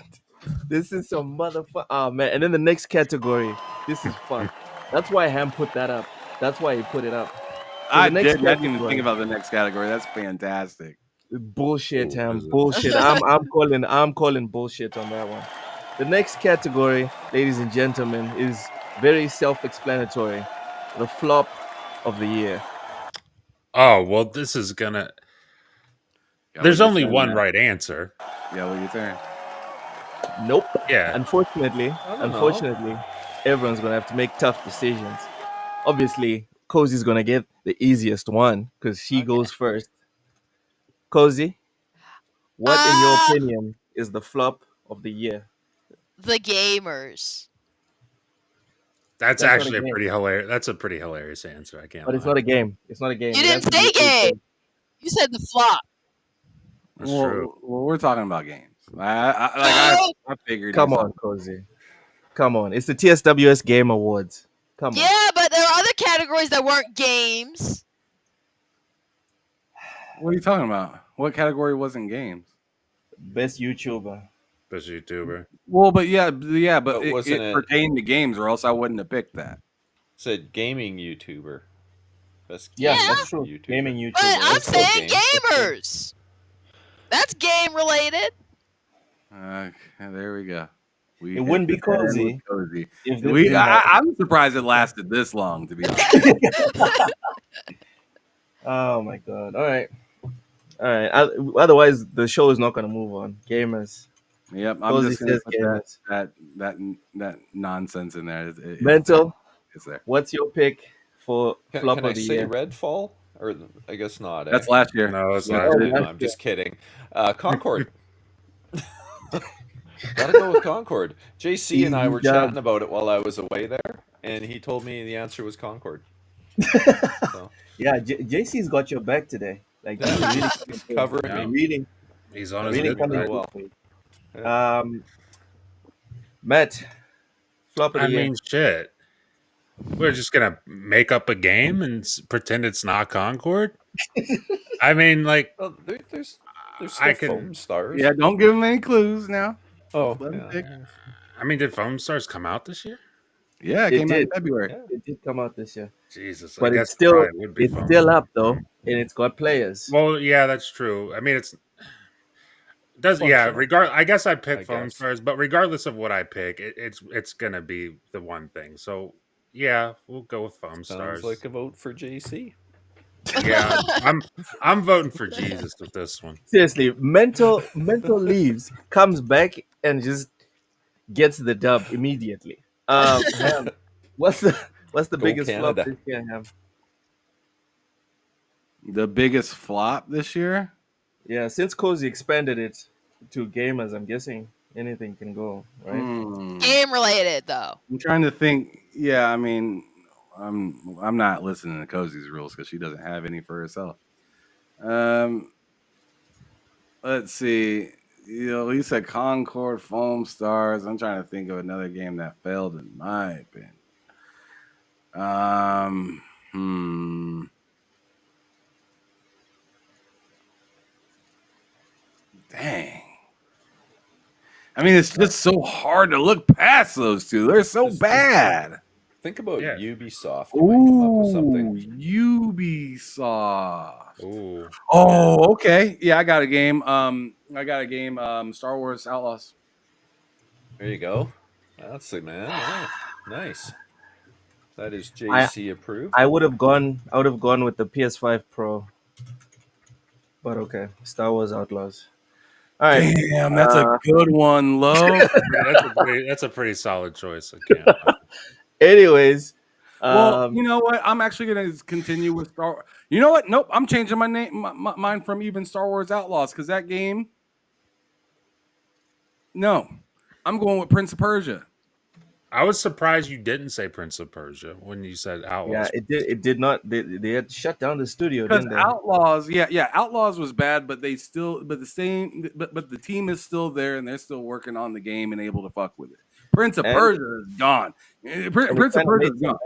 This is some motherfucker. Oh man! And then the next category. This is fun. That's why Ham put that up. That's why he put it up. So I the next didn't even category- think about the next category. That's fantastic. Bullshit, Ooh, Ham. is it? Bullshit. I'm calling bullshit on that one. The next category, ladies and gentlemen, is very self-explanatory. The flop of the year. Oh well, this is gonna. Yeah, There's what you only saying, one Matt? right answer. Yeah, what you saying? Nope. Yeah. Unfortunately, everyone's gonna have to make tough decisions. Obviously, Cozy's gonna get the easiest one because she goes first. Cozy, what, in your opinion, is the flop of the year? The gamers. That's That's not a actually a game. pretty hilarious. That's a pretty hilarious answer. I can't. But it's lie. not a game. It's not a game. You It has didn't to be say a good game. You said the flop. That's true. Well, we're talking about games. I figured. Come on, Cozy. Come on. It's the TSWS Game Awards. Come on. Yeah, but there are other categories that weren't games. What are you talking about? What category wasn't games? Best YouTuber. Best YouTuber. Well, but but it wasn't it- pertained to games, or else I wouldn't have picked that. Said gaming YouTuber. Best Yeah, gaming that's true. YouTuber. Gaming YouTuber. But I'm That's still saying games. gamers. That's game related. There we go. It wouldn't be Cozy. If this didn't happen. I'm surprised it lasted this long, to be honest. Oh my god! All right. Otherwise, the show is not going to move on. Gamers. Yep, I'm Cozy just gonna says put gamers. that nonsense in there. Mental. It's there. What's your pick for flop Can of I the say year? Redfall? Or I guess not. That's last year. No, it's Yeah. not. No, I'm just kidding. Concord. Gotta go with Concord. JC and I were Easy job. chatting about it while I was away there, and he told me the answer was Concord. So, Yeah, JC's got your back today. Like Yeah. really covering Yeah. me. reading, He's on his really good coming side. well. through for you. Matt, flop of the I year. mean, shit. We're just gonna make up a game and pretend it's not Concord. I mean, like, Well, there's still I can- foam stars. Yeah, don't give him any clues now. Oh, Let him yeah. pick. I mean, did Foam Stars come out this year? Yeah, it It came out in did. February. Yeah. It did come out this year, Jesus, I but guess it's still probably would be it's Foam. still up though, and it's got players. Well, yeah, that's true. I mean, it's Functional. I guess I pick I Foam guess. Stars, but regardless of what I pick, it's gonna be the one thing. So yeah, we'll go with Foam Stars. Sounds like a vote for JC. Yeah, I'm voting for Jesus with this one. Seriously, mental leaves, comes back and just gets the dub immediately. Ham, what's the Go biggest flop Canada. this year, Ham? The biggest flop this year? Yeah, since Cozy expanded it to gamers, I'm guessing anything can go, right? Game related though. I'm trying to think. Yeah, I mean, I'm not listening to Cozy's rules because she doesn't have any for herself. Let's see. You said Concord, Foam Stars. I'm trying to think of another game that failed in my opinion. Dang. I mean, it's just so hard to look past those two. They're so bad. Think about Yeah. Ubisoft. You might come up with Ooh, something. Ubisoft. Ooh, Oh, okay. Yeah, I got a game. Star Wars Outlaws. There you go. That's it, man. Yeah. Nice. That is JC approved. I would have gone with the PS5 Pro. But okay, Star Wars Outlaws. All right. Damn, that's a good one, Lo. that's a pretty solid choice. I can't. Anyways, Well, you know what? I'm actually going to continue with Star. You know what? Nope. I'm changing my name, mine from even Star Wars Outlaws because that game. No, I'm going with Prince of Persia. I was surprised you didn't say Prince of Persia when you said yeah, Outlaws. it did not. They had shut down the studio, Because didn't they? Outlaws, Outlaws was bad, but the team is still there and they're still working on the game and able to fuck with it. Prince of And- Persia is gone. Prince of kinda Persia made is gone.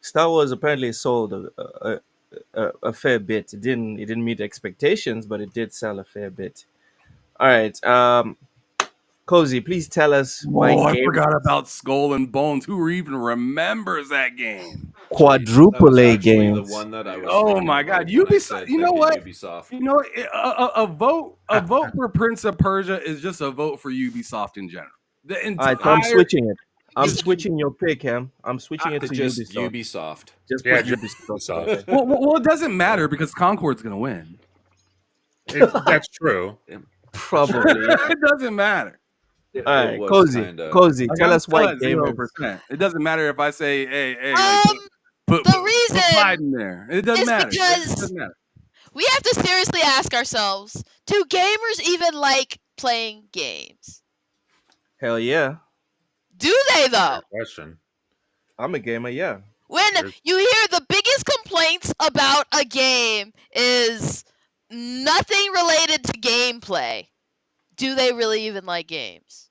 Star Wars apparently sold a fair bit. It didn't meet expectations, but it did sell a fair bit. All right, Cozy, please tell us why Oh, I game forgot about Skull and Bones. Who even remembers that game? quadruple That was A actually games. The one that I was Oh thinking my about God, when I Ubisoft! said You know maybe what? Ubisoft. You know, a vote for Prince of Persia is just a vote for Ubisoft in general. The All right, so I'm entire switching it. I'm switching your pick, Ham. I'm switching it To to just Ubisoft. Ubisoft. Just Yeah, put just Ubisoft. Ubisoft. well, it doesn't matter because Concord's gonna win. That's true. Probably. It doesn't matter. All right, was Cozy. kinda- Cozy, Like, tell I'm us still why at gamers. 0%. It doesn't matter if I say, hey, like, put The reason Biden there. It doesn't is matter. It because doesn't matter. we have to seriously ask ourselves: do gamers even like playing games? Hell yeah, Do they though? Fair question. I'm a gamer. Yeah. When Sure. you hear the biggest complaints about a game is nothing related to gameplay, do they really even like games?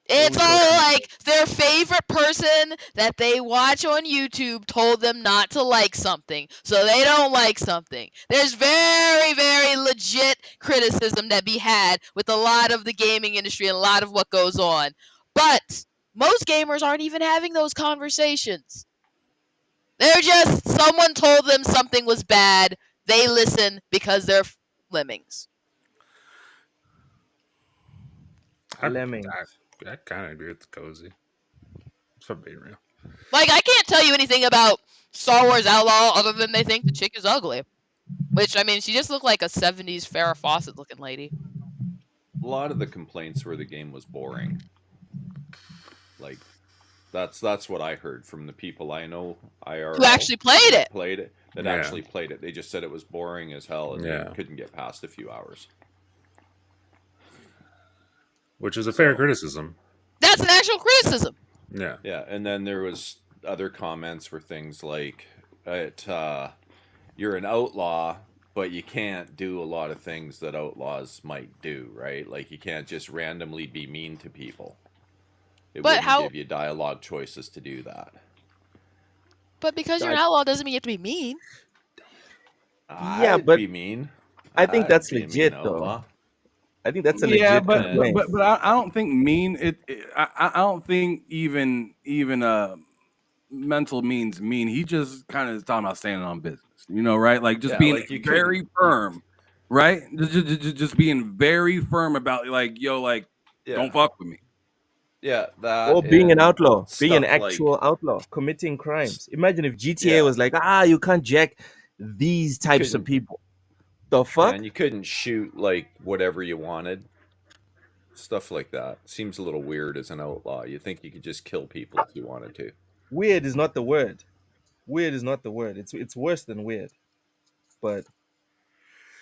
It's all like their favorite person that they watch on YouTube told them not to like something, so they don't like something. There's very, very legit criticism that be had with a lot of the gaming industry and a lot of what goes on. But most gamers aren't even having those conversations. They're just, someone told them something was bad, they listen because they're lemmings. Lemmings. I kind of agree with Cozy. If I'm being real. Like, I can't tell you anything about Star Wars Outlaw other than they think the chick is ugly. Which, I mean, she just looked like a 70s Farrah Fawcett looking lady. A lot of the complaints were the game was boring. Like, that's what I heard from the people I know IRL. Who actually played it. That actually played it. They just said it was boring as hell and they couldn't get past a few hours. Which is a fair criticism. That's an actual criticism. Yeah. Yeah, and then there was other comments were things like, you're an outlaw, but you can't do a lot of things that outlaws might do, right? Like, you can't just randomly be mean to people. It wouldn't give you dialogue choices to do that. But because you're an outlaw doesn't mean you have to be mean. I'd be mean. I think that's legit, though. I think that's a legit complaint. but I don't think mean. I don't think even mental means mean. He just kind of is talking about standing on business, right? Like just being like very firm, right? Just being very firm about like, yo, like don't fuck with me. Yeah, that. Or being an outlaw, being an actual outlaw, committing crimes. Imagine if GTA was like, you can't jack these types of people. The fuck? And you couldn't shoot like whatever you wanted. Stuff like that seems a little weird as an outlaw. You think you could just kill people if you wanted to. Weird is not the word. Weird is not the word. It's worse than weird. But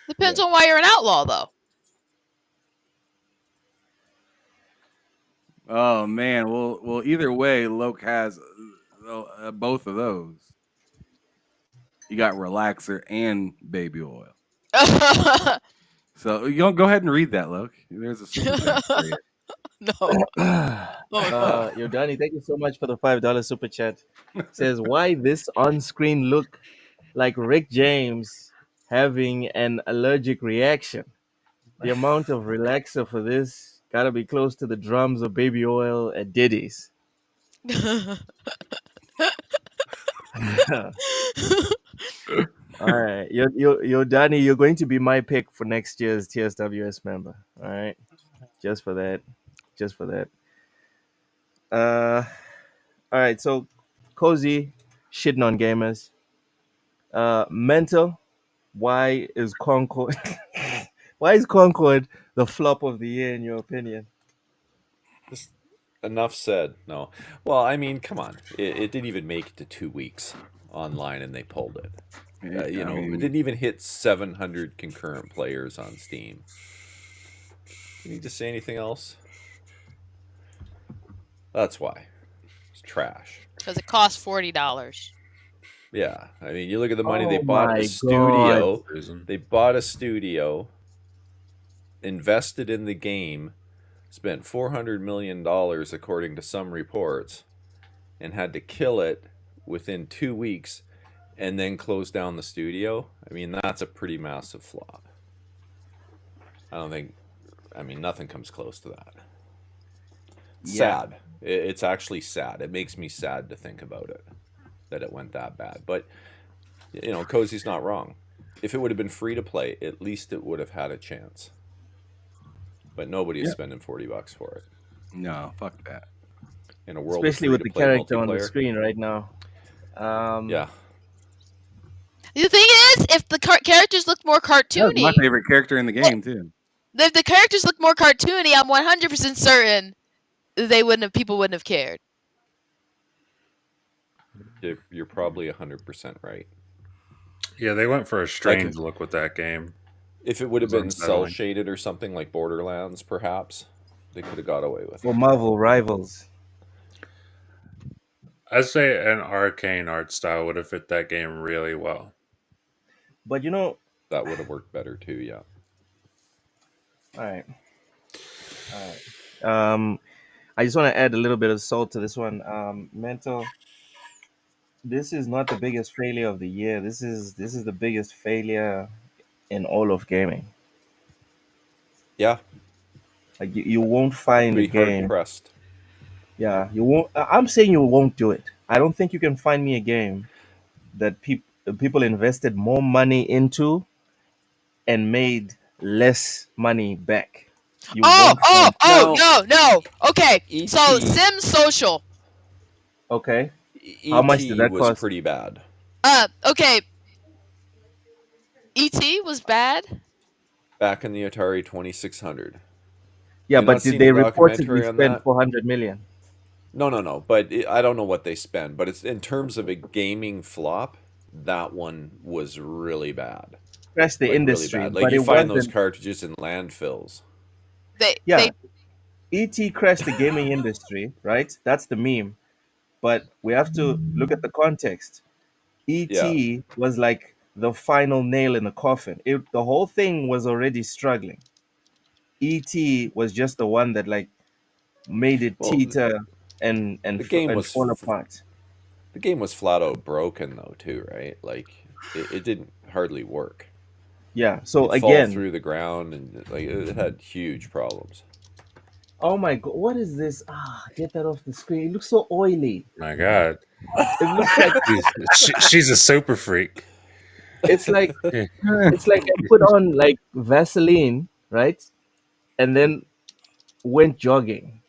depends on why you're an outlaw, though. Oh man, well, either way, Loke has both of those. You got relaxer and baby oil. So you go ahead and read that, Loke. There's a super chat for you. No. Yodani, thank you so much for the $5 super chat. Says, why this on-screen look like Rick James having an allergic reaction? The amount of relaxer for this gotta be close to the drums of baby oil at Diddy's. All right, Yodani, you're going to be my pick for next year's TSWS member. All right, just for that. All right, so Cozy shitting on gamers. Mental, why is Concord the flop of the year in your opinion? Just enough said. No. Well, I mean, come on. It didn't even make it to 2 weeks online and they pulled it. It didn't even hit 700 concurrent players on Steam. You need to say anything else? That's why. It's trash. Because it costs $40. Yeah. I mean, you look at the money they bought a studio. They bought a studio, invested in the game, spent $400 million according to some reports, and had to kill it within 2 weeks and then close down the studio. I mean, that's a pretty massive flop. Nothing comes close to that. Sad. It's actually sad. It makes me sad to think about it, that it went that bad. But, Cozy's not wrong. If it would have been free to play, at least it would have had a chance. But nobody is spending $40 for it. No, fuck that. In a world, especially with the character on the screen right now. Yeah. The thing is, if the characters looked more cartoony, that's my favorite character in the game too. If the characters look more cartoony, I'm 100% certain people wouldn't have cared. You're probably 100% right. Yeah, they went for a strange look with that game. If it would have It was been cell unsettling. shaded or something like Borderlands, perhaps they could have got away with For it. Marvel Rivals. I'd say an arcane art style would have fit that game really well. But you know, That would have worked better too. Yeah. all right. I just want to add a little bit of salt to this one. Mental. This is not the biggest failure of the year. This is the biggest failure in all of gaming. Yeah. Like you won't find a Be hard game. pressed. Yeah, you won't. I'm saying you won't do it. I don't think you can find me a game that people invested more money into and made less money back. You won't find. No. Okay, so E.T. Sim Social. Okay, how much did E.T. that was cost? pretty bad. Okay. E.T. was bad. Back in the Atari 2600. Yeah, You but not did seen they the reportedly documentary on spend that? 400 million? No. But I don't know what they spend. But it's in terms of a gaming flop. That one was really bad. Crashed the Like really industry, bad. Like but you it find those wasn't. cartridges in landfills. Yeah, ET crashed the gaming industry, right? That's the meme. But we have to look at the context. Yeah. ET was like the final nail in the coffin. The whole thing was already struggling. ET was just the one that like made it Well, teeter and the game was fall apart. the game was flat out broken though too, right? Like it didn't hardly work. Yeah. So It'd fall again, through the ground and like it had huge problems. oh my god, what is this? Get that off the screen. It looks so oily. My God, It looks like she's a super freak. it's like Yeah. it's like I put on like Vaseline, right? And then went jogging.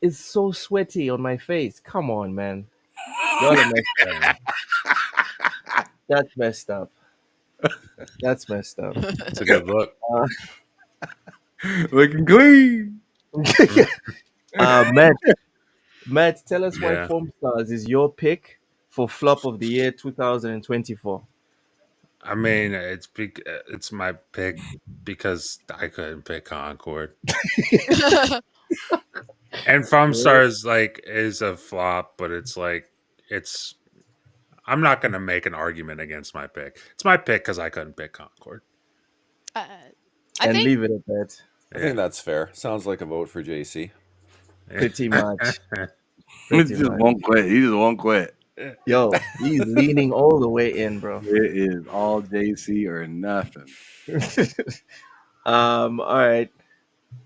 It's so sweaty on my face. Come on, man. Y'all are messed up. That's messed up. That's messed up. It's a good look. Looking clean. Matt, tell us why Yeah. Foam Stars is your pick for flop of the year 2024. I mean, it's my pick because I couldn't pick Concord. And Foam Stars like is a flop, but it's like it's. I'm not gonna make an argument against my pick. It's my pick because I couldn't pick Concord. I And think leave it at that. I think that's fair. Sounds like a vote for JC. Pretty much. He Pretty just much. won't quit. He just won't quit. Yo, he's leaning all the way in, bro. It is all JC or nothing. All right.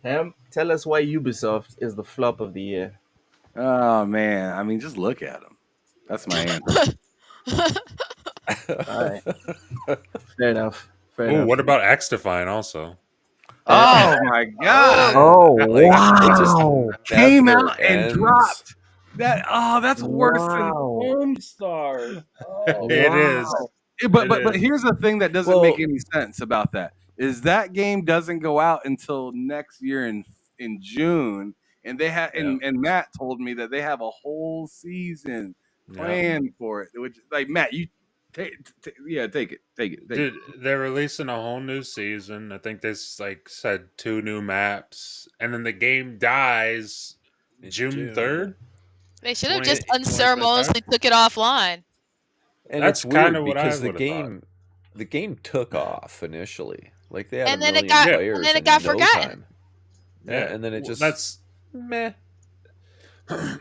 Ham, tell us why Ubisoft is the flop of the year. Oh man, I mean, just look at him. That's my answer. All right. Fair enough. Fair Ooh, enough. what about X Define also? Oh my god! Oh, Like, it just wow. Came never out and ends. dropped. That's worse than Wow. Foam Stars. Oh, It is. wow. But here's the thing that doesn't Well- make any sense about that is that game doesn't go out until next year in June, and they have and Matt told me that they have a whole season planned for it. Which like Matt, you take it. Dude, they're releasing a whole new season. I think this like said 2 new maps, and then the game dies June 3rd. they should have 20 just 2025? unceremoniously took it offline. And That's it's weird kinda what I because would've thought. the game took off initially. Like they had And a then it million got- and players then it in got no forgotten. time. Yeah, and then it just that's meh.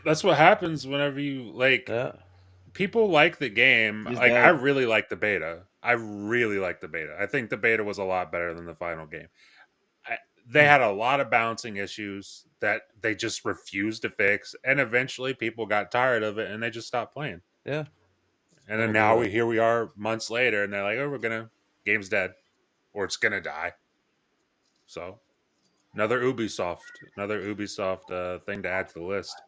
that's what happens whenever you like. Yeah. People like the game. Just Like bad. I really like the beta. I think the beta was a lot better than the final game. They had a lot of bouncing issues that they just refused to fix, and eventually people got tired of it and they just stopped playing. Yeah. And then now here we are months later, and they're like, "Oh, game's dead, or it's gonna die." So another Ubisoft thing to add to the list.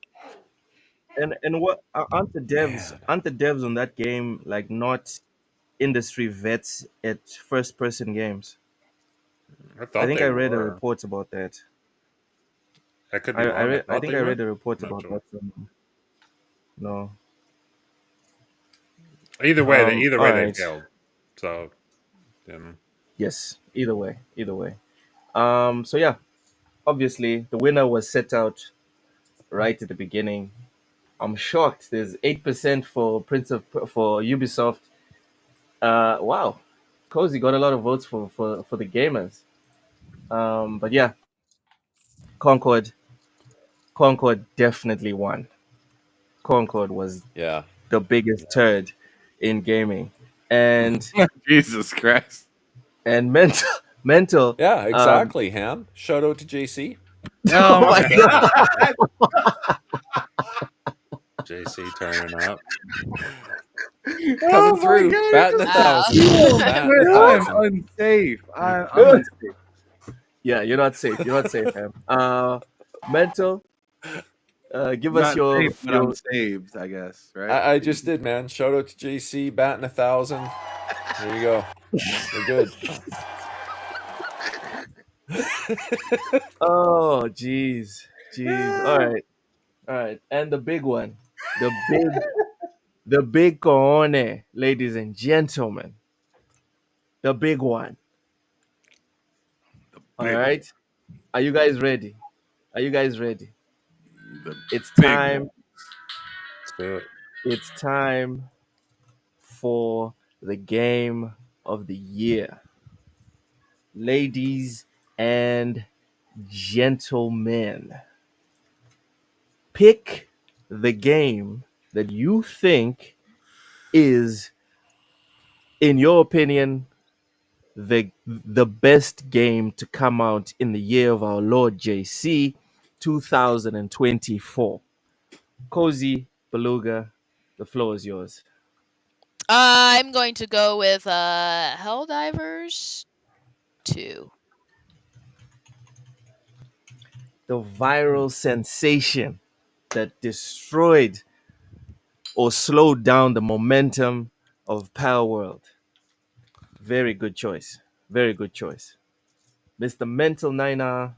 And what aren't the devs on that game like not industry vets at first person games? I thought I think they I read a were. report about that. I could be wrong. I think I read a report Not about sure. that. No. Either way, they All they right. failed. So, Yes. Either way. Either way. So yeah, obviously the winner was set out right at the beginning. I'm shocked. There's 8% for for Ubisoft. Wow, Cozy got a lot of votes for the gamers. But yeah, Concord definitely won. Concord was Yeah. the biggest turd in gaming, and Jesus Christ. mental. Yeah, exactly, Ham. Shout out to JC. Oh Oh my my god! JC turning up. Coming Oh my through. God, Batting it's a just- thousand. Batting a I'm thousand. unsafe. I'm unsafe. Yeah, you're not safe. You're not safe, man. Mental. Give us Not your safe, but I'm saved, I guess, right? I just did, man. Shout out to JC. Batting a thousand. There you go. We're good. Oh, jeez, jeez. All right. And the big one, the big cojones, ladies and gentlemen, the big one. All Big right. Are you guys ready? Are you guys ready? The It's big time. one. Let's do it. It's time for the game of the year, ladies and gentlemen. Pick the game that you think is, in your opinion, the best game to come out in the year of our Lord JC 2024. Cozy Beluga, the floor is yours. I'm going to go with Helldivers 2. The viral sensation that destroyed or slowed down the momentum of Power World. Very good choice. Very good choice. Mr. Mental Nina,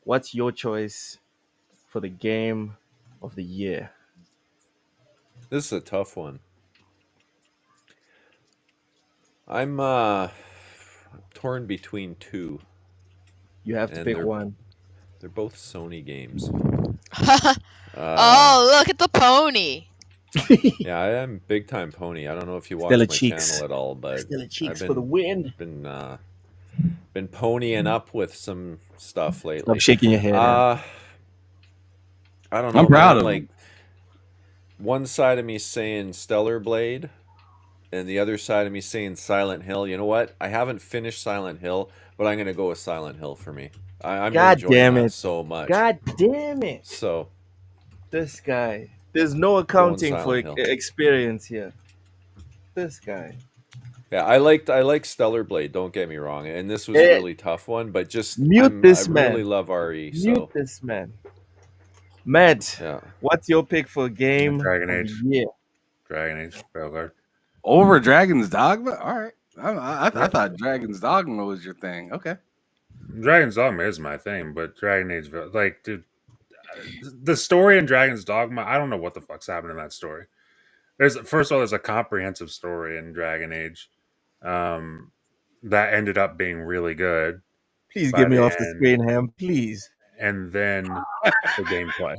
what's your choice for the game of the year? This is a tough one. I'm torn between two. You have to And pick they're- one. They're both Sony games. Oh, look at the pony. Yeah, I am big time pony. I don't know if you watch Stella my Cheeks. channel at all, but Stella Cheeks I've for the win. been ponying up with some stuff lately. Stop shaking your head. I don't know. I'm proud of like him. one side of me saying Stellar Blade, and the other side of me saying Silent Hill. You know what? I haven't finished Silent Hill, but I'm gonna go with Silent Hill for me. I'm God enjoying damn that it. so much. God damn it. So This guy. There's no accounting for Silent Hill. experience here. This guy. yeah, I like Stellar Blade. Don't get me wrong, and this was Eh, a really tough one, but just mute this I man. really love RE. Mute So this man. Matt, yeah, what's your pick for game Dragon of Age. the year? Dragon Age Railguard. Over Dragon's Dogma? All right. I thought Dragon's Dogma was your thing. Okay. Dragon's Dogma is my thing, but Dragon Age, like, dude, the story in Dragon's Dogma, I don't know what the fuck's happened in that story. First of all, there's a comprehensive story in Dragon Age that ended up being really good. Please by get me the off the end. screen, Ham. Please. And then the gameplay.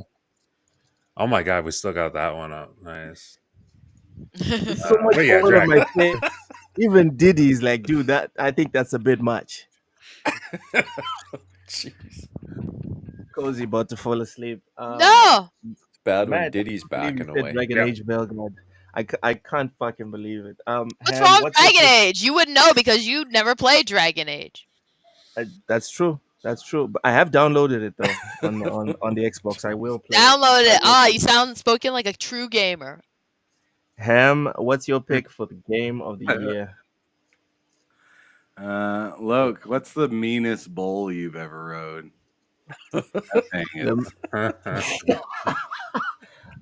Oh my god, we still got that one up. Nice. So much but yeah, all of my Dragon. things. Even Diddy's like, dude, that I think that's a bit much. jeez, Cozy about to fall asleep. No. it's bad when Matt, Diddy's I believe you backing said away. Dragon Yeah. Age Belgrade. I can't fucking believe it. What's Ham, wrong with your Dragon pick? Age? You wouldn't know because you never played Dragon Age. That's true. That's true. But I have downloaded it though on the Xbox. I will play. Download it. I will You sound spoken like a true gamer. Ham, what's your pick for the game of the year? Loke, what's the meanest bowl you've ever rode? That thing is-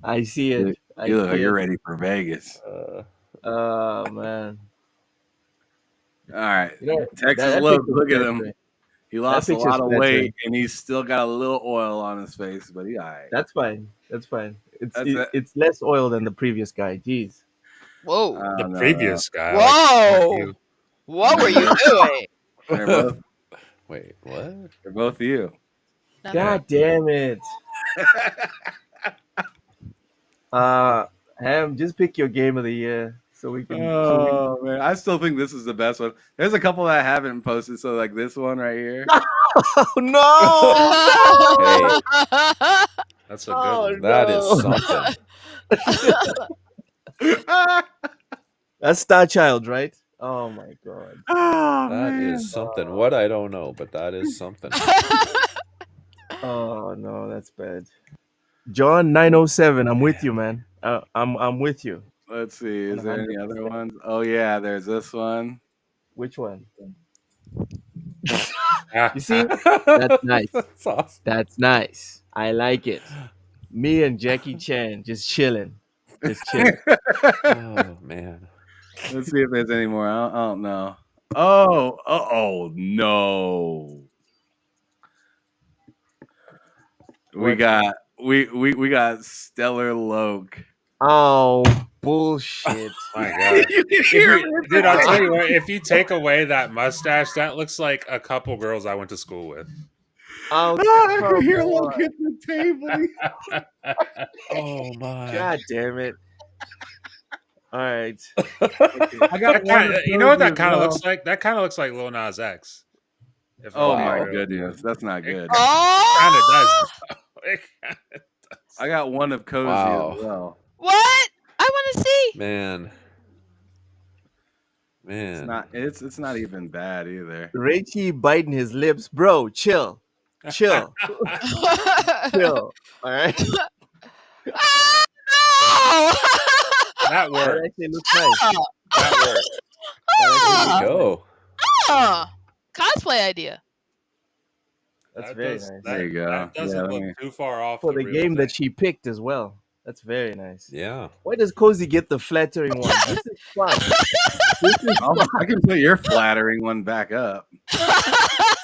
I see it. I you look see like you're it. ready for Vegas. Oh man. All right. You know, Texas that Loke, pick was look at good, him. man. He lost a picture's lot of flattering. weight, and he's still got a little oil on his face, but he all right. That's fine. That's fine. That's it. It's less oil than the previous guy. Jeez. Whoa. I The don't know. previous guy. Whoa. you. What were you doing? They're both, Wait, what? they're both you. Nothing. God damn it. Ham, just pick your game of the year so we can. Oh man, I still think this is the best one. There's a couple that I haven't posted, so like this one right here. Oh no! That's a good one. That is something. That's Star Child, right? Oh my god. Oh That man. is something. What I don't know, but that is something. Oh no, that's bad. John 907, I'm with you, man. I'm with you. Let's see. Is there any other ones? Oh yeah, there's this one. Which one? You You see? That's nice. That's awesome. That's nice. I like it. Me and Jackie Chan just chilling. Just chilling. Oh man. Let's see if there's any more. I don't know. Oh no. We got Stellar Loke. Oh bullshit. My God. Dude, I'll tell you what, if you take away that mustache, that looks like a couple girls I went to school with. Oh, I come can hear on. Loke hit the table. Oh my. God damn it. All right. I got one. You know what that kind of looks like? That kind of looks like Lil Nas X. If Oh I'm my being real. goodness, that's not good. Kind of Oh, does. It kinda does. I got one of Cozy Wow. as well. what? I want to see. Man. It's not even bad either. Rachie biting his lips. Bro, chill. Chill. Chill. All right. Oh, That That worked. actually looks nice. That worked. There you go. oh. Cosplay idea. That's That very does- nice. There you go. That doesn't Yeah, let look me- too far off For the real game thing. that she picked as well. That's very nice. Yeah. Why does Cozy get the flattering one? This is fun. This is fun. I can put your flattering one back up.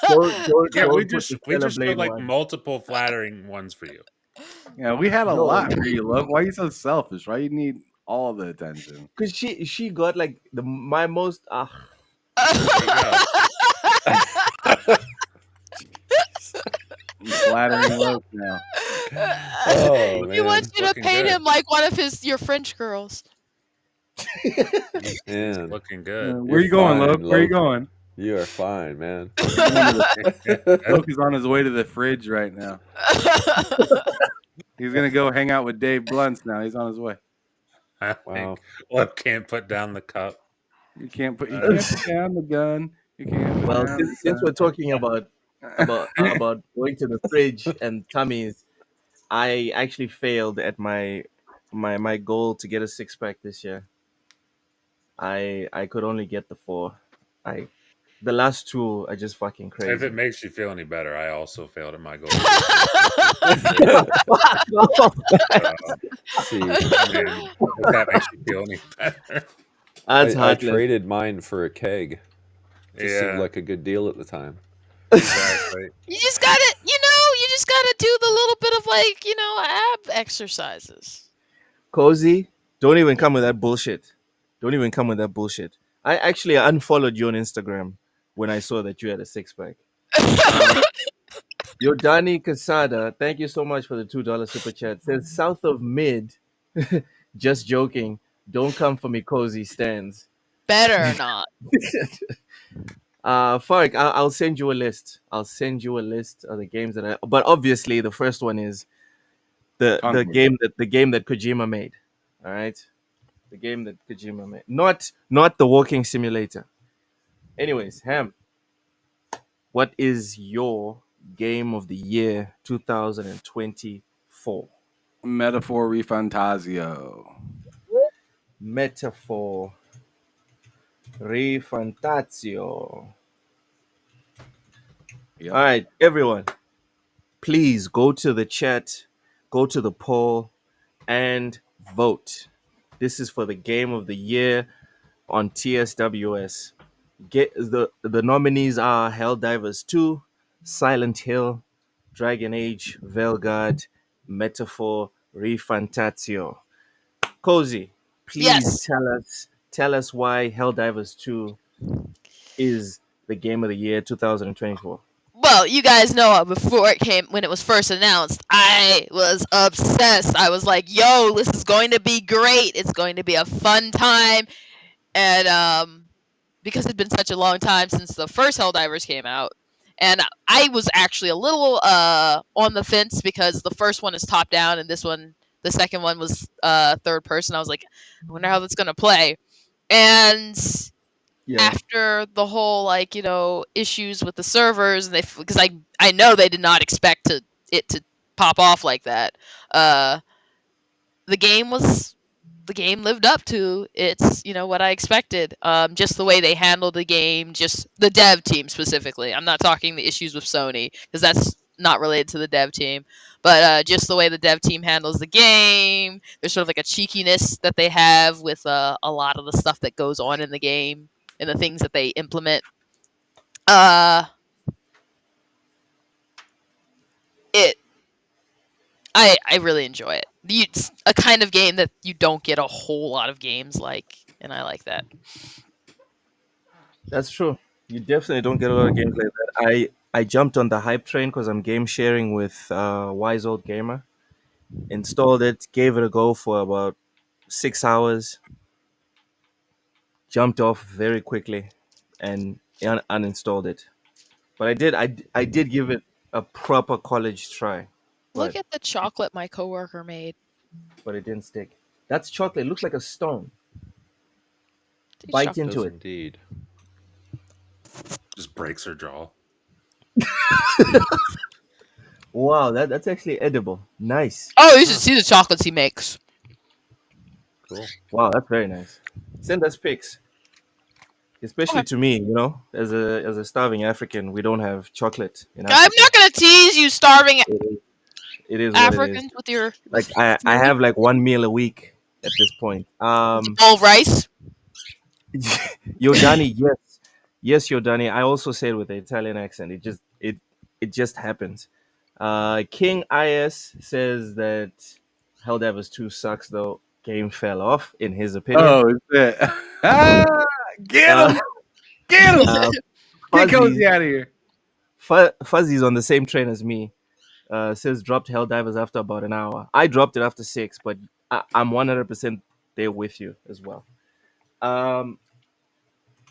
Don't Yeah, we put just the showed Cellerblade like one. multiple flattering ones for you. Yeah, we had a No. lot for you, Look. Why are you so selfish? Why you need all the attention? Cause she got like my most There you go. I'm flattering Loke now. Oh, He wants you to Looking paint good. him like one of your French girls. Man. Looking good. Where you going, fine, Loke? Where you Loke. going? You are fine, man. Loke is on his way to the fridge right now. He's gonna go hang out with Dave Blunts now. He's on his way. I Wow. think Look can't put down the cup. You can't put down the gun. You can't. Put well down since we're talking about going to the fridge and tummies, I actually failed at my goal to get a 6-pack this year. I could only get the 4. The last 2 are just fucking If crazy. it makes you feel any better, I also failed at my goal. See, I mean, if that makes you feel any better. That's I heartless. traded mine for a keg. Just Yeah, seemed like a good deal at the time. exactly. You just gotta do the little bit of ab exercises. Cozy, don't even come with that bullshit. Don't even come with that bullshit. I actually unfollowed you on Instagram when I saw that you had a 6-pack. Yo, Danny Casada, thank you so much for the $2 super chat. Says south of mid, just joking. Don't come for me, Cozy stands. Better not. Farik, I'll send you a list. I'll send you a list of the games that I. But obviously, the first one is the Conquer. game that Kojima made. All right, the game that Kojima made, not the walking simulator. Anyways, Ham, what is your game of the year 2024? Metaphor Refantasio. Metaphor Refantatio. Yep. All right, everyone, please go to the chat, go to the poll, and vote. This is for the game of the year on TSWS. The nominees are Helldivers 2, Silent Hill, Dragon Age, Veilguard, Metaphor, Refantatio. Cozy, please Yes. tell us why Helldivers 2 is the game of the year 2024. Well, you guys know before it came, when it was first announced, I was obsessed. I was like, "Yo, this is going to be great. It's going to be a fun time." And because it'd been such a long time since the first Helldivers came out, and I was actually a little on the fence because the first one is top down, and this one, the second one, was third person. I was like, I wonder how that's gonna play. And Yeah. after the whole issues with the servers, and because I know they did not expect it to pop off like that. Uh, the game lived up to its what I expected. Just the way they handled the game, just the dev team specifically. I'm not talking the issues with Sony because that's not related to the dev team, but just the way the dev team handles the game. There's sort of like a cheekiness that they have with a lot of the stuff that goes on in the game and the things that they implement. Uh, it I really enjoy it. It's a kind of game that you don't get a whole lot of games like, and I like that. That's true. You definitely don't get a lot of games like that. I jumped on the hype train because I'm game sharing with Wise Old Gamer. Installed it, gave it a go for about 6 hours, jumped off very quickly, and uninstalled it. But I did give it a proper college try, Look but at the chocolate my coworker made. it didn't stick. That's chocolate. It looks like a stone. Dude, Bite chocolate. into Does it. indeed. Just breaks her jaw. Wow, that's actually edible. Nice. Oh, you should see the chocolates he makes. Cool. Wow, that's very nice. Send us pics, especially Okay. to me. As a starving African, we don't have chocolate in I'm Africa. not gonna tease you, starving It is what it is. Africans, with your Like I have like one meal a week at this point. bowl of rice. Yodani, yes, Yodani. I also say it with the Italian accent. It just happens. King Is says that Helldivers 2 sucks though. Game fell off in his opinion. Oh, is it? Get Uh, him! Get him! uh, Get Fuzzy, Cozy out of here. Fuzzy's on the same train as me. Says dropped Helldivers after about an hour. I dropped it after 6, but I'm 100% there with you as well. All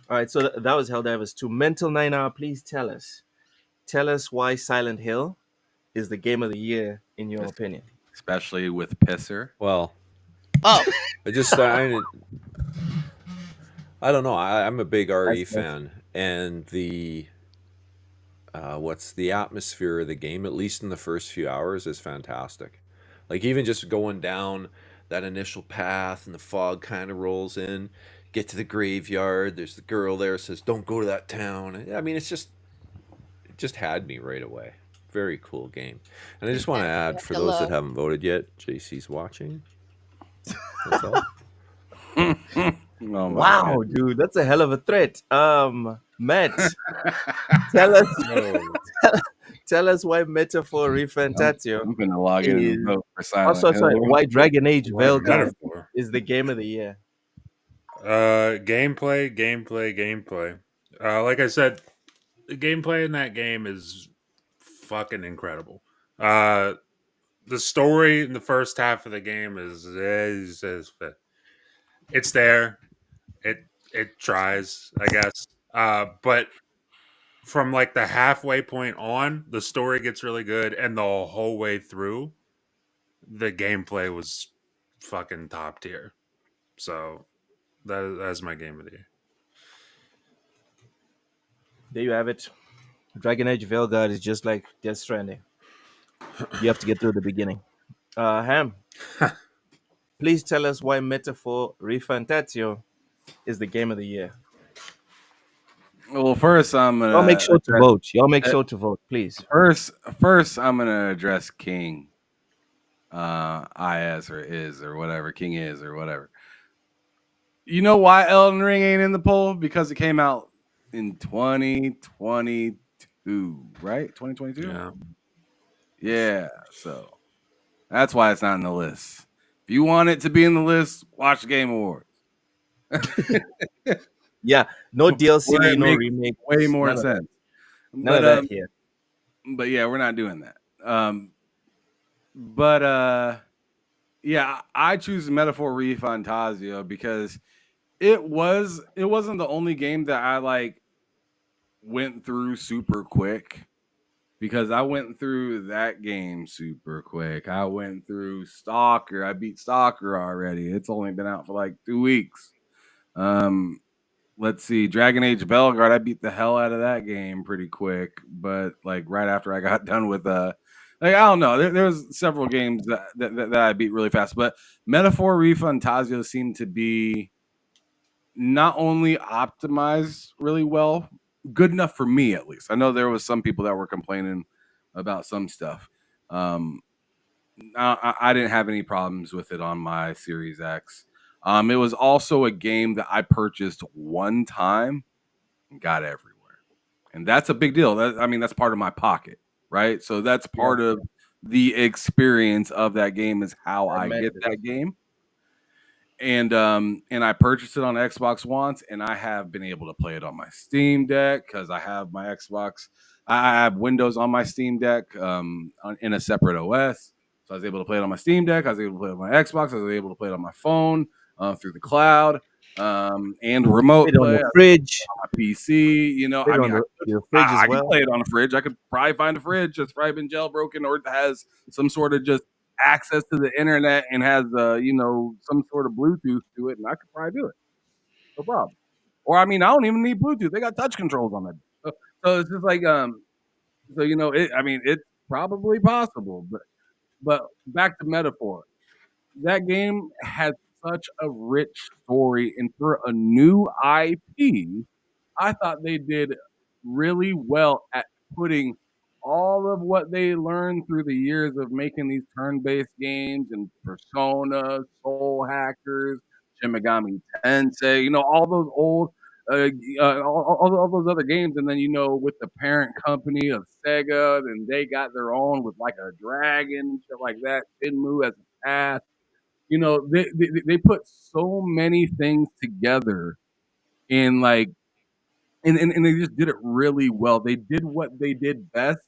right, so that was Helldivers 2. Mental 9 Hour, please tell us why Silent Hill is the game of the year in your opinion. Especially with Pisser. Well, Oh, I don't know. I'm a big RE That's- fan, and the what's the atmosphere of the game, at least in the first few hours, is fantastic. Like even just going down that initial path and the fog kind of rolls in, get to the graveyard. There's the girl there says, "Don't go to that town." I mean, it just had me right away. Very cool game. And I just want to add for those that haven't voted yet, JC's watching. That's all. Oh, my Wow, God. dude, that's a hell of a threat. Matt, tell us No. tell us why Metaphor Refantatio I'm going to log in and vote for oh, Silent sorry, Hill. why Dragon Age What Veilguard metaphor. is the game of the year. Gameplay. Like I said, the gameplay in that game is fucking incredible. The story in the first half of the game is it's there. It tries, I guess. But from like the halfway point on, the story gets really good, and the whole way through, the gameplay was fucking top tier. So that's my game of the year. There you have it. Dragon Age Veilguard is just like Death Stranding. You have to get through the beginning. Ham, please tell us why Metaphor Refantatio is the game of the year. Well, first, I'm going Y'all make sure to vote. Y'all make uh, sure to vote, please. First, I'm going to address King. IS or is or whatever. King is or whatever. You know why Elden Ring ain't in the poll? Because it came out in 2022. right? 2022? Yeah. Yeah, so that's why it's not in the list. If you want it to be in the list, watch the Game Awards. Yeah, no Where DLC, it no makes remake. way more None of that. sense. None of that here. But yeah, we're not doing that. But yeah, I choose Metaphor ReFantazio because it wasn't the only game that I like went through super quick. Because I went through that game super quick. I went through Stalker. I beat Stalker already. It's only been out for like 2 weeks. Let's see, Dragon Age Belgard. I beat the hell out of that game pretty quick, but like right after I got done with like I don't know. There's several games that I beat really fast, but Metaphor ReFantazio seemed to be not only optimized really well, good enough for me at least. I know there was some people that were complaining about some stuff. I didn't have any problems with it on my Series X. It was also a game that I purchased one time and got everywhere, and that's a big deal. That's part of my pocket, right? So that's part of the experience of that game is how I get that game. And I purchased it on Xbox once, and I have been able to play it on my Steam Deck because I have my Xbox. I have Windows on my Steam Deck in a separate OS, so I was able to play it on my Steam Deck. I was able to play it on my Xbox. I was able to play it on my phone through the cloud and remote Put it on play your fridge. on my PC. You know, Put it on your fridge as I well. can play it on a fridge. I could probably find a fridge that's probably been jailbroken or it has some sort of just access to the internet and has some sort of Bluetooth to it, and I could probably do it, no problem. Or I don't even need Bluetooth; they got touch controls on that. So it's just like it's probably possible. But back to Metaphor, that game has such a rich story, and for a new IP, I thought they did really well at putting all of what they learned through the years of making these turn-based games and Persona, Soul Hackers, Shin Megami Tensei, all those old, all those other games, and then with the parent company of Sega, and they got their own with like a dragon and shit like that. Shenmue as a path. They put so many things together in like and they just did it really well. They did what they did best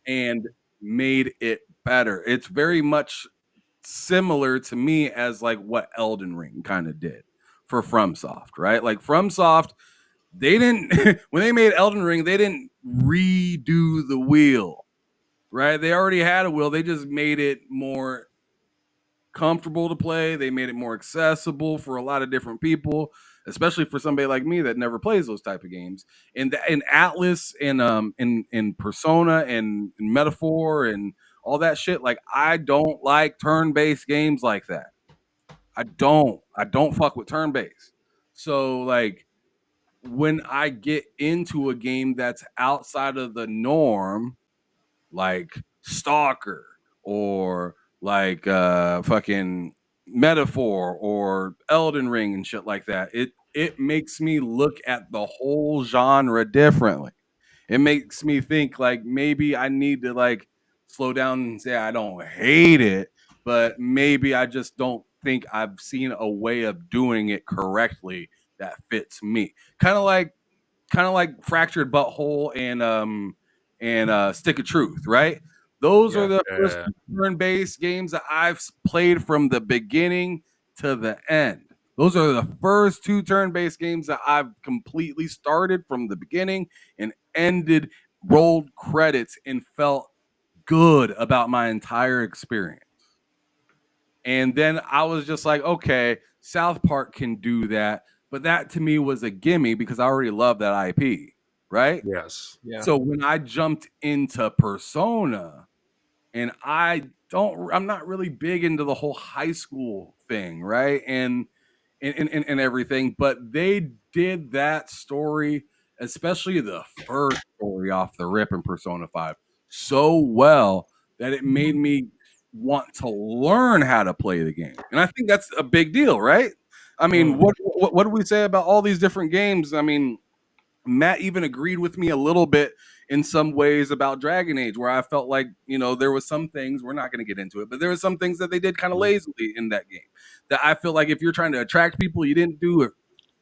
and made it better. It's very much similar to me as like what Elden Ring kind of did for FromSoft, right? Like FromSoft, they didn't when they made Elden Ring, they didn't redo the wheel, right? They already had a wheel. They just made it more comfortable to play. They made it more accessible for a lot of different people, especially for somebody like me that never plays those type of games. And in Atlas and in Persona and in Metaphor and all that shit, like I don't like turn-based games like that. I don't fuck with turn-based. So like when I get into a game that's outside of the norm, like Stalker or like fucking Metaphor or Elden Ring and shit like that, it makes me look at the whole genre differently. It makes me think like maybe I need to like slow down and say I don't hate it, but maybe I just don't think I've seen a way of doing it correctly that fits me. Kind of like Fractured Butthole and Stick of Truth, right? Those are the first turn-based games that I've played from the beginning to the end. Those are the first two turn-based games that I've completely started from the beginning and ended, rolled credits, and felt good about my entire experience. And then I was just like, okay, South Park can do that. But that to me was a gimme because I already love that IP, right? Yes. Yeah. So when I jumped into Persona, and I'm not really big into the whole high school thing, right? And everything, but they did that story, especially the first story off the rip in Persona 5, so well that it made me want to learn how to play the game. And I think that's a big deal, right? I mean, what do we say about all these different games? I mean, Matt even agreed with me a little bit in some ways about Dragon Age, where I felt like, there was some things, we're not going to get into it, but there were some things that they did kind of lazily in that game that I feel like if you're trying to attract people, you didn't do it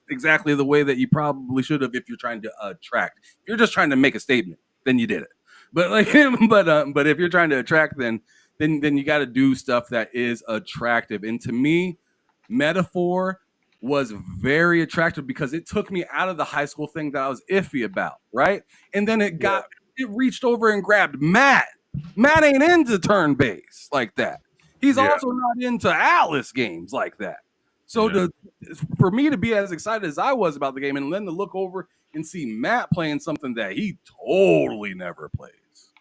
exactly the way that you probably should have if you're trying to attract. If you're just trying to make a statement, then you did it. But but if you're trying to attract, then you got to do stuff that is attractive. And to me, Metaphor was very attractive because it took me out of the high school thing that I was iffy about, right? And then it reached over and grabbed Matt. Matt ain't into turn-based like that. He's also not into Atlas games like that. So for me to be as excited as I was about the game, and then to look over and see Matt playing something that he totally never plays,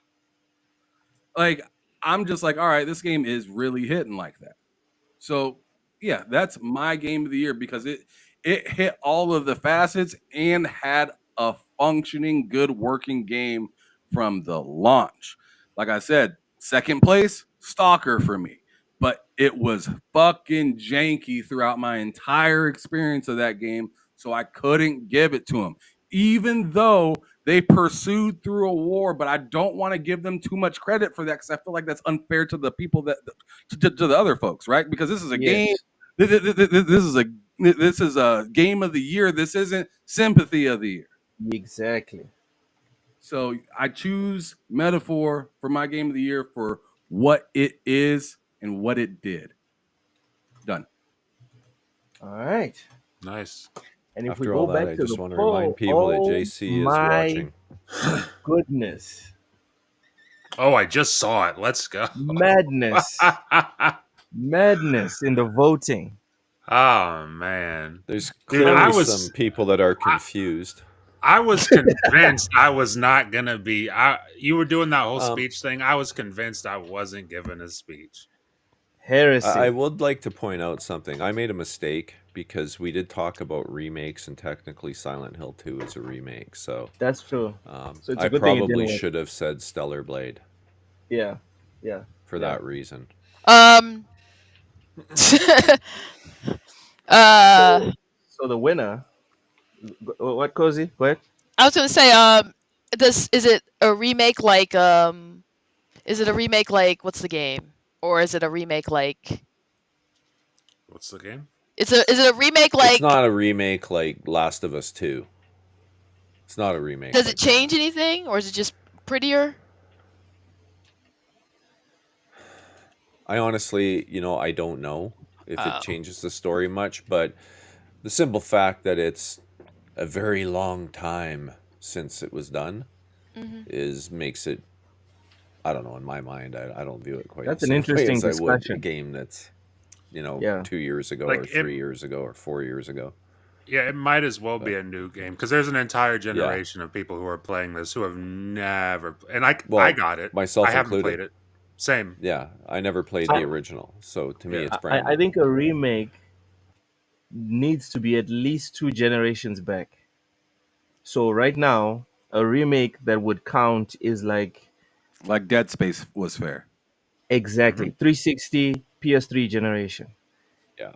like, I'm just like, all right, this game is really hitting like that. So yeah, that's my game of the year because it hit all of the facets and had a functioning, good working game from the launch. Like I said, second place, Stalker for me. But it was fucking janky throughout my entire experience of that game, so I couldn't give it to him. Even though they pursued through a war, but I don't want to give them too much credit for that because I feel like that's unfair to the people to the other folks, right? Because this is a game. This is a game of the year. This isn't sympathy of the year. Exactly. So I choose Metaphor for my game of the year for what it is and what it did. Done. All right. Nice. And if After we all go that, back I to just the want to poll, remind people that JC is watching. Goodness. Oh, I just saw it. Let's go. Madness. Madness in the voting. Oh man. There's Dude, clearly some people that are confused. I was convinced I was not gonna be. You were doing that whole speech thing. I was convinced I wasn't giving a speech. Heresy. I would like to point out something. I made a mistake because we did talk about remakes, and technically Silent Hill 2 is a remake. So that's true. So it's I probably should have said Stellar Blade. Yeah. For that reason. So the winner. What, Cozy? Go ahead. I was gonna say, is it a remake like is it a remake like what's the game? Or is it a remake like what's the game? Is it a remake like It's not a remake like Last of Us 2. It's not a remake. Does it change anything or is it just prettier? I honestly, I don't know if it changes the story much, but the simple fact that it's a very long time since it was done makes it, I don't know, in my mind, I don't view it quite that's the an same interesting way as discussion. I would a game that's 2 years ago or 3 years ago or 4 years ago. Yeah, it might as well be a new game because there's an entire generation of people who are playing this who have never, and I got it. Myself I haven't included. played it. Same. Yeah, I never played the original, so to me it's brand new. I think a remake needs to be at least 2 generations back. So right now, a remake that would count is like Dead Space was fair. Exactly. 360 PS3 generation. Yeah.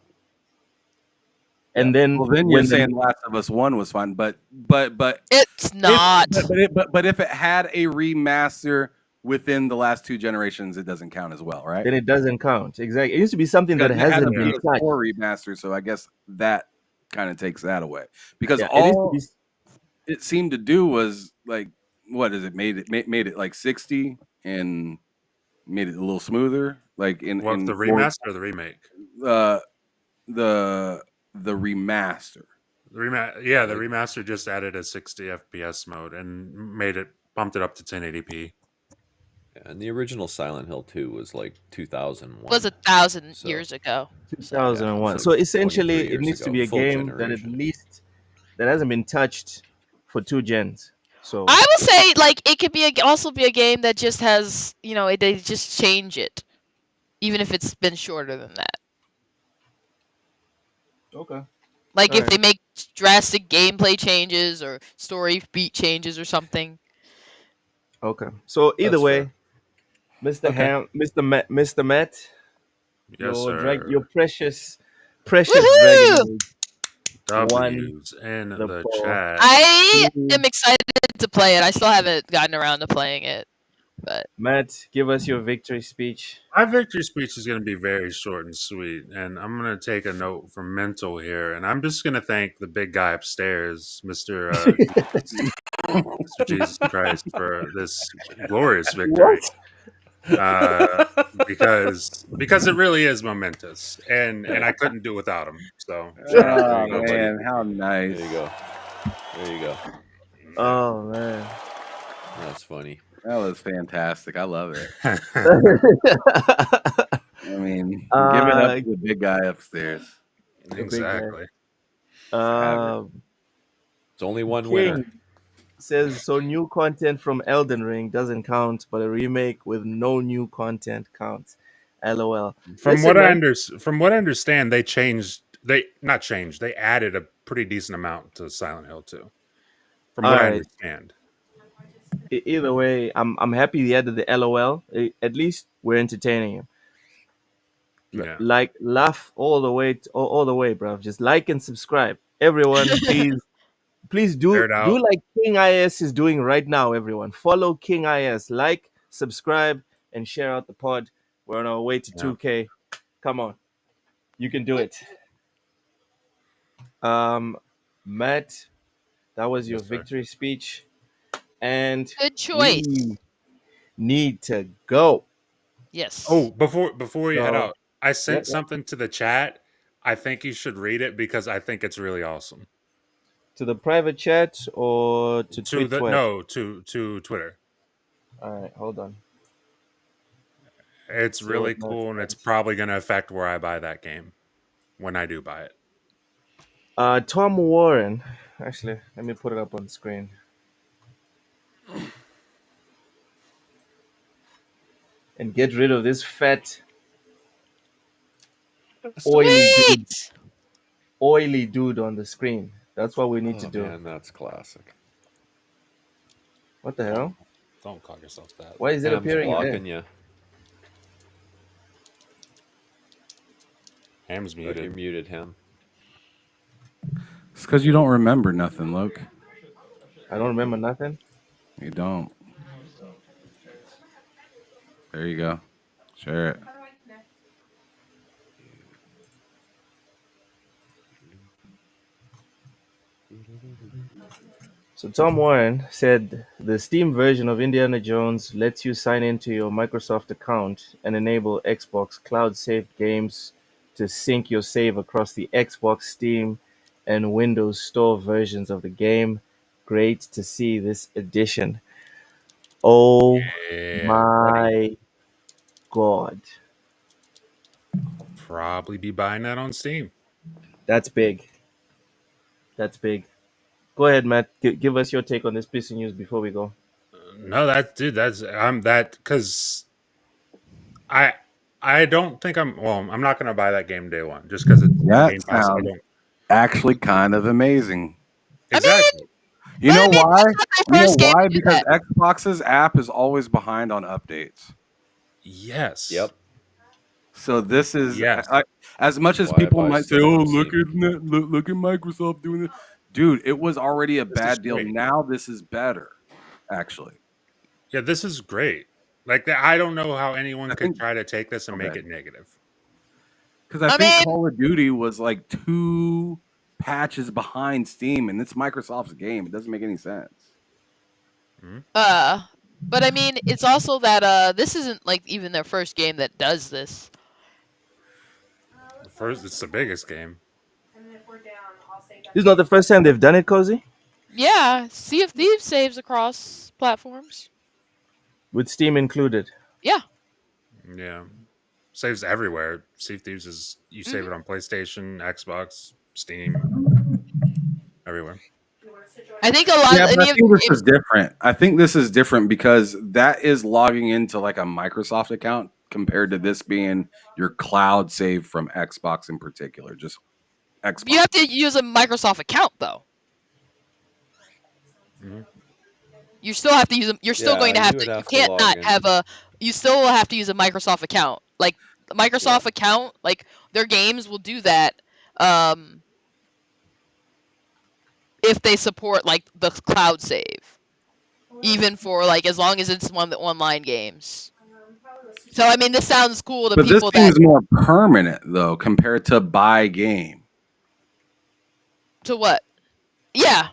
And then you're saying Last of Us 1 was fun, but it's not. But if it had a remaster within the last 2 generations, it doesn't count as well, right? Then it doesn't count. Exactly. It needs to be something that hasn't been touched. Or remaster, so I guess that kind of takes that away. Because it seemed to do was like, what is it? Made it like 60 and made it a little smoother. Like in the remaster or the remake? The remaster. The remaster just added a 60 FPS mode and bumped it up to 1080p. And the original Silent Hill 2 was like 2001. Was 1,000 years ago. 2001. So essentially, it needs to be a game that at least that hasn't been touched for 2 gens. So I would say like it could be also be a game that just has they just change it, even if it's been shorter than that. Okay. Like if they make drastic gameplay changes or story beat changes or something. Okay. So either way, Mr. Ham, Mr. Matt, your precious Dragon Age W's in the chat. I am excited to play it. I still haven't gotten around to playing it, but Matt, give us your victory speech. My victory speech is going to be very short and sweet, and I'm going to take a note from Mental here, and I'm just going to thank the big guy upstairs, Mr. Jesus Christ, for this glorious victory. Because it really is momentous, and I couldn't do without him. So shout out to Oh you, buddy. man, how nice! There you go. There you go. Oh man. That's funny. That was fantastic. I love it. I mean, give it up to the big guy upstairs. Exactly. It's only one winner. Says so. New content from Elden Ring doesn't count, but a remake with no new content counts. LOL. From what I understand, they changed. They added a pretty decent amount to Silent Hill 2. From what I understand. Either way, I'm happy they added the LOL. At least we're entertaining him. Yeah. Like, laugh all the way, all the way, bro. Just like and subscribe, everyone. Please do like King IS is doing right now. Everyone, follow King IS, like, subscribe, and share out the pod. We're on our way to 2K. Come on, you can do it. Matt, that was your victory speech, and good choice. We need to go. Yes. Oh, before you head out, I sent something to the chat. I think you should read it because I think it's really awesome. To the private chat or to Twitter? To Twitter. All right, hold on. It's really cool, and it's probably going to affect where I buy that game when I do buy it. Tom Warren. Actually, let me put it up on the screen. And get rid of this fat, oily dude on the screen. That's what we need to do. Man, that's classic. What the hell? Don't call yourself that. Why is it appearing blocking there? you? Ham's muted. You muted him. It's because you don't remember nothing, Luke. I don't remember nothing? You don't. There you go. Share it. So Tom Warren said the Steam version of Indiana Jones lets you sign into your Microsoft account and enable Xbox cloud-saved games to sync your save across the Xbox, Steam, and Windows Store versions of the game. Great to see this addition. Oh my God. Probably be buying that on Steam. That's big. That's big. Go ahead, Matt. Give us your take on this piece of news before we go. No, because I don't think I'm not going to buy that game day one just because it's Game Pass. Sounds actually kind of amazing. Exactly. You know why? Because Xbox's app is always behind on updates. Yes. Yep. So this is as much as people might say, "Oh, look at Microsoft doing it." Dude, it was already a bad deal. Now this is better, actually. Yeah, this is great. Like, I don't know how anyone could try to take this and make it negative. Because I think Call of Duty was like 2 patches behind Steam, and it's Microsoft's game. It doesn't make any sense. Mm-hmm. But I mean, it's also that this isn't like even their first game that does this. First, it's the biggest game. This is not the first time they've done it, Cozy? Yeah, Sea of Thieves saves across platforms. With Steam included. Yeah. Yeah. Saves everywhere. Sea of Thieves is you save it on PlayStation, Xbox, Steam, everywhere. I think a lot I think this is different. I think this is different because that is logging into like a Microsoft account compared to this being your cloud save from Xbox in particular. Just Xbox. You have to use a Microsoft account though. Mm-hmm. You still have to use them. You're still going to have to. You can't not have a. You still will have to use a Microsoft account. Like the Microsoft account, like their games will do that. If they support like the cloud save. even for like as long as it's one of the online games. So I mean, this sounds cool to But this people that seems more permanent though compared to buy game. to what? Yeah,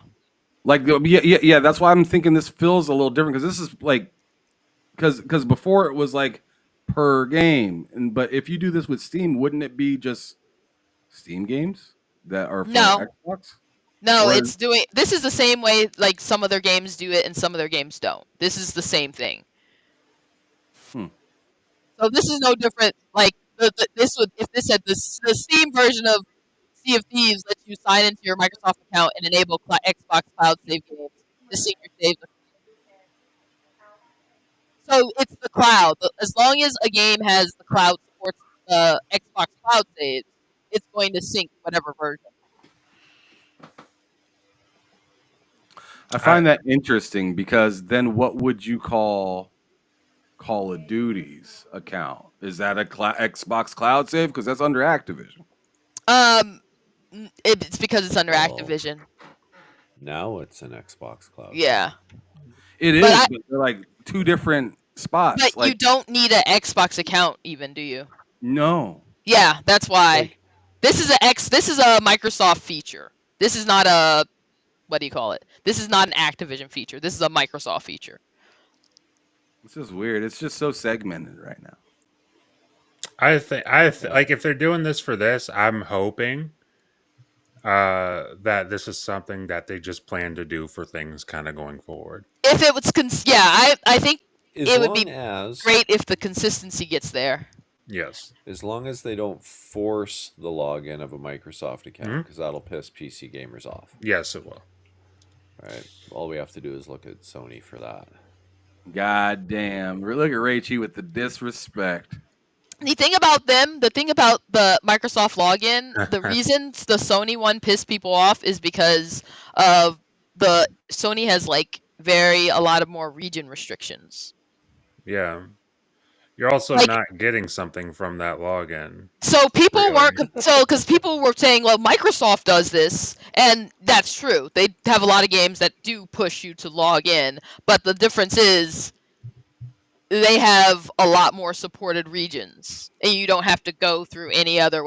Like yeah. That's why I'm thinking this feels a little different because this is like because before it was like per game, but if you do this with Steam, wouldn't it be just Steam games that are for no, Xbox? no, Or it's doing. This is the same way like some of their games do it, and some of their games don't. This is the same thing. So this is no different. Like this would if this had the Steam version of Sea of Thieves lets you sign into your Microsoft account and enable Xbox Cloud save games to sync your saves. So it's the cloud. As long as a game has the cloud supports Xbox Cloud saves, it's going to sync whatever version. I find that interesting because then what would you call Call of Duty's account? Is that a Xbox Cloud save? Because that's under Activision. It's because it's under Oh. Activision. Now it's an Xbox Cloud. Yeah. It is, but they're like two different spots. But like, you don't need an Xbox account, even, do you? No. Yeah, that's why. Like, This is a Microsoft feature. This is not a what do you call it? This is not an Activision feature. This is a Microsoft feature. This is weird. It's just so segmented right now. I think like if they're doing this for this, I'm hoping that this is something that they just plan to do for things kind of going forward. If it was I think it would be as great if the consistency gets there. Yes. As long as they don't force the login of a Microsoft account, because that'll piss PC gamers off. Yes, it will. Right. All we have to do is look at Sony for that. God damn. Look at Raichi with the disrespect. The thing about the Microsoft login, the reason the Sony one pissed people off is because of the Sony has like a lot of more region restrictions. Yeah. You're also Like, not getting something from that login. So people really. because people were saying, well, Microsoft does this, and that's true. They have a lot of games that do push you to log in, but the difference is they have a lot more supported regions, and you don't have to go through any other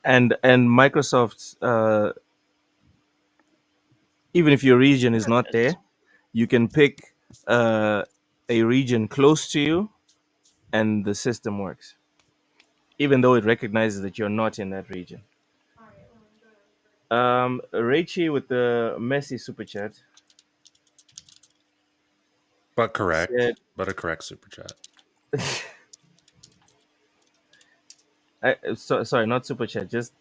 And Microsoft's even if your region is not there, you can pick a region close to you, and the system works, even though it recognizes that you're not in that region. Raichi with the messy super chat. But correct. Said, but a correct super chat. Sorry, not super chat, just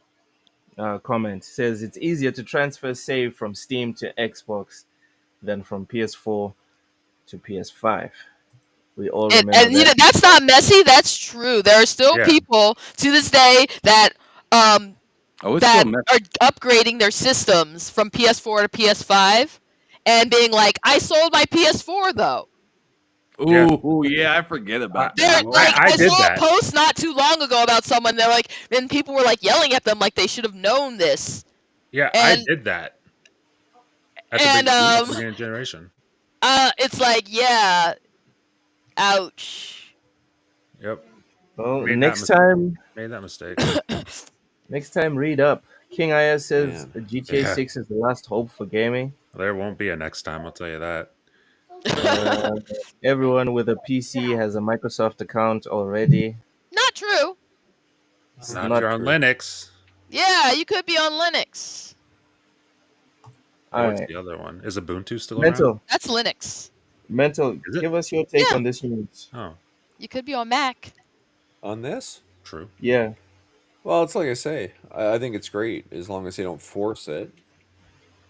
comment. Says it's easier to transfer save from Steam to Xbox than from PS4 to PS5. We all remember and that. that's not messy. That's true. There are still people to this day that that are upgrading their systems from PS4 to PS5 and being like, I sold my PS4 though. Ooh, yeah, I forget about that. I saw a post not too long ago about someone. They're like, and people were like yelling at them like they should have known this. Yeah, I did that. At the beginning of generation. It's like, yeah, ouch. Yep. Well, next time made that mistake. Next time, read up. King IS says GTA 6 is the last hope for gaming. There won't be a next time, I'll tell you that. Everyone with a PC has a Microsoft account already. Not true. Not if you're on Linux. Yeah, you could be on Linux. What's the other one? Is Ubuntu still Mental. around? That's Linux. Mental, give us your take on this news. Oh. You could be on Mac. On this? True. Yeah. Well, it's like I say. I think it's great as long as they don't force it.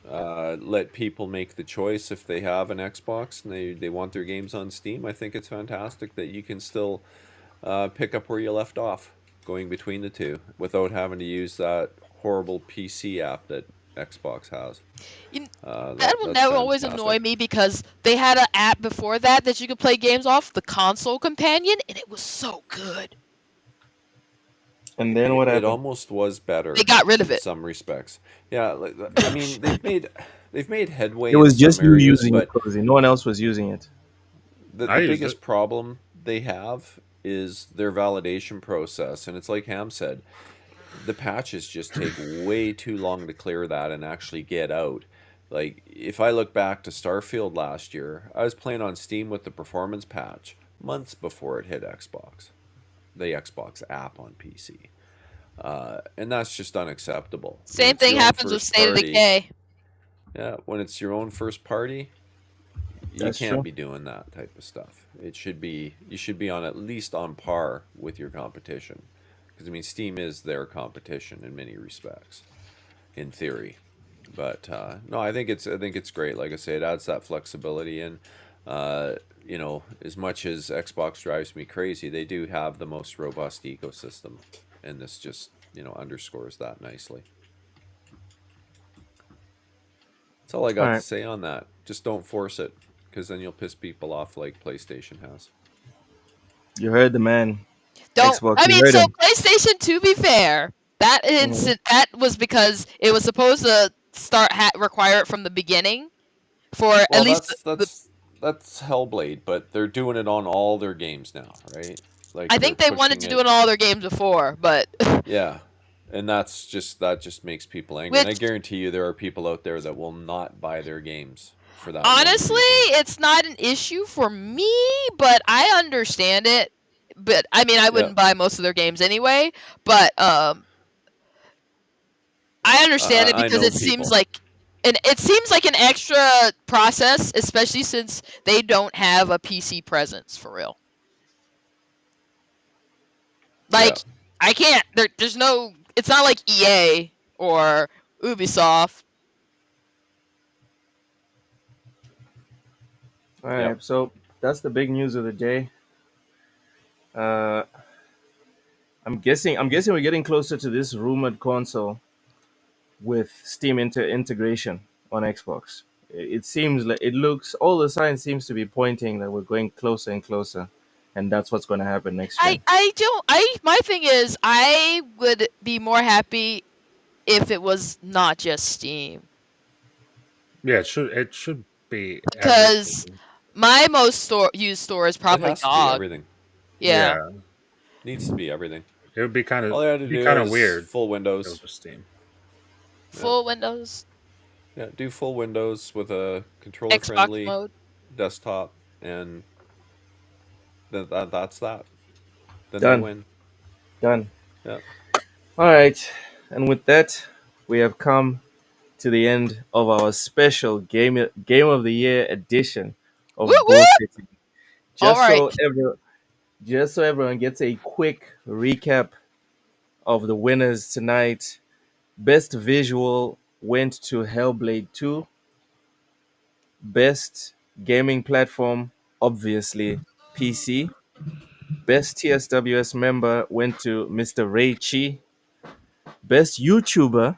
Let people make the choice if they have an Xbox and they want their games on Steam. I think it's fantastic that you can still pick up where you left off, going between the two, without having to use that horrible PC app that Xbox has. That will never always annoy me because they had an app before that you could play games off, the Console Companion, and it was so good. And then what It happened? almost was better They got rid of in it. some respects. Yeah, I mean they've made headway It in was some just you areas, using it, but Cozy. No one else was using it. the I used it. biggest problem they have is their validation process, and it's like Ham said, the patches just take way too long to clear that and actually get out. Like if I look back to Starfield last year, I was playing on Steam with the performance patch months before it hit Xbox, the Xbox app on PC. And that's just unacceptable. When Same it's thing your own happens with first State of party, Decay. yeah, when it's your own first party, you That's can't true. be doing that type of stuff. You should be on at least on par with your competition. Because I mean Steam is their competition in many respects, in theory. But no, I think it's great. Like I say, it adds that flexibility in. Uh, as much as Xbox drives me crazy, they do have the most robust ecosystem, and this just underscores that nicely. That's all I All got to right. say on that. Just don't force it, because then you'll piss people off like PlayStation has. You heard the man. Don't. Xbox, I you mean, heard so him. PlayStation. To be fair, that Mhm. that was because it was supposed to require it from the beginning for at Well, least that's the. that's that's Hellblade, but they're doing it on all their games now, right? I Like they're think they wanted pushing to do it. it on all their games before, but Yeah. And that just makes people angry. And I which guarantee you there are people out there that will not buy their games for that one honestly, reason. it's not an issue for me. But I understand it. But I mean, I Yeah. wouldn't buy most of their games anyway. But I understand it I because know it seems people. like an extra process, especially since they don't have a PC presence for real. Yeah. Like I can't. There's no. It's not like EA or Ubisoft. All Yeah. right. So that's the big news of the day. Uh, I'm guessing we're getting closer to this rumored console with Steam integration on Xbox. It seems like it looks. All the signs seems to be pointing that we're going closer and closer, and that's what's going to happen next gen. I don't. My thing is, I would be more happy if it was not just Steam, Yeah, it should be because everything. my most used store is It probably has to be Dog. everything. Yeah, Yeah, Needs to be everything. it would be kind of All they had to be do kind of is weird full if it was Windows. just Steam. Yeah. full Windows, Yeah, do full Windows with a controller Xbox friendly mode. desktop, and that's that. Then they Done. win. Done. Yeah. All right. And with that, we have come to the end of our special game of the year edition Woo of woo! BullSittin. All Just right. so every, just so everyone gets a quick recap of the winners tonight. Best visual went to Hellblade 2. Best gaming platform, obviously PC. Best TSWS member went to Mr. Ray Chi. Best YouTuber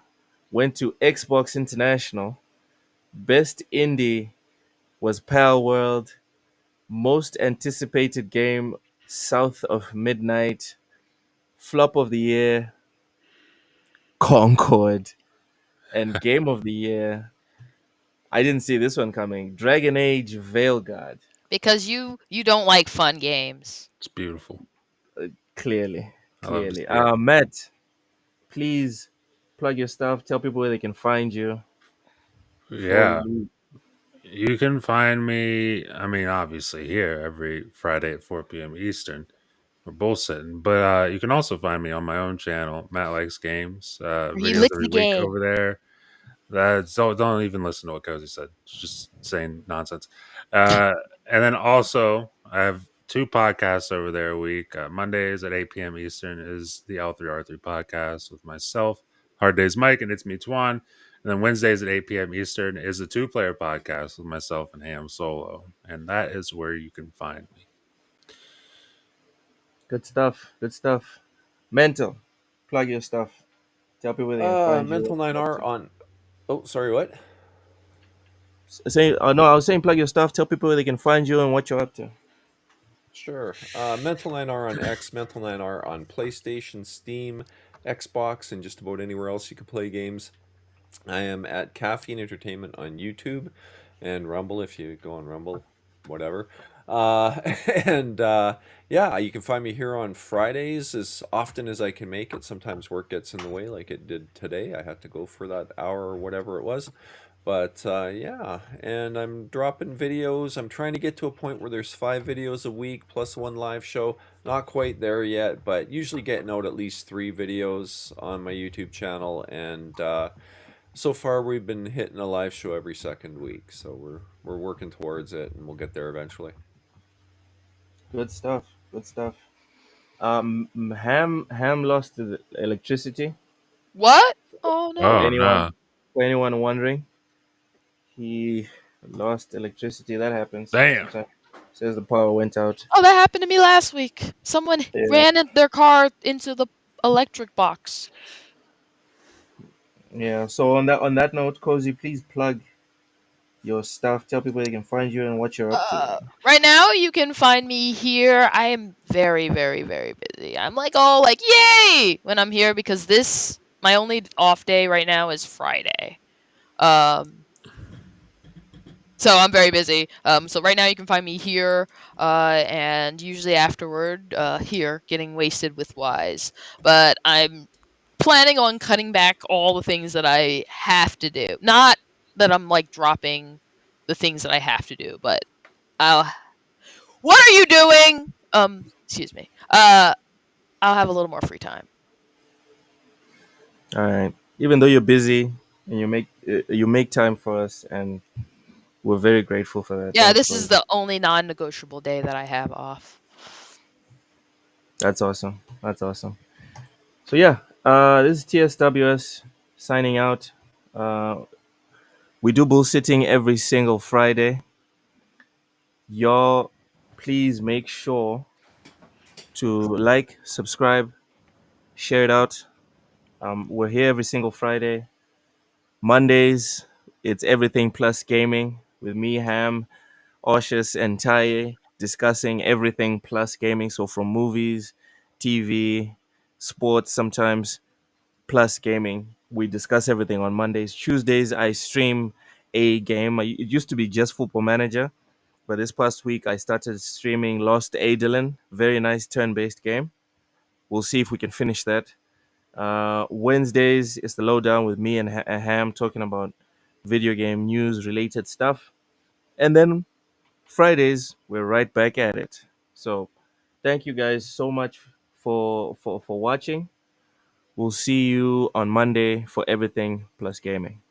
went to Xbox International. Best indie was Pal World. Most anticipated game, South of Midnight. Flop of the year, Concord. And game of the year, I didn't see this one coming. Dragon Age Veilguard. Because you don't like fun games. It's beautiful. Clearly, I love to clearly. see it. Matt, please plug your stuff. Tell people where they can find you before we Yeah, leave. you can find me. I mean, obviously here every Friday at 4 p.m. Eastern. We're bullshitting, but you can also find me on my own channel, Matt Likes Games. Where you Videos lick every the week game. over there. That's don't even listen to what Cozy said. It's just saying nonsense. Uh, and then also, I have two podcasts over there a week. Mondays at 8 p.m. Eastern is the L3R3 podcast with myself, Hard Days Mike, and it's me, Twan. And then Wednesdays at 8 p.m. Eastern is the two player podcast with myself and Ham Solo. And that is where you can find me. Good stuff. Good stuff. Mental, plug your stuff. Tell people where they can find you. Mental What you're up 9R to. on. Oh, sorry, what? Say, no, I was saying plug your stuff. Tell people where they can find you and what you're up to. Sure. Mental NR on X, Mental NR on PlayStation, Steam, Xbox, and just about anywhere else you can play games. I am at Caffeine Entertainment on YouTube and Rumble if you go on Rumble, whatever. Uh, and yeah, you can find me here on Fridays as often as I can make it. Sometimes work gets in the way, like it did today. I had to go for that hour or whatever it was. But yeah, and I'm dropping videos. I'm trying to get to a point where there's 5 videos a week plus one live show. Not quite there yet, but usually getting out at least 3 videos on my YouTube channel. And so far we've been hitting a live show every second week. So we're working towards it, and we'll get there eventually. Good stuff. Good stuff. Ham lost the electricity. What? Oh For no. Oh anyone, no. for anyone wondering, he lost electricity. That happens Damn. sometimes. Says the power went out. Oh, that happened to me last week. Someone Yeah. ran their car into the electric box. Yeah. So on that note, Cozy, please plug your stuff. Tell people they can find you and what you're up to. Right now, you can find me here. I am very, very, very busy. I'm like all like yay when I'm here because my only off day right now is Friday. So I'm very busy. So right now you can find me here, and usually afterward, here getting wasted with Wise. But I'm planning on cutting back all the things that I have to do. Not that I'm like dropping the things that I have to do, but I'll. What are you doing? Excuse me. I'll have a little more free time. All right. Even though you're busy and you make time for us, and we're very grateful for that. Yeah, Thanks, this is Cozy. the only non-negotiable day that I have off. That's awesome. That's awesome. So yeah, this is TSWS signing out. Uh, we do bullsitting every single Friday. Y'all, please make sure to like, subscribe, share it out. We're here every single Friday. Mondays, it's everything plus gaming with me, Ham, Oshus, and Taye discussing everything plus gaming. So from movies, TV, sports, sometimes plus gaming. We discuss everything on Mondays. Tuesdays, I stream a game. It used to be just Football Manager, but this past week I started streaming Lost Adelin. Very nice turn-based game. We'll see if we can finish that. Wednesdays is the lowdown with me and Ham talking about video game news related stuff. And then Fridays, we're right back at it. So thank you guys so much for watching. We'll see you on Monday for everything plus gaming.